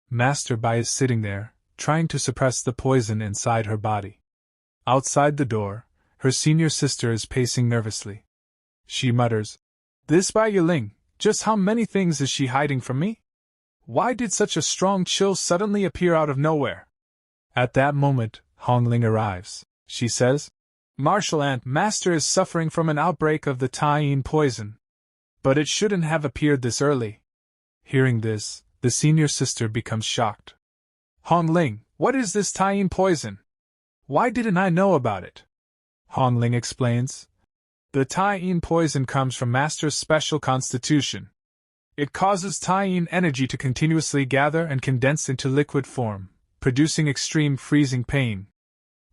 Speaker 1: Master Bai is sitting there, trying to suppress the poison inside her body. Outside the door, her senior sister is pacing nervously. She mutters, "This Bai Yiling, just how many things is she hiding from me? Why did such a strong chill suddenly appear out of nowhere?" At that moment, Hong Ling arrives. She says, "Martial Aunt, Master is suffering from an outbreak of the Tai-yin poison. But it shouldn't have appeared this early." Hearing this, the senior sister becomes shocked. "Hong Ling, what is this Tai-yin poison? Why didn't I know about it?" Hong Ling explains, "The Tai-yin poison comes from Master's special constitution. It causes Tai-yin energy to continuously gather and condense into liquid form, producing extreme freezing pain.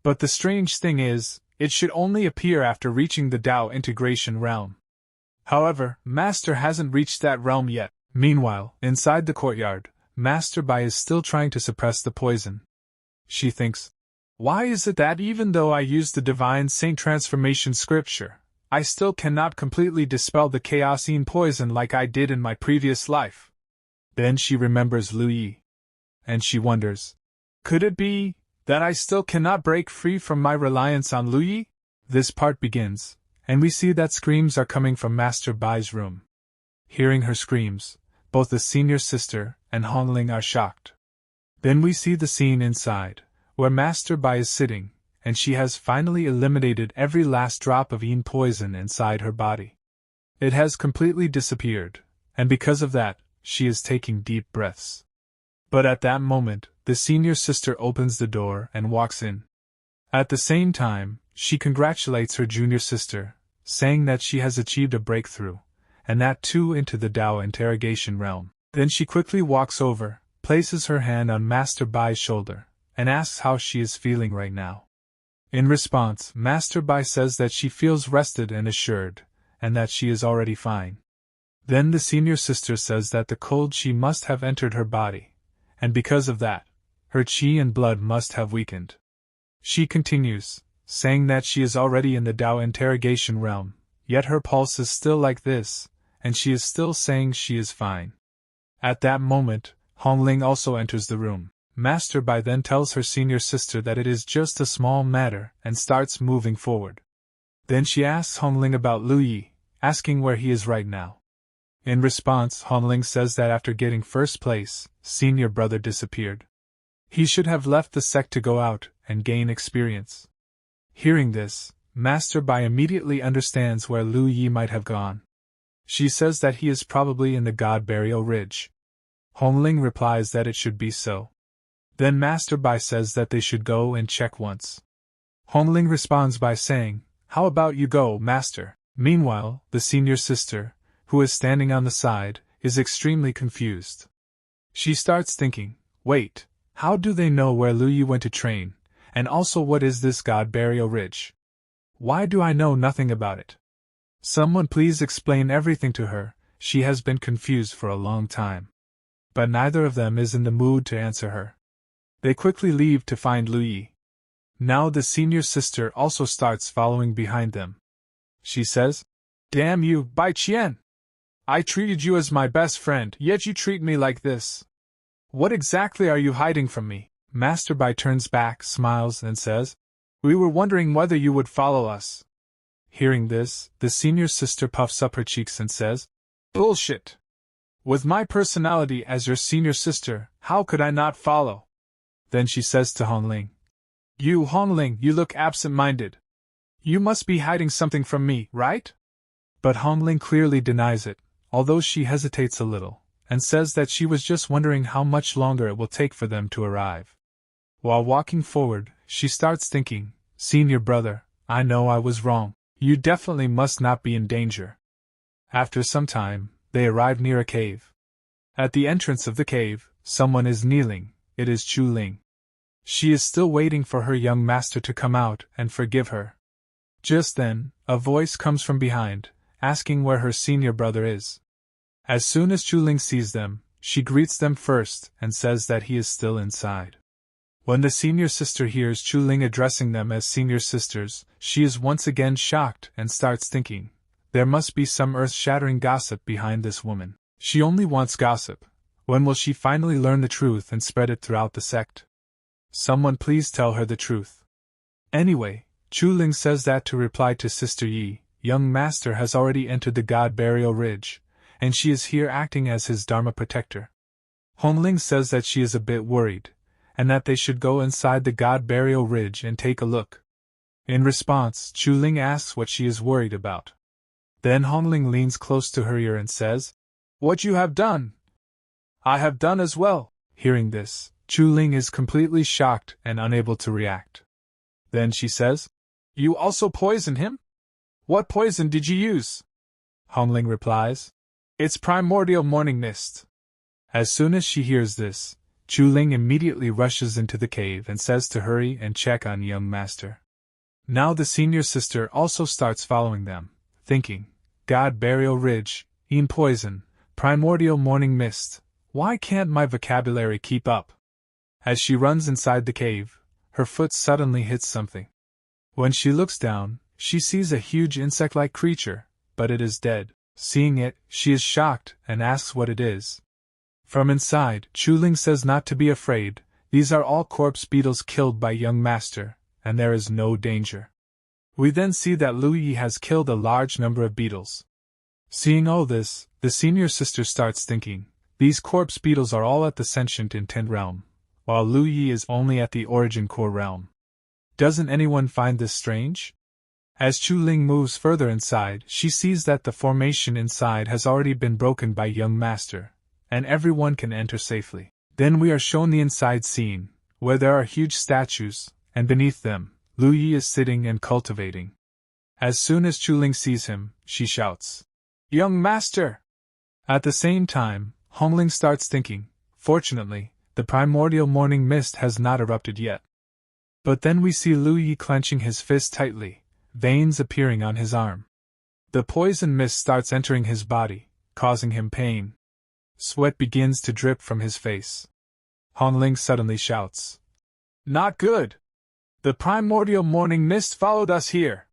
Speaker 1: But the strange thing is, it should only appear after reaching the Tao integration realm. However, Master hasn't reached that realm yet." Meanwhile, inside the courtyard, Master Bai is still trying to suppress the poison. She thinks, "Why is it that even though I use the Divine Saint Transformation scripture, I still cannot completely dispel the chaos-yin poison like I did in my previous life?" Then she remembers Lu Yi. And she wonders, could it be that I still cannot break free from my reliance on Lu Yi? This part begins, and we see that screams are coming from Master Bai's room. Hearing her screams, both the senior sister and Hong Ling are shocked. Then we see the scene inside, where Master Bai is sitting, and she has finally eliminated every last drop of yin poison inside her body. It has completely disappeared, and because of that, she is taking deep breaths. But at that moment, the senior sister opens the door and walks in. At the same time, she congratulates her junior sister, saying that she has achieved a breakthrough, and that too into the Tao interrogation realm. Then she quickly walks over, places her hand on Master Bai's shoulder, and asks how she is feeling right now. In response, Master Bai says that she feels rested and assured, and that she is already fine. Then the senior sister says that the cold chi must have entered her body, and because of that, her chi and blood must have weakened. She continues, saying that she is already in the Tao interrogation realm, yet her pulse is still like this, and she is still saying she is fine. At that moment, Hong Ling also enters the room. Master Bai then tells her senior sister that it is just a small matter and starts moving forward. Then she asks Hong Ling about Lu Yi, asking where he is right now. In response, Hong Ling says that after getting first place, senior brother disappeared. He should have left the sect to go out and gain experience. Hearing this, Master Bai immediately understands where Lu Yi might have gone. She says that he is probably in the God Burial Ridge. Hong Ling replies that it should be so. Then Master Bai says that they should go and check once. Hong Ling responds by saying, "How about you go, Master?" Meanwhile, the senior sister, who is standing on the side, is extremely confused. She starts thinking, wait, how do they know where Lu Yi went to train, and also what is this God Burial Ridge? Why do I know nothing about it? Someone please explain everything to her, she has been confused for a long time. But neither of them is in the mood to answer her. They quickly leave to find Lu Yi. Now the senior sister also starts following behind them. She says, "Damn you, Bai Qian! I treated you as my best friend, yet you treat me like this. What exactly are you hiding from me?" Master Bai turns back, smiles, and says, "We were wondering whether you would follow us." Hearing this, the senior sister puffs up her cheeks and says, "Bullshit! With my personality as your senior sister, how could I not follow?" Then she says to Hong Ling, "You, Hong Ling, you look absent-minded. You must be hiding something from me, right?" But Hong Ling clearly denies it, although she hesitates a little, and says that she was just wondering how much longer it will take for them to arrive. While walking forward, she starts thinking, "Senior brother, I know I was wrong. You definitely must not be in danger." After some time, they arrive near a cave. At the entrance of the cave, someone is kneeling. It is Chu Ling. She is still waiting for her young master to come out and forgive her. Just then, a voice comes from behind, asking where her senior brother is. As soon as Chu Ling sees them, she greets them first and says that he is still inside. When the senior sister hears Chu Ling addressing them as senior sisters, she is once again shocked and starts thinking, there must be some earth-shattering gossip behind this woman. She only wants gossip. When will she finally learn the truth and spread it throughout the sect? Someone please tell her the truth. Anyway, Chu Ling says that to reply to Sister Yi, young master has already entered the God Burial Ridge, and she is here acting as his Dharma protector. Hong Ling says that she is a bit worried, and that they should go inside the God Burial Ridge and take a look. In response, Chu Ling asks what she is worried about. Then Hong Ling leans close to her ear and says, "What you have done, I have done as well." Hearing this, Chu Ling is completely shocked and unable to react. Then she says, "You also poisoned him? What poison did you use?" Hong Ling replies, "It's primordial morning mist." As soon as she hears this, Chu Ling immediately rushes into the cave and says to hurry and check on young master. Now the senior sister also starts following them, thinking, God Burial Ridge, Een Poison, Primordial Morning Mist, why can't my vocabulary keep up? As she runs inside the cave, her foot suddenly hits something. When she looks down, she sees a huge insect-like creature, but it is dead. Seeing it, she is shocked and asks what it is. From inside, Chu Ling says not to be afraid, these are all corpse beetles killed by young master, and there is no danger. We then see that Lu Yi has killed a large number of beetles. Seeing all this, the senior sister starts thinking, these corpse beetles are all at the sentient intent realm, while Lu Yi is only at the origin core realm. Doesn't anyone find this strange? As Chu Ling moves further inside, she sees that the formation inside has already been broken by young master, and everyone can enter safely. Then we are shown the inside scene, where there are huge statues, and beneath them, Lu Yi is sitting and cultivating. As soon as Chu Ling sees him, she shouts, "Young master!" At the same time, Hong Ling starts thinking, fortunately, the primordial morning mist has not erupted yet. But then we see Lu Yi clenching his fist tightly, veins appearing on his arm. The poison mist starts entering his body, causing him pain. Sweat begins to drip from his face. Hong Ling suddenly shouts, "Not good! The primordial morning mist followed us here!"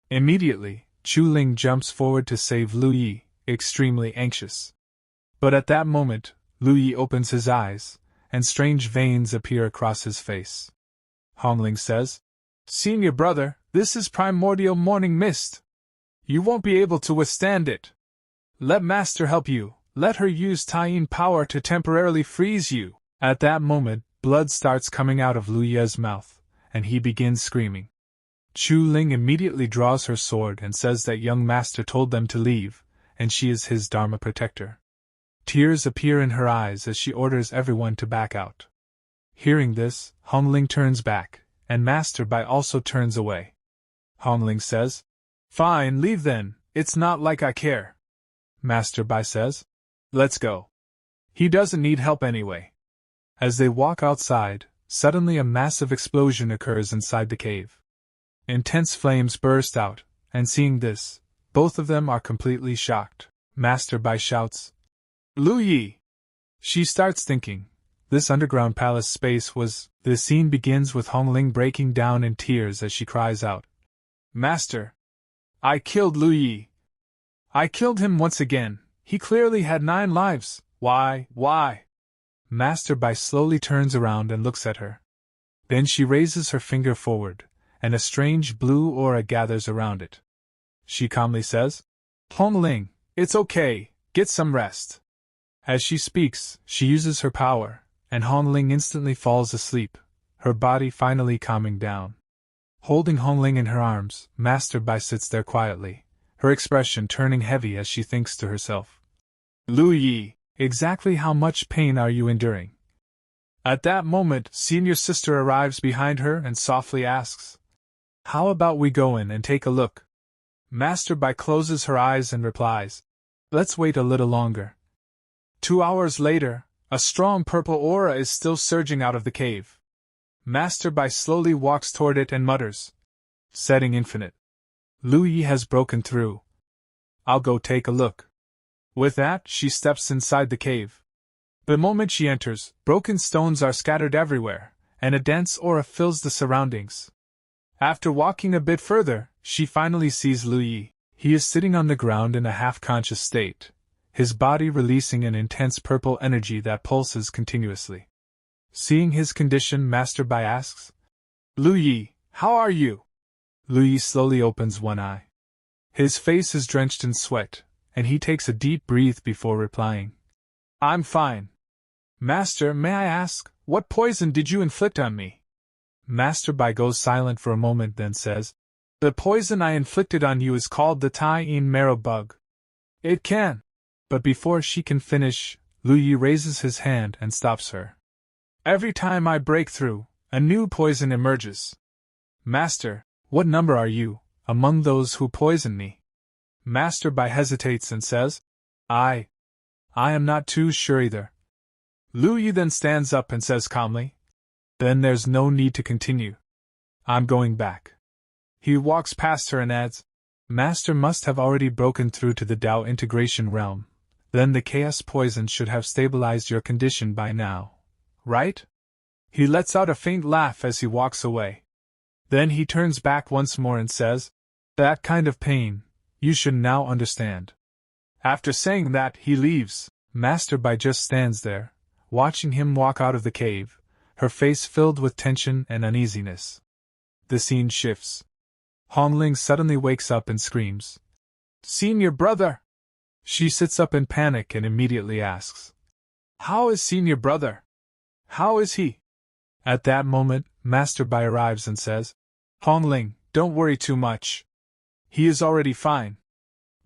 Speaker 1: Immediately, Chu Ling jumps forward to save Lu Yi, extremely anxious. But at that moment, Lu Yi opens his eyes, and strange veins appear across his face. Hong Ling says, "Senior brother, this is primordial morning mist. You won't be able to withstand it. Let master help you. Let her use Taiyin power to temporarily freeze you." At that moment, blood starts coming out of Lu Yi's mouth, and he begins screaming. Chu Ling immediately draws her sword and says that young master told them to leave, and she is his Dharma protector. Tears appear in her eyes as she orders everyone to back out. Hearing this, Hong Ling turns back, and Master Bai also turns away. Hong Ling says, "Fine, leave then, it's not like I care." Master Bai says, "Let's go. He doesn't need help anyway." As they walk outside, suddenly a massive explosion occurs inside the cave. Intense flames burst out, and seeing this, both of them are completely shocked. Master Bai shouts, "Lu Yi!" She starts thinking, this underground palace space was. The scene begins with Hong Ling breaking down in tears as she cries out, "Master! I killed Lu Yi! I killed him once again, he clearly had 9 lives, why? Master Bai slowly turns around and looks at her. Then she raises her finger forward, and a strange blue aura gathers around it. She calmly says, "Hong Ling, it's okay, get some rest." As she speaks, she uses her power, and Hong Ling instantly falls asleep, her body finally calming down. Holding Hong Ling in her arms, Master Bai sits there quietly, her expression turning heavy as she thinks to herself, "Lu Yi, exactly how much pain are you enduring?" At that moment, senior sister arrives behind her and softly asks, "How about we go in and take a look?" Master Bai closes her eyes and replies, "Let's wait a little longer." 2 hours later, a strong purple aura is still surging out of the cave. Master Bai slowly walks toward it and mutters, "Setting infinite. Lu Yi has broken through. I'll go take a look." With that, she steps inside the cave. The moment she enters, broken stones are scattered everywhere, and a dense aura fills the surroundings. After walking a bit further, she finally sees Lu Yi. He is sitting on the ground in a half-conscious state, his body releasing an intense purple energy that pulses continuously. Seeing his condition, Master Bai asks, "Lu Yi, how are you?" Lu Yi slowly opens one eye. His face is drenched in sweat, and he takes a deep breath before replying, "I'm fine. Master, may I ask, what poison did you inflict on me?" Master Bai goes silent for a moment, then says, "The poison I inflicted on you is called the Tai-in marrow bug. It can." But before she can finish, Lu Yi raises his hand and stops her. "Every time I break through, a new poison emerges. Master, what number are you, among those who poison me?" Master Bai hesitates and says, I am not too sure either." Lu Yi then stands up and says calmly, "Then there's no need to continue. I'm going back." He walks past her and adds, "Master must have already broken through to the Tao integration realm. Then the chaos poison should have stabilized your condition by now. Right?" He lets out a faint laugh as he walks away. Then he turns back once more and says, "That kind of pain, you should now understand." After saying that, he leaves. Master Bai just stands there, watching him walk out of the cave, her face filled with tension and uneasiness. The scene shifts. Hong Ling suddenly wakes up and screams, "Senior brother!" She sits up in panic and immediately asks, "How is senior brother? How is he?" At that moment, Master Bai arrives and says, "Hong Ling, don't worry too much. He is already fine."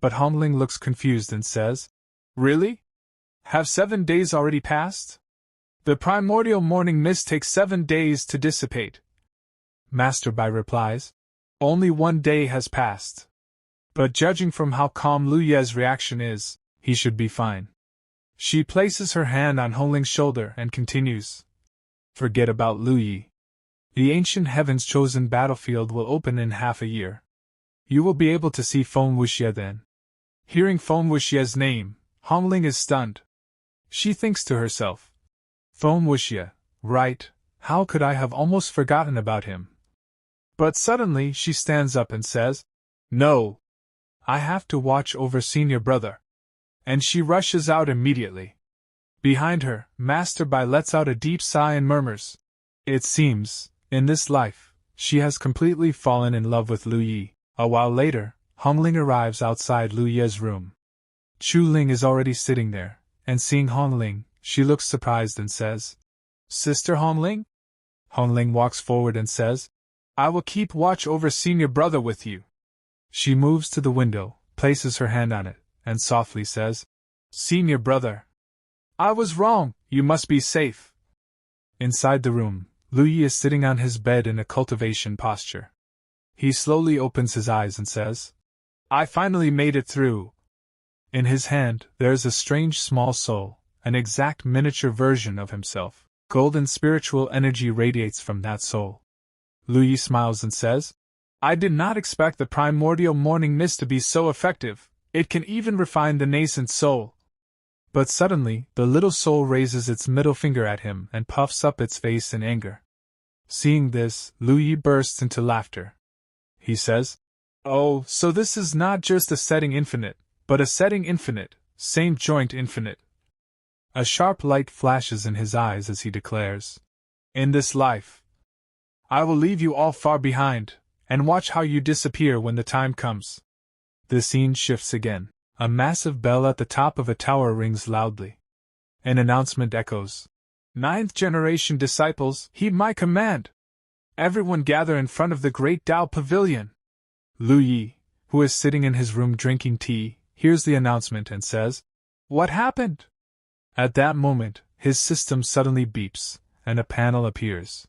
Speaker 1: But Hong Ling looks confused and says, "Really? Have 7 days already passed? The primordial morning mist takes 7 days to dissipate." Master Bai replies, "Only 1 day has passed. But judging from how calm Lu Ye's reaction is, he should be fine." She places her hand on Hong Ling's shoulder and continues, "Forget about Lu Yi. The ancient heaven's chosen battlefield will open in half a year. You will be able to see Feng Wuxie then." Hearing Feng Wuxie's name, Hong Ling is stunned. She thinks to herself, "Feng Wuxie, right, how could I have almost forgotten about him?" But suddenly she stands up and says, "No! I have to watch over senior brother." And she rushes out immediately. Behind her, Master Bai lets out a deep sigh and murmurs, "It seems, in this life, she has completely fallen in love with Lu Yi." A while later, Hong Ling arrives outside Lu Ye's room. Chu Ling is already sitting there, and seeing Hong Ling, she looks surprised and says, "Sister Hong Ling?" Hong Ling walks forward and says, "I will keep watch over senior brother with you." She moves to the window, places her hand on it, and softly says, "Senior brother, I was wrong, you must be safe." Inside the room, Lu Yi is sitting on his bed in a cultivation posture. He slowly opens his eyes and says, "I finally made it through." In his hand, there is a strange small soul, an exact miniature version of himself. Golden spiritual energy radiates from that soul. Lu Yi smiles and says, "I did not expect the primordial morning mist to be so effective. It can even refine the nascent soul." But suddenly, the little soul raises its middle finger at him and puffs up its face in anger. Seeing this, Lu Yi bursts into laughter. He says, "Oh, so this is not just a setting infinite, but a setting infinite, same joint infinite." A sharp light flashes in his eyes as he declares, "In this life, I will leave you all far behind, and watch how you disappear when the time comes." The scene shifts again. A massive bell at the top of a tower rings loudly. An announcement echoes, "Ninth generation disciples, heed my command! Everyone gather in front of the great Tao Pavilion." Lu Yi, who is sitting in his room drinking tea, hears the announcement and says, "What happened?" At that moment, his system suddenly beeps, and a panel appears.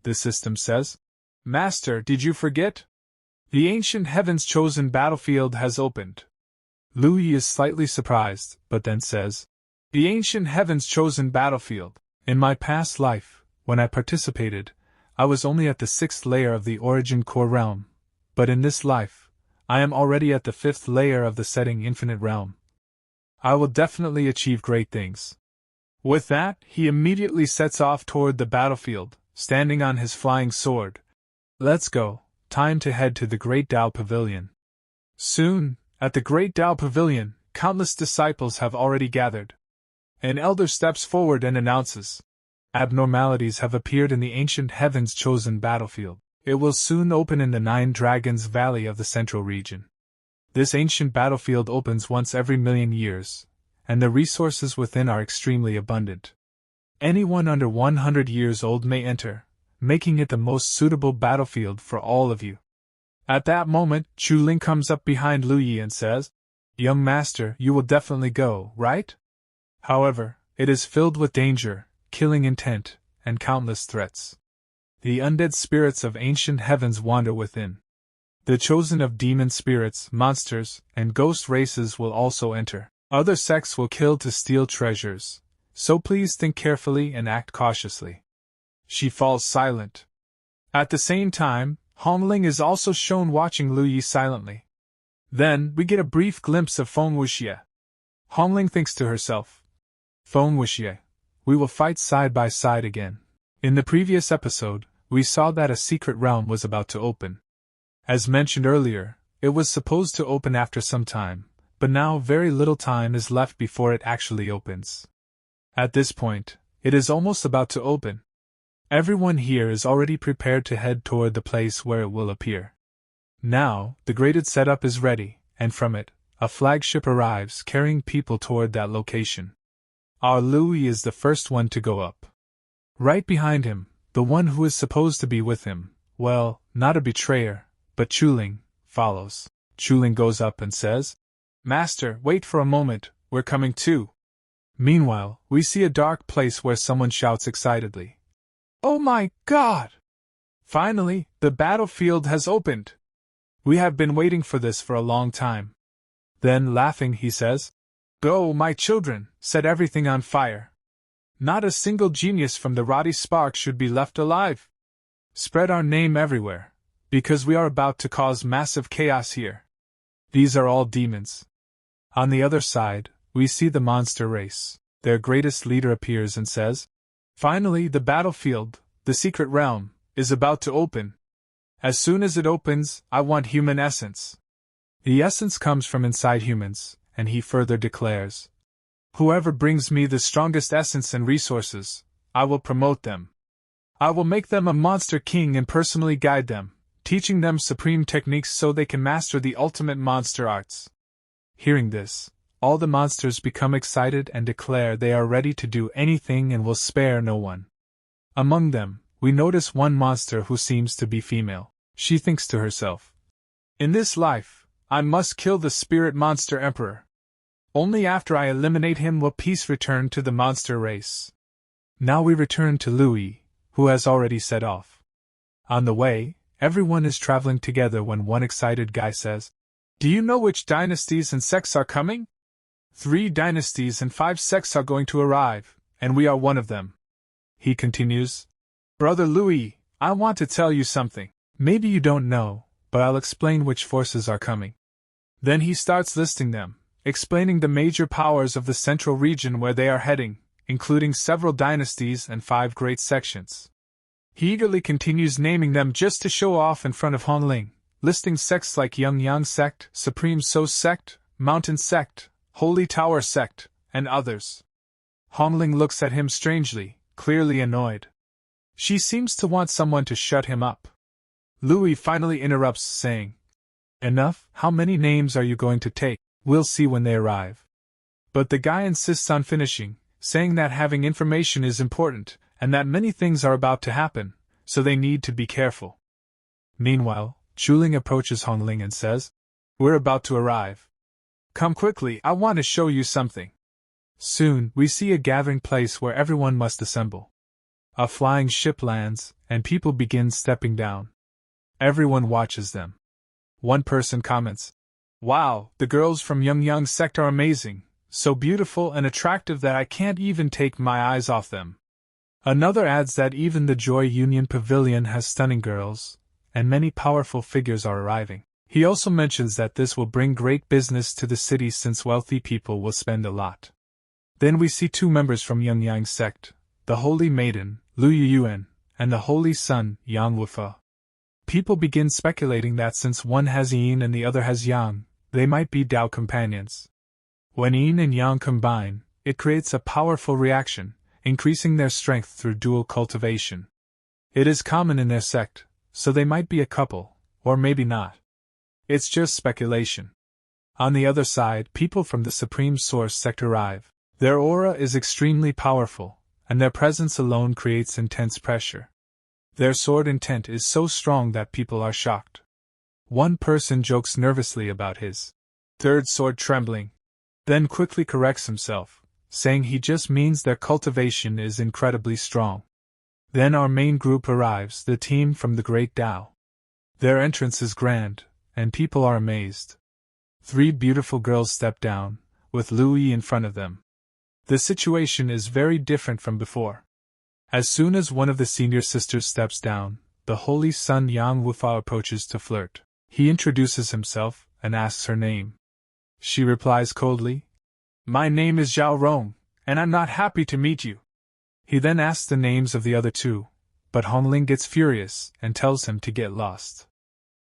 Speaker 1: The system says, "Master, did you forget? The ancient heaven's chosen battlefield has opened." Lu Yi is slightly surprised, but then says, "The ancient heaven's chosen battlefield. In my past life, when I participated, I was only at the 6th layer of the origin core realm, but in this life, I am already at the 5th layer of the setting infinite realm. I will definitely achieve great things." With that, he immediately sets off toward the battlefield, standing on his flying sword. "Let's go, time to head to the Great Tao Pavilion." Soon, at the Great Tao Pavilion, countless disciples have already gathered. An elder steps forward and announces, abnormalities have appeared in the ancient heaven's chosen battlefield. It will soon open in the 9 Dragons Valley of the central region. This ancient battlefield opens once every million years, and the resources within are extremely abundant. Anyone under 100 years old may enter, making it the most suitable battlefield for all of you. At that moment, Chu Ling comes up behind Lu Yi and says, Young master, you will definitely go, right? However, it is filled with danger, killing intent, and countless threats. The undead spirits of ancient heavens wander within. The chosen of demon spirits, monsters, and ghost races will also enter. Other sects will kill to steal treasures, so please think carefully and act cautiously. She falls silent. At the same time, Hong Ling is also shown watching Lu Yi silently. Then, we get a brief glimpse of Feng Wuxie. Hong Ling thinks to herself, Feng Wuxie, we will fight side by side again. In the previous episode, we saw that a secret realm was about to open. As mentioned earlier, it was supposed to open after some time, but now very little time is left before it actually opens. At this point, it is almost about to open. Everyone here is already prepared to head toward the place where it will appear. Now, the graded setup is ready, and from it, a flagship arrives carrying people toward that location. Our Louis is the first one to go up. Right behind him, the one who is supposed to be with him, well, not a betrayer, but Chu Ling, follows. Chu Ling goes up and says, Master, wait for a moment, we're coming too. Meanwhile, we see a dark place where someone shouts excitedly, Oh my God! Finally, the battlefield has opened! We have been waiting for this for a long time. Then, laughing, he says, Go, my children, set everything on fire. Not a single genius from the Roddy Spark should be left alive. Spread our name everywhere, because we are about to cause massive chaos here. These are all demons. On the other side, we see the monster race. Their greatest leader appears and says, Finally, the battlefield, the secret realm, is about to open. As soon as it opens, I want human essence. The essence comes from inside humans, and he further declares, Whoever brings me the strongest essence and resources, I will promote them. I will make them a monster king and personally guide them, teaching them supreme techniques so they can master the ultimate monster arts. Hearing this, all the monsters become excited and declare they are ready to do anything and will spare no one. Among them, we notice one monster who seems to be female. She thinks to herself, In this life, I must kill the spirit monster emperor. Only after I eliminate him will peace return to the monster race. Now we return to Louis, who has already set off. On the way, everyone is traveling together when one excited guy says, Do you know which dynasties and sects are coming? 3 dynasties and 5 sects are going to arrive, and we are one of them. He continues, Brother Louis, I want to tell you something. Maybe you don't know, but I'll explain which forces are coming. Then he starts listing them, explaining the major powers of the central region where they are heading, including several dynasties and 5 great sections. He eagerly continues naming them just to show off in front of Hong Ling, listing sects like Yang Sect, Supreme So Sect, Mountain Sect, Holy Tower Sect, and others. Hong Ling looks at him strangely, clearly annoyed. She seems to want someone to shut him up. Louis finally interrupts, saying, Enough, how many names are you going to take? We'll see when they arrive. But the guy insists on finishing, saying that having information is important, and that many things are about to happen, so they need to be careful. Meanwhile, Chu Ling approaches Hong Ling and says, We're about to arrive. Come quickly, I want to show you something. Soon, we see a gathering place where everyone must assemble. A flying ship lands, and people begin stepping down. Everyone watches them. One person comments, Wow, the girls from Yang Sect are amazing, so beautiful and attractive that I can't even take my eyes off them. Another adds that even the Joy Union Pavilion has stunning girls, and many powerful figures are arriving. He also mentions that this will bring great business to the city since wealthy people will spend a lot. Then we see 2 members from Yang Sect, the Holy Maiden, Lu Yuan, and the Holy Son, Yang Wufa. People begin speculating that since one has Yin and the other has Yang, they might be Dao companions. When yin and yang combine, it creates a powerful reaction, increasing their strength through dual cultivation. It is common in their sect, so they might be a couple, or maybe not. It's just speculation. On the other side, people from the Supreme Source sect arrive. Their aura is extremely powerful, and their presence alone creates intense pressure. Their sword intent is so strong that people are shocked. One person jokes nervously about his third sword trembling, then quickly corrects himself, saying he just means their cultivation is incredibly strong. Then our main group arrives, the team from the Great Tao. Their entrance is grand, and people are amazed. 3 beautiful girls step down, with Louis in front of them. The situation is very different from before. As soon as one of the senior sisters steps down, the holy son Yang Wufa approaches to flirt. He introduces himself and asks her name. She replies coldly, "My name is Zhao Rong, and I'm not happy to meet you." He then asks the names of the other 2, but Hong Ling gets furious and tells him to get lost.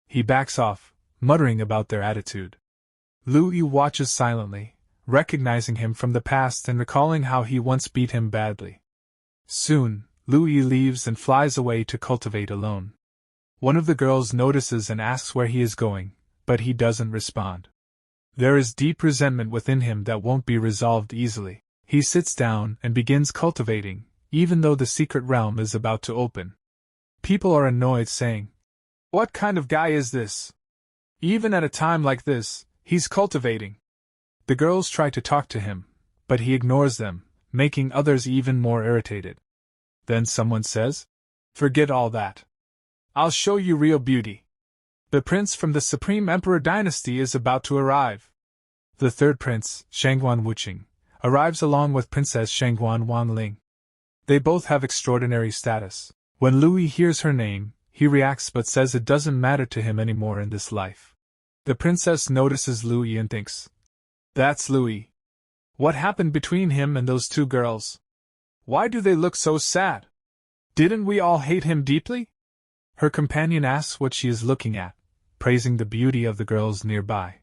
Speaker 1: He backs off, muttering about their attitude. Louis watches silently, recognizing him from the past and recalling how he once beat him badly. Soon, Louis leaves and flies away to cultivate alone. One of the girls notices and asks where he is going, but he doesn't respond. There is deep resentment within him that won't be resolved easily. He sits down and begins cultivating, even though the secret realm is about to open. People are annoyed, saying, "What kind of guy is this? Even at a time like this, he's cultivating." The girls try to talk to him, but he ignores them, making others even more irritated. Then someone says, "Forget all that. I'll show you real beauty. The prince from the Supreme Emperor dynasty is about to arrive." The third prince, Shangguan Wuqing, arrives along with Princess Shangguan Wanling. They both have extraordinary status. When Louis hears her name, he reacts but says it doesn't matter to him anymore in this life. The princess notices Louis and thinks, "That's Louis. What happened between him and those 2 girls? Why do they look so sad? Didn't we all hate him deeply?" Her companion asks what she is looking at, praising the beauty of the girls nearby.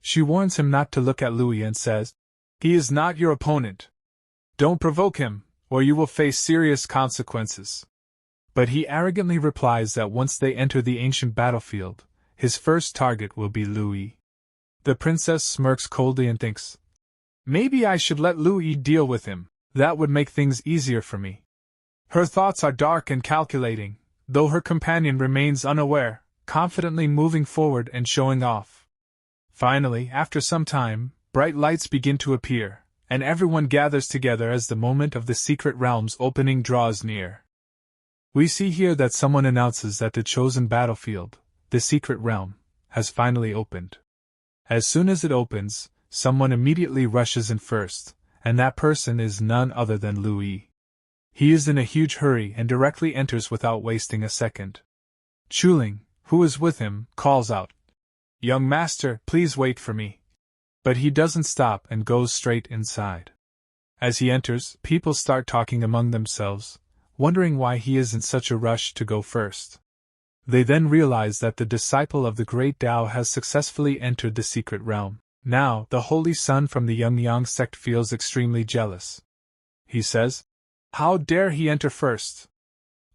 Speaker 1: She warns him not to look at Louis and says, "He is not your opponent. Don't provoke him, or you will face serious consequences." But he arrogantly replies that once they enter the ancient battlefield, his first target will be Louis. The princess smirks coldly and thinks, "Maybe I should let Louis deal with him, that would make things easier for me." Her thoughts are dark and calculating, though her companion remains unaware, confidently moving forward and showing off. Finally, after some time, bright lights begin to appear, and everyone gathers together as the moment of the secret realm's opening draws near. We see here that someone announces that the chosen battlefield, the secret realm, has finally opened. As soon as it opens, someone immediately rushes in first, and that person is none other than Louis. He is in a huge hurry and directly enters without wasting a second. Chuling, who is with him, calls out, "Young master, please wait for me." But he doesn't stop and goes straight inside. As he enters, people start talking among themselves, wondering why he is in such a rush to go first. They then realize that the disciple of the Great Tao has successfully entered the secret realm. Now, the holy son from the Yang sect feels extremely jealous. He says, "How dare he enter first?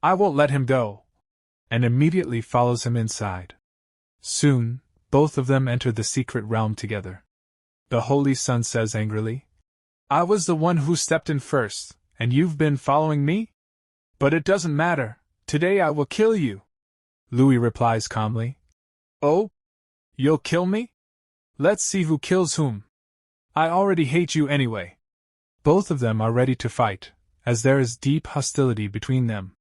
Speaker 1: I won't let him go," and immediately follows him inside. Soon, both of them enter the secret realm together. The holy son says angrily, "I was the one who stepped in first, and you've been following me? But it doesn't matter, today I will kill you." Louis replies calmly, "Oh? You'll kill me? Let's see who kills whom. I already hate you anyway." Both of them are ready to fight, as there is deep hostility between them.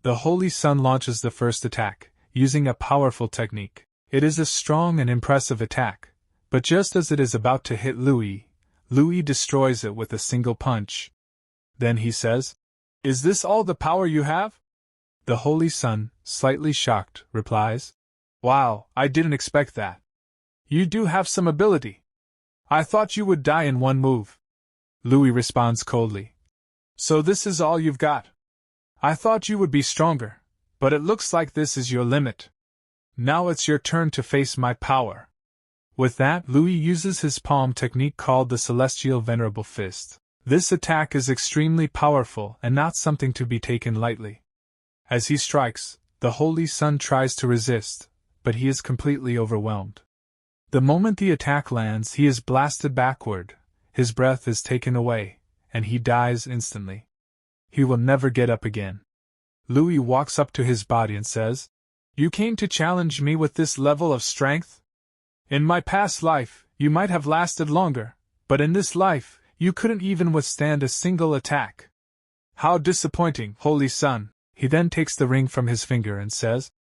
Speaker 1: The holy son launches the first attack, using a powerful technique. It is a strong and impressive attack, but just as it is about to hit Louis, Louis destroys it with a single punch. Then he says, "Is this all the power you have?" The holy son, slightly shocked, replies, "Wow, I didn't expect that. You do have some ability. I thought you would die in one move." Louis responds coldly, "So this is all you've got? I thought you would be stronger, but it looks like this is your limit. Now it's your turn to face my power." With that, Louis uses his palm technique called the Celestial Venerable Fist. This attack is extremely powerful and not something to be taken lightly. As he strikes, the Holy Sun tries to resist, but he is completely overwhelmed. The moment the attack lands, he is blasted backward, his breath is taken away, and he dies instantly. He will never get up again. Louis walks up to his body and says, "You came to challenge me with this level of strength? In my past life, you might have lasted longer, but in this life, you couldn't even withstand a single attack. How disappointing, Holy Sun." He then takes the ring from his finger and says,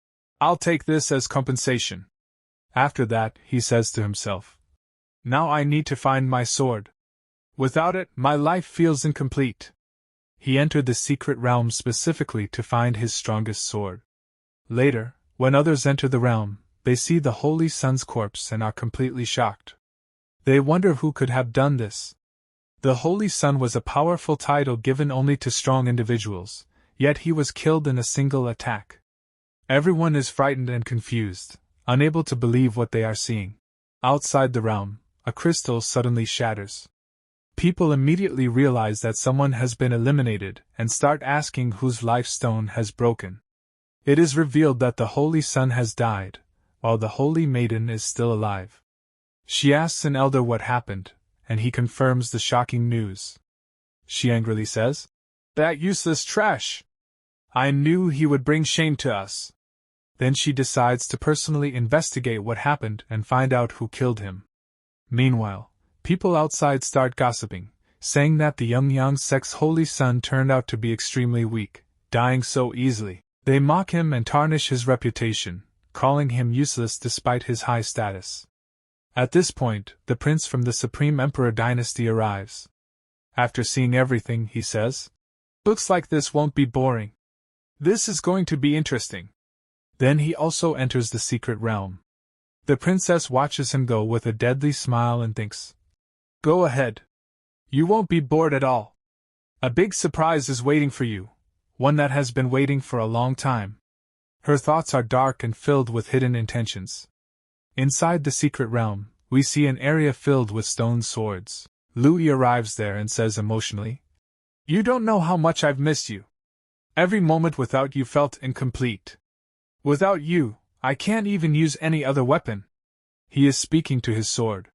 Speaker 1: "I'll take this as compensation." After that, he says to himself, "Now I need to find my sword. Without it, my life feels incomplete." He entered the secret realm specifically to find his strongest sword. Later, when others enter the realm, they see the Holy Sun's corpse and are completely shocked. They wonder who could have done this. The Holy Sun was a powerful title given only to strong individuals, yet he was killed in a single attack. Everyone is frightened and confused, unable to believe what they are seeing. Outside the realm, a crystal suddenly shatters. People immediately realize that someone has been eliminated and start asking whose life stone has broken. It is revealed that the Holy Sun has died, while the Holy Maiden is still alive. She asks an elder what happened, and he confirms the shocking news. She angrily says, "That useless trash! I knew he would bring shame to us." Then she decides to personally investigate what happened and find out who killed him. Meanwhile, people outside start gossiping, saying that the young sex Holy Sun turned out to be extremely weak, dying so easily. They mock him and tarnish his reputation, calling him useless despite his high status. At this point, the prince from the Supreme Emperor dynasty arrives. After seeing everything, he says, "Looks like this won't be boring. This is going to be interesting." Then he also enters the secret realm. The princess watches him go with a deadly smile and thinks, "Go ahead. You won't be bored at all. A big surprise is waiting for you, one that has been waiting for a long time." Her thoughts are dark and filled with hidden intentions. Inside the secret realm, we see an area filled with stone swords. Louis arrives there and says emotionally, "You don't know how much I've missed you. Every moment without you felt incomplete. Without you, I can't even use any other weapon." He is speaking to his sword.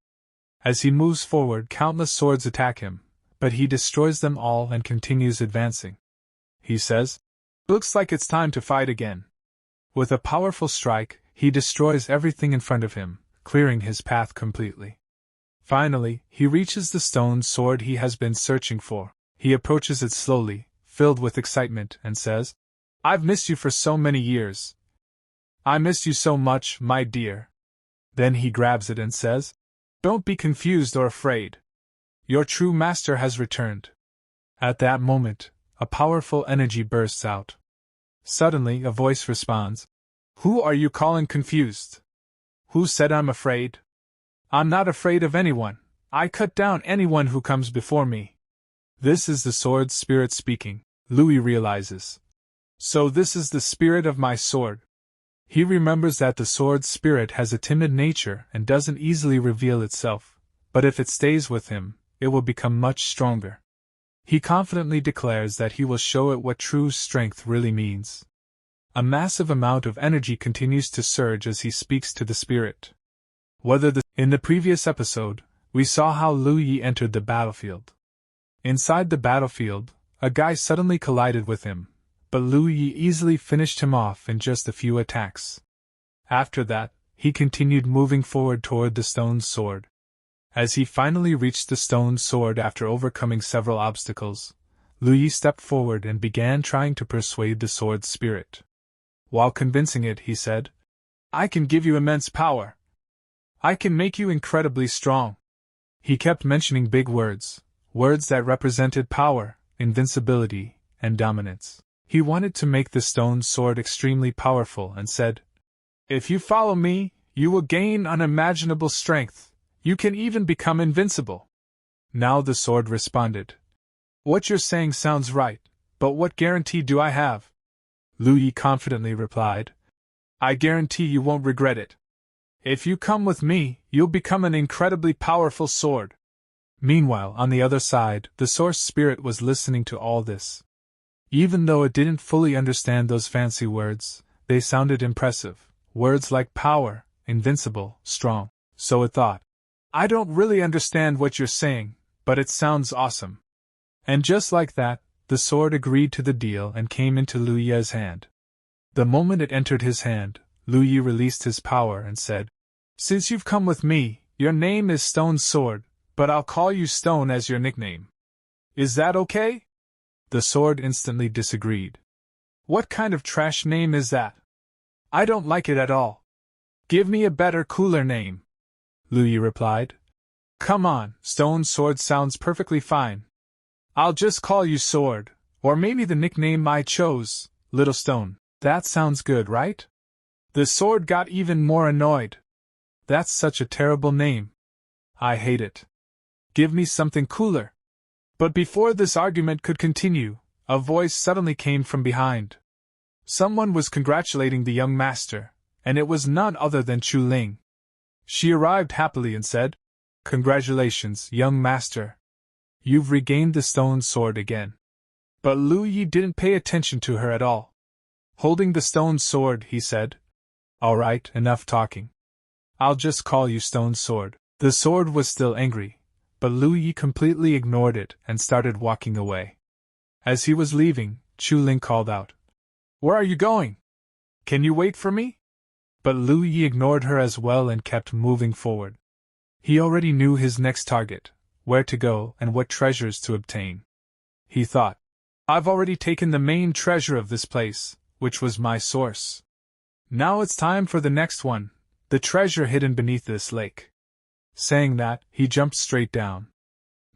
Speaker 1: As he moves forward, countless swords attack him, but he destroys them all and continues advancing. He says, "Looks like it's time to fight again." With a powerful strike, he destroys everything in front of him, clearing his path completely. Finally, he reaches the stone sword he has been searching for. He approaches it slowly, filled with excitement, and says, "I've missed you for so many years. I missed you so much, my dear." Then he grabs it and says, "Don't be confused or afraid. Your true master has returned." At that moment, a powerful energy bursts out. Suddenly, a voice responds, "Who are you calling confused? Who said I'm afraid? I'm not afraid of anyone. I cut down anyone who comes before me." This is the sword spirit speaking, Louis realizes. So this is the spirit of my sword. He remembers that the sword spirit has a timid nature and doesn't easily reveal itself, but if it stays with him, it will become much stronger. He confidently declares that he will show it what true strength really means. A massive amount of energy continues to surge as he speaks to the spirit. In the previous episode, we saw how Liu Yi entered the battlefield. Inside the battlefield, a guy suddenly collided with him, but Liu Yi easily finished him off in just a few attacks. After that, he continued moving forward toward the stone sword. As he finally reached the stone sword after overcoming several obstacles, Liu Yi stepped forward and began trying to persuade the sword spirit. While convincing it, he said, "I can give you immense power. I can make you incredibly strong." He kept mentioning big words, words that represented power, invincibility, and dominance. He wanted to make the stone sword extremely powerful and said, "If you follow me, you will gain unimaginable strength. You can even become invincible." Now the sword responded, "What you're saying sounds right, but what guarantee do I have?" Liu Yi confidently replied, "I guarantee you won't regret it." If you come with me, you'll become an incredibly powerful sword. Meanwhile, on the other side, the source spirit was listening to all this. Even though it didn't fully understand those fancy words, they sounded impressive, words like power, invincible, strong. So it thought, I don't really understand what you're saying, but it sounds awesome. And just like that, the sword agreed to the deal and came into Lu Ye's hand. The moment it entered his hand, Lu Ye released his power and said, Since you've come with me, your name is Stone Sword, but I'll call you Stone as your nickname. Is that okay? The sword instantly disagreed. What kind of trash name is that? I don't like it at all. Give me a better, cooler name. Lu Ye replied. Come on, Stone Sword sounds perfectly fine. I'll just call you Sword, or maybe the nickname I chose, Little Stone. That sounds good, right? The sword got even more annoyed. That's such a terrible name. I hate it. Give me something cooler. But before this argument could continue, a voice suddenly came from behind. Someone was congratulating the young master, and it was none other than Chu Ling. She arrived happily and said, Congratulations, young master. You've regained the stone sword again. But Lu Yi didn't pay attention to her at all. Holding the stone sword, he said, All right, enough talking. I'll just call you Stone Sword. The sword was still angry, but Lu Yi completely ignored it and started walking away. As he was leaving, Chu Ling called out, Where are you going? Can you wait for me? But Lu Yi ignored her as well and kept moving forward. He already knew his next target, where to go and what treasures to obtain. He thought, I've already taken the main treasure of this place, which was my source. Now it's time for the next one, the treasure hidden beneath this lake. Saying that, he jumped straight down.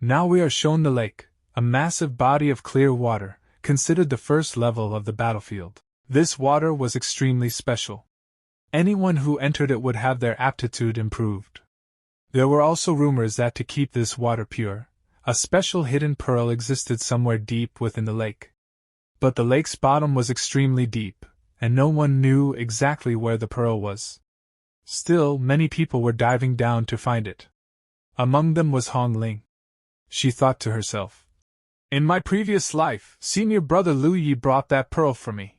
Speaker 1: Now we are shown the lake, a massive body of clear water, considered the first level of the battlefield. This water was extremely special. Anyone who entered it would have their aptitude improved. There were also rumors that to keep this water pure, a special hidden pearl existed somewhere deep within the lake. But the lake's bottom was extremely deep, and no one knew exactly where the pearl was. Still, many people were diving down to find it. Among them was Hong Ling. She thought to herself, In my previous life, senior brother Lu Yi brought that pearl for me.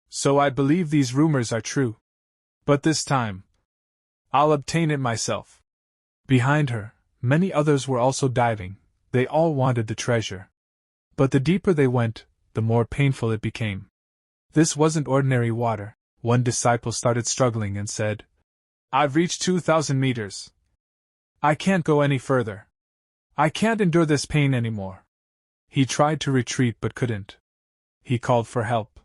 Speaker 1: So I believe these rumors are true. But this time, I'll obtain it myself. Behind her, many others were also diving. They all wanted the treasure. But the deeper they went, the more painful it became. This wasn't ordinary water. One disciple started struggling and said, I've reached 2,000 meters. I can't go any further. I can't endure this pain anymore. He tried to retreat but couldn't. He called for help.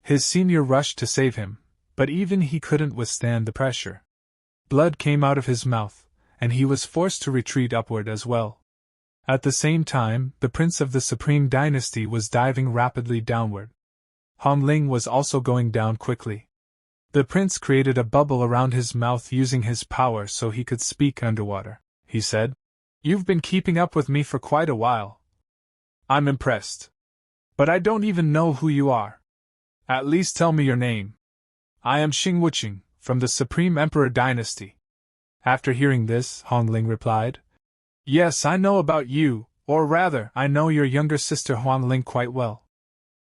Speaker 1: His senior rushed to save him, but even he couldn't withstand the pressure. Blood came out of his mouth, and he was forced to retreat upward as well. At the same time, the prince of the Supreme Dynasty was diving rapidly downward. Hong Ling was also going down quickly. The prince created a bubble around his mouth using his power so he could speak underwater. He said, You've been keeping up with me for quite a while. I'm impressed. But I don't even know who you are. At least tell me your name. I am Xing Wuqing, from the Supreme Emperor Dynasty. After hearing this, Hong Ling replied, Yes, I know about you, or rather, I know your younger sister Hong Ling quite well.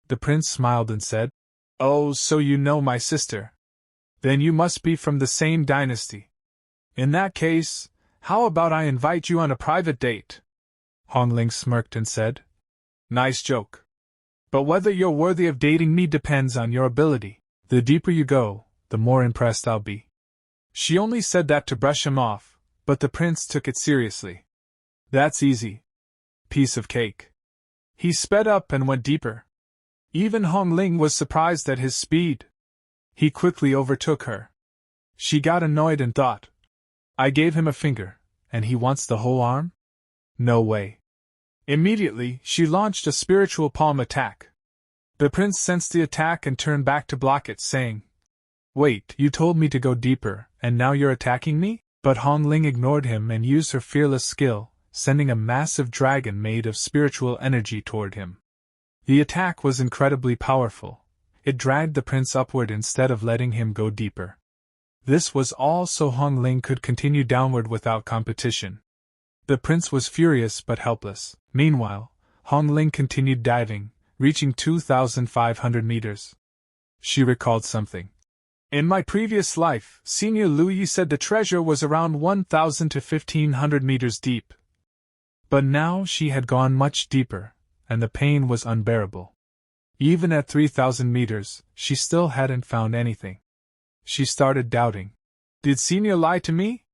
Speaker 1: The prince smiled and said, Oh, so you know my sister. Then you must be from the same dynasty. In that case, how about I invite you on a private date? Hong Ling smirked and said, Nice joke. But whether you're worthy of dating me depends on your ability. The deeper you go, the more impressed I'll be. She only said that to brush him off, but the prince took it seriously. That's easy. Piece of cake. He sped up and went deeper. Even Hong Ling was surprised at his speed. He quickly overtook her. She got annoyed and thought, I gave him a finger, and he wants the whole arm? No way. Immediately, she launched a spiritual palm attack. The prince sensed the attack and turned back to block it, saying, Wait, you told me to go deeper, and now you're attacking me? But Hong Ling ignored him and used her fearless skill, sending a massive dragon made of spiritual energy toward him. The attack was incredibly powerful. It dragged the prince upward instead of letting him go deeper. This was all so Hong Ling could continue downward without competition. The prince was furious but helpless. Meanwhile, Hong Ling continued diving, reaching 2,500 meters. She recalled something. In my previous life, Senior Lu Yi said the treasure was around 1,000 to 1,500 meters deep. But now she had gone much deeper, and the pain was unbearable. Even at 3,000 meters, she still hadn't found anything. She started doubting. Did Senior lie to me?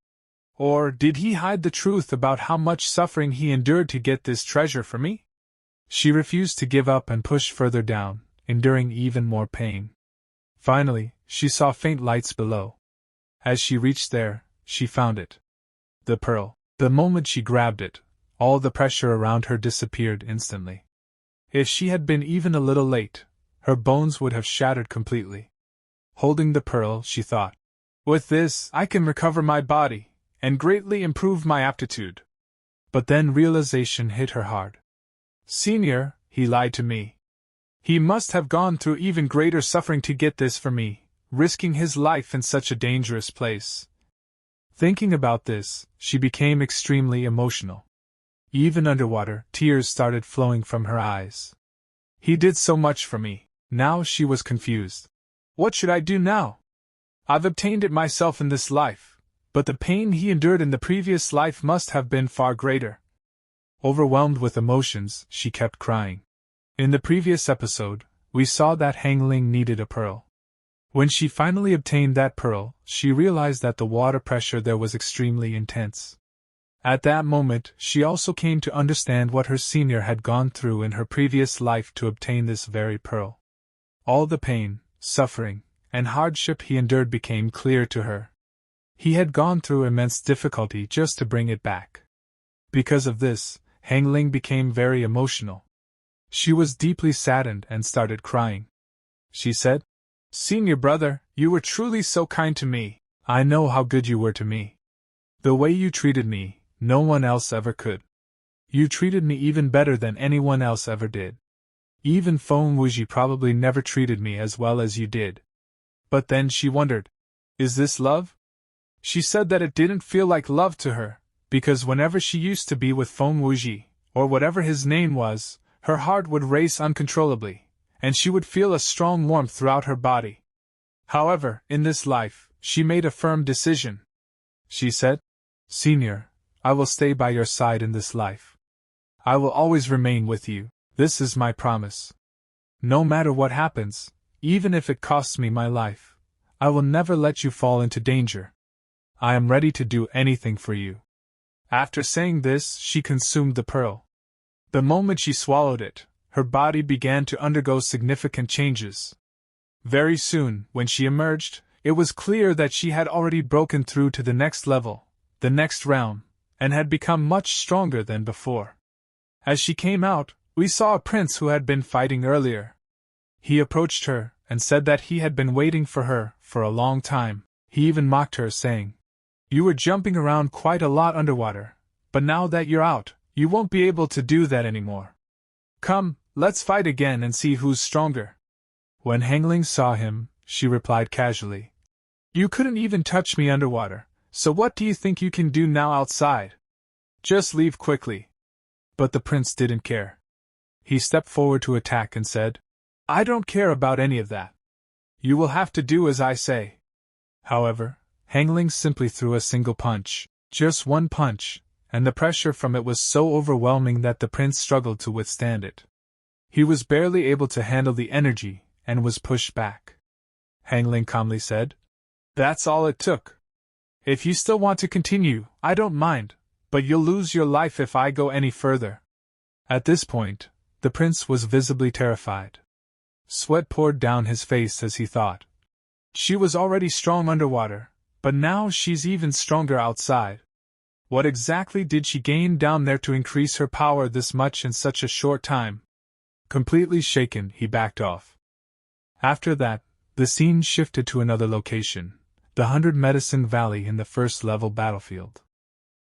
Speaker 1: Or did he hide the truth about how much suffering he endured to get this treasure for me? She refused to give up and pushed further down, enduring even more pain. Finally, she saw faint lights below. As she reached there, she found it. The pearl. The moment she grabbed it, all the pressure around her disappeared instantly. If she had been even a little late, her bones would have shattered completely. Holding the pearl, she thought, with this, I can recover my body, and greatly improve my aptitude. But then realization hit her hard. Senior, he lied to me. He must have gone through even greater suffering to get this for me, risking his life in such a dangerous place. Thinking about this, she became extremely emotional. Even underwater, tears started flowing from her eyes. He did so much for me. Now she was confused. What should I do now? I've obtained it myself in this life, but the pain he endured in the previous life must have been far greater. Overwhelmed with emotions, she kept crying. In the previous episode, we saw that Hong Ling needed a pearl. When she finally obtained that pearl, she realized that the water pressure there was extremely intense. At that moment, she also came to understand what her senior had gone through in her previous life to obtain this very pearl. All the pain, suffering, and hardship he endured became clear to her. He had gone through immense difficulty just to bring it back. Because of this, Hong Ling became very emotional. She was deeply saddened and started crying. She said, Senior brother, you were truly so kind to me. I know how good you were to me. The way you treated me, no one else ever could. You treated me even better than anyone else ever did. Even Feng Wuji probably never treated me as well as you did. But then she wondered, is this love? She said that it didn't feel like love to her, because whenever she used to be with Feng Wuji, or whatever his name was, her heart would race uncontrollably, and she would feel a strong warmth throughout her body. However, in this life, she made a firm decision. She said, Senior, I will stay by your side in this life. I will always remain with you. This is my promise. No matter what happens, even if it costs me my life, I will never let you fall into danger. I am ready to do anything for you. After saying this, she consumed the pearl. The moment she swallowed it, her body began to undergo significant changes. Very soon, when she emerged, it was clear that she had already broken through to the next level, the next realm, and had become much stronger than before. As she came out, we saw a prince who had been fighting earlier. He approached her and said that he had been waiting for her for a long time. He even mocked her, saying, You were jumping around quite a lot underwater, but now that you're out, you won't be able to do that anymore. Come, let's fight again and see who's stronger. When Hong Ling saw him, she replied casually, You couldn't even touch me underwater, so what do you think you can do now outside? Just leave quickly. But the prince didn't care. He stepped forward to attack and said, I don't care about any of that. You will have to do as I say. However, Hong Ling simply threw a single punch, just one punch, and the pressure from it was so overwhelming that the prince struggled to withstand it. He was barely able to handle the energy and was pushed back. Hong Ling calmly said, That's all it took. If you still want to continue, I don't mind, but you'll lose your life if I go any further. At this point, the prince was visibly terrified. Sweat poured down his face as he thought. She was already strong underwater, but now she's even stronger outside. What exactly did she gain down there to increase her power this much in such a short time? Completely shaken, he backed off. After that, the scene shifted to another location, the 100 Medicine Valley in the first-level battlefield.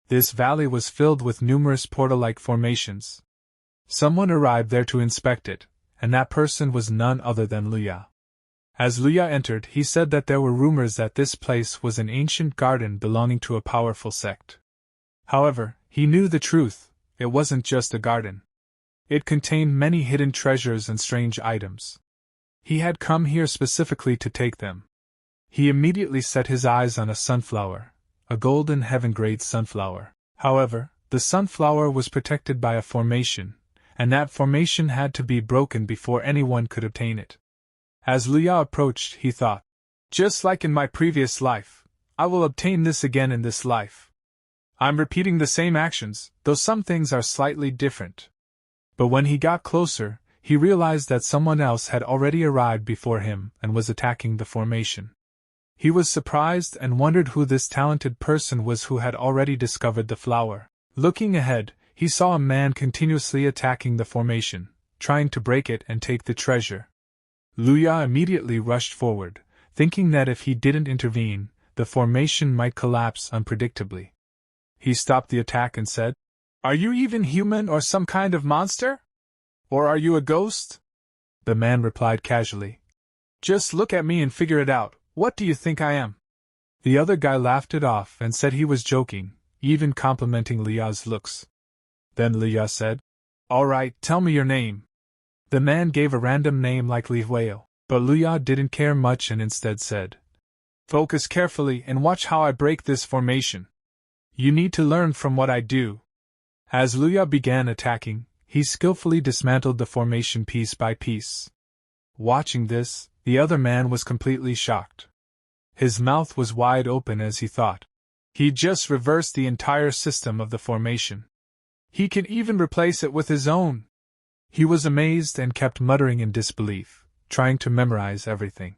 Speaker 1: This valley was filled with numerous portal-like formations. Someone arrived there to inspect it, and that person was none other than Luya. As Luya entered, he said that there were rumors that this place was an ancient garden belonging to a powerful sect. However, he knew the truth, it wasn't just a garden. It contained many hidden treasures and strange items. He had come here specifically to take them. He immediately set his eyes on a sunflower, a golden heaven-grade sunflower. However, the sunflower was protected by a formation, and that formation had to be broken before anyone could obtain it. As Luya approached, he thought, just like in my previous life, I will obtain this again in this life. I'm repeating the same actions, though some things are slightly different. But when he got closer, he realized that someone else had already arrived before him and was attacking the formation. He was surprised and wondered who this talented person was who had already discovered the flower. Looking ahead, he saw a man continuously attacking the formation, trying to break it and take the treasure. Luya immediately rushed forward, thinking that if he didn't intervene, the formation might collapse unpredictably. He stopped the attack and said, "Are you even human or some kind of monster? Or are you a ghost?" The man replied casually, "Just look at me and figure it out, what do you think I am?" The other guy laughed it off and said he was joking, even complimenting Luya's looks. Then Luya said, "Alright, tell me your name." The man gave a random name like Li Hueo, but Luya didn't care much and instead said, "Focus carefully and watch how I break this formation. You need to learn from what I do." As Luya began attacking, he skillfully dismantled the formation piece by piece. Watching this, the other man was completely shocked. His mouth was wide open as he thought. He just reversed the entire system of the formation. He can even replace it with his own. He was amazed and kept muttering in disbelief, trying to memorize everything.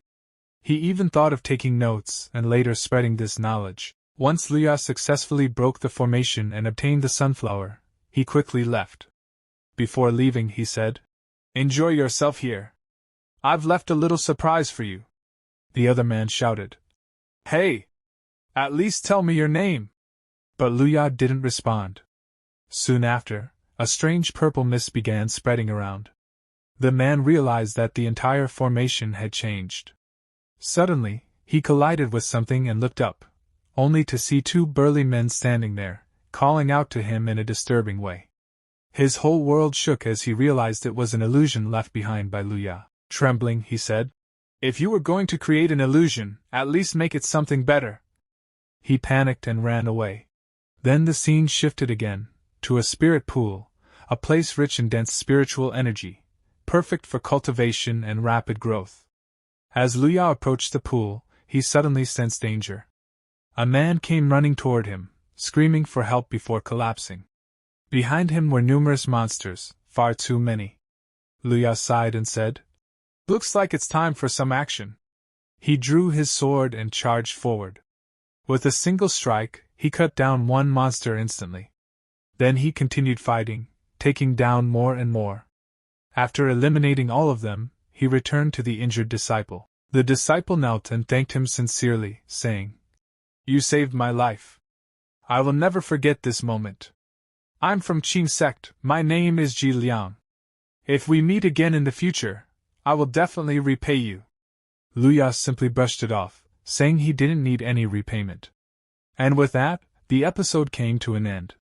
Speaker 1: He even thought of taking notes and later spreading this knowledge. Once Luya successfully broke the formation and obtained the sunflower, he quickly left. Before leaving, he said, "Enjoy yourself here. I've left a little surprise for you." The other man shouted, "Hey! At least tell me your name." But Luya didn't respond. Soon after, a strange purple mist began spreading around. The man realized that the entire formation had changed. Suddenly, he collided with something and looked up, only to see two burly men standing there, calling out to him in a disturbing way. His whole world shook as he realized it was an illusion left behind by Luya. Trembling, he said, "If you were going to create an illusion, at least make it something better." He panicked and ran away. Then the scene shifted again, to a spirit pool, a place rich in dense spiritual energy, perfect for cultivation and rapid growth. As Luya approached the pool, he suddenly sensed danger. A man came running toward him, screaming for help before collapsing. Behind him were numerous monsters, far too many. Luya sighed and said, "Looks like it's time for some action." He drew his sword and charged forward. With a single strike, he cut down one monster instantly. Then he continued fighting, taking down more and more. After eliminating all of them, he returned to the injured disciple. The disciple knelt and thanked him sincerely, saying, "You saved my life. I will never forget this moment. I'm from Qing sect, my name is Ji Liang. If we meet again in the future, I will definitely repay you." Luya simply brushed it off, saying he didn't need any repayment. And with that, the episode came to an end.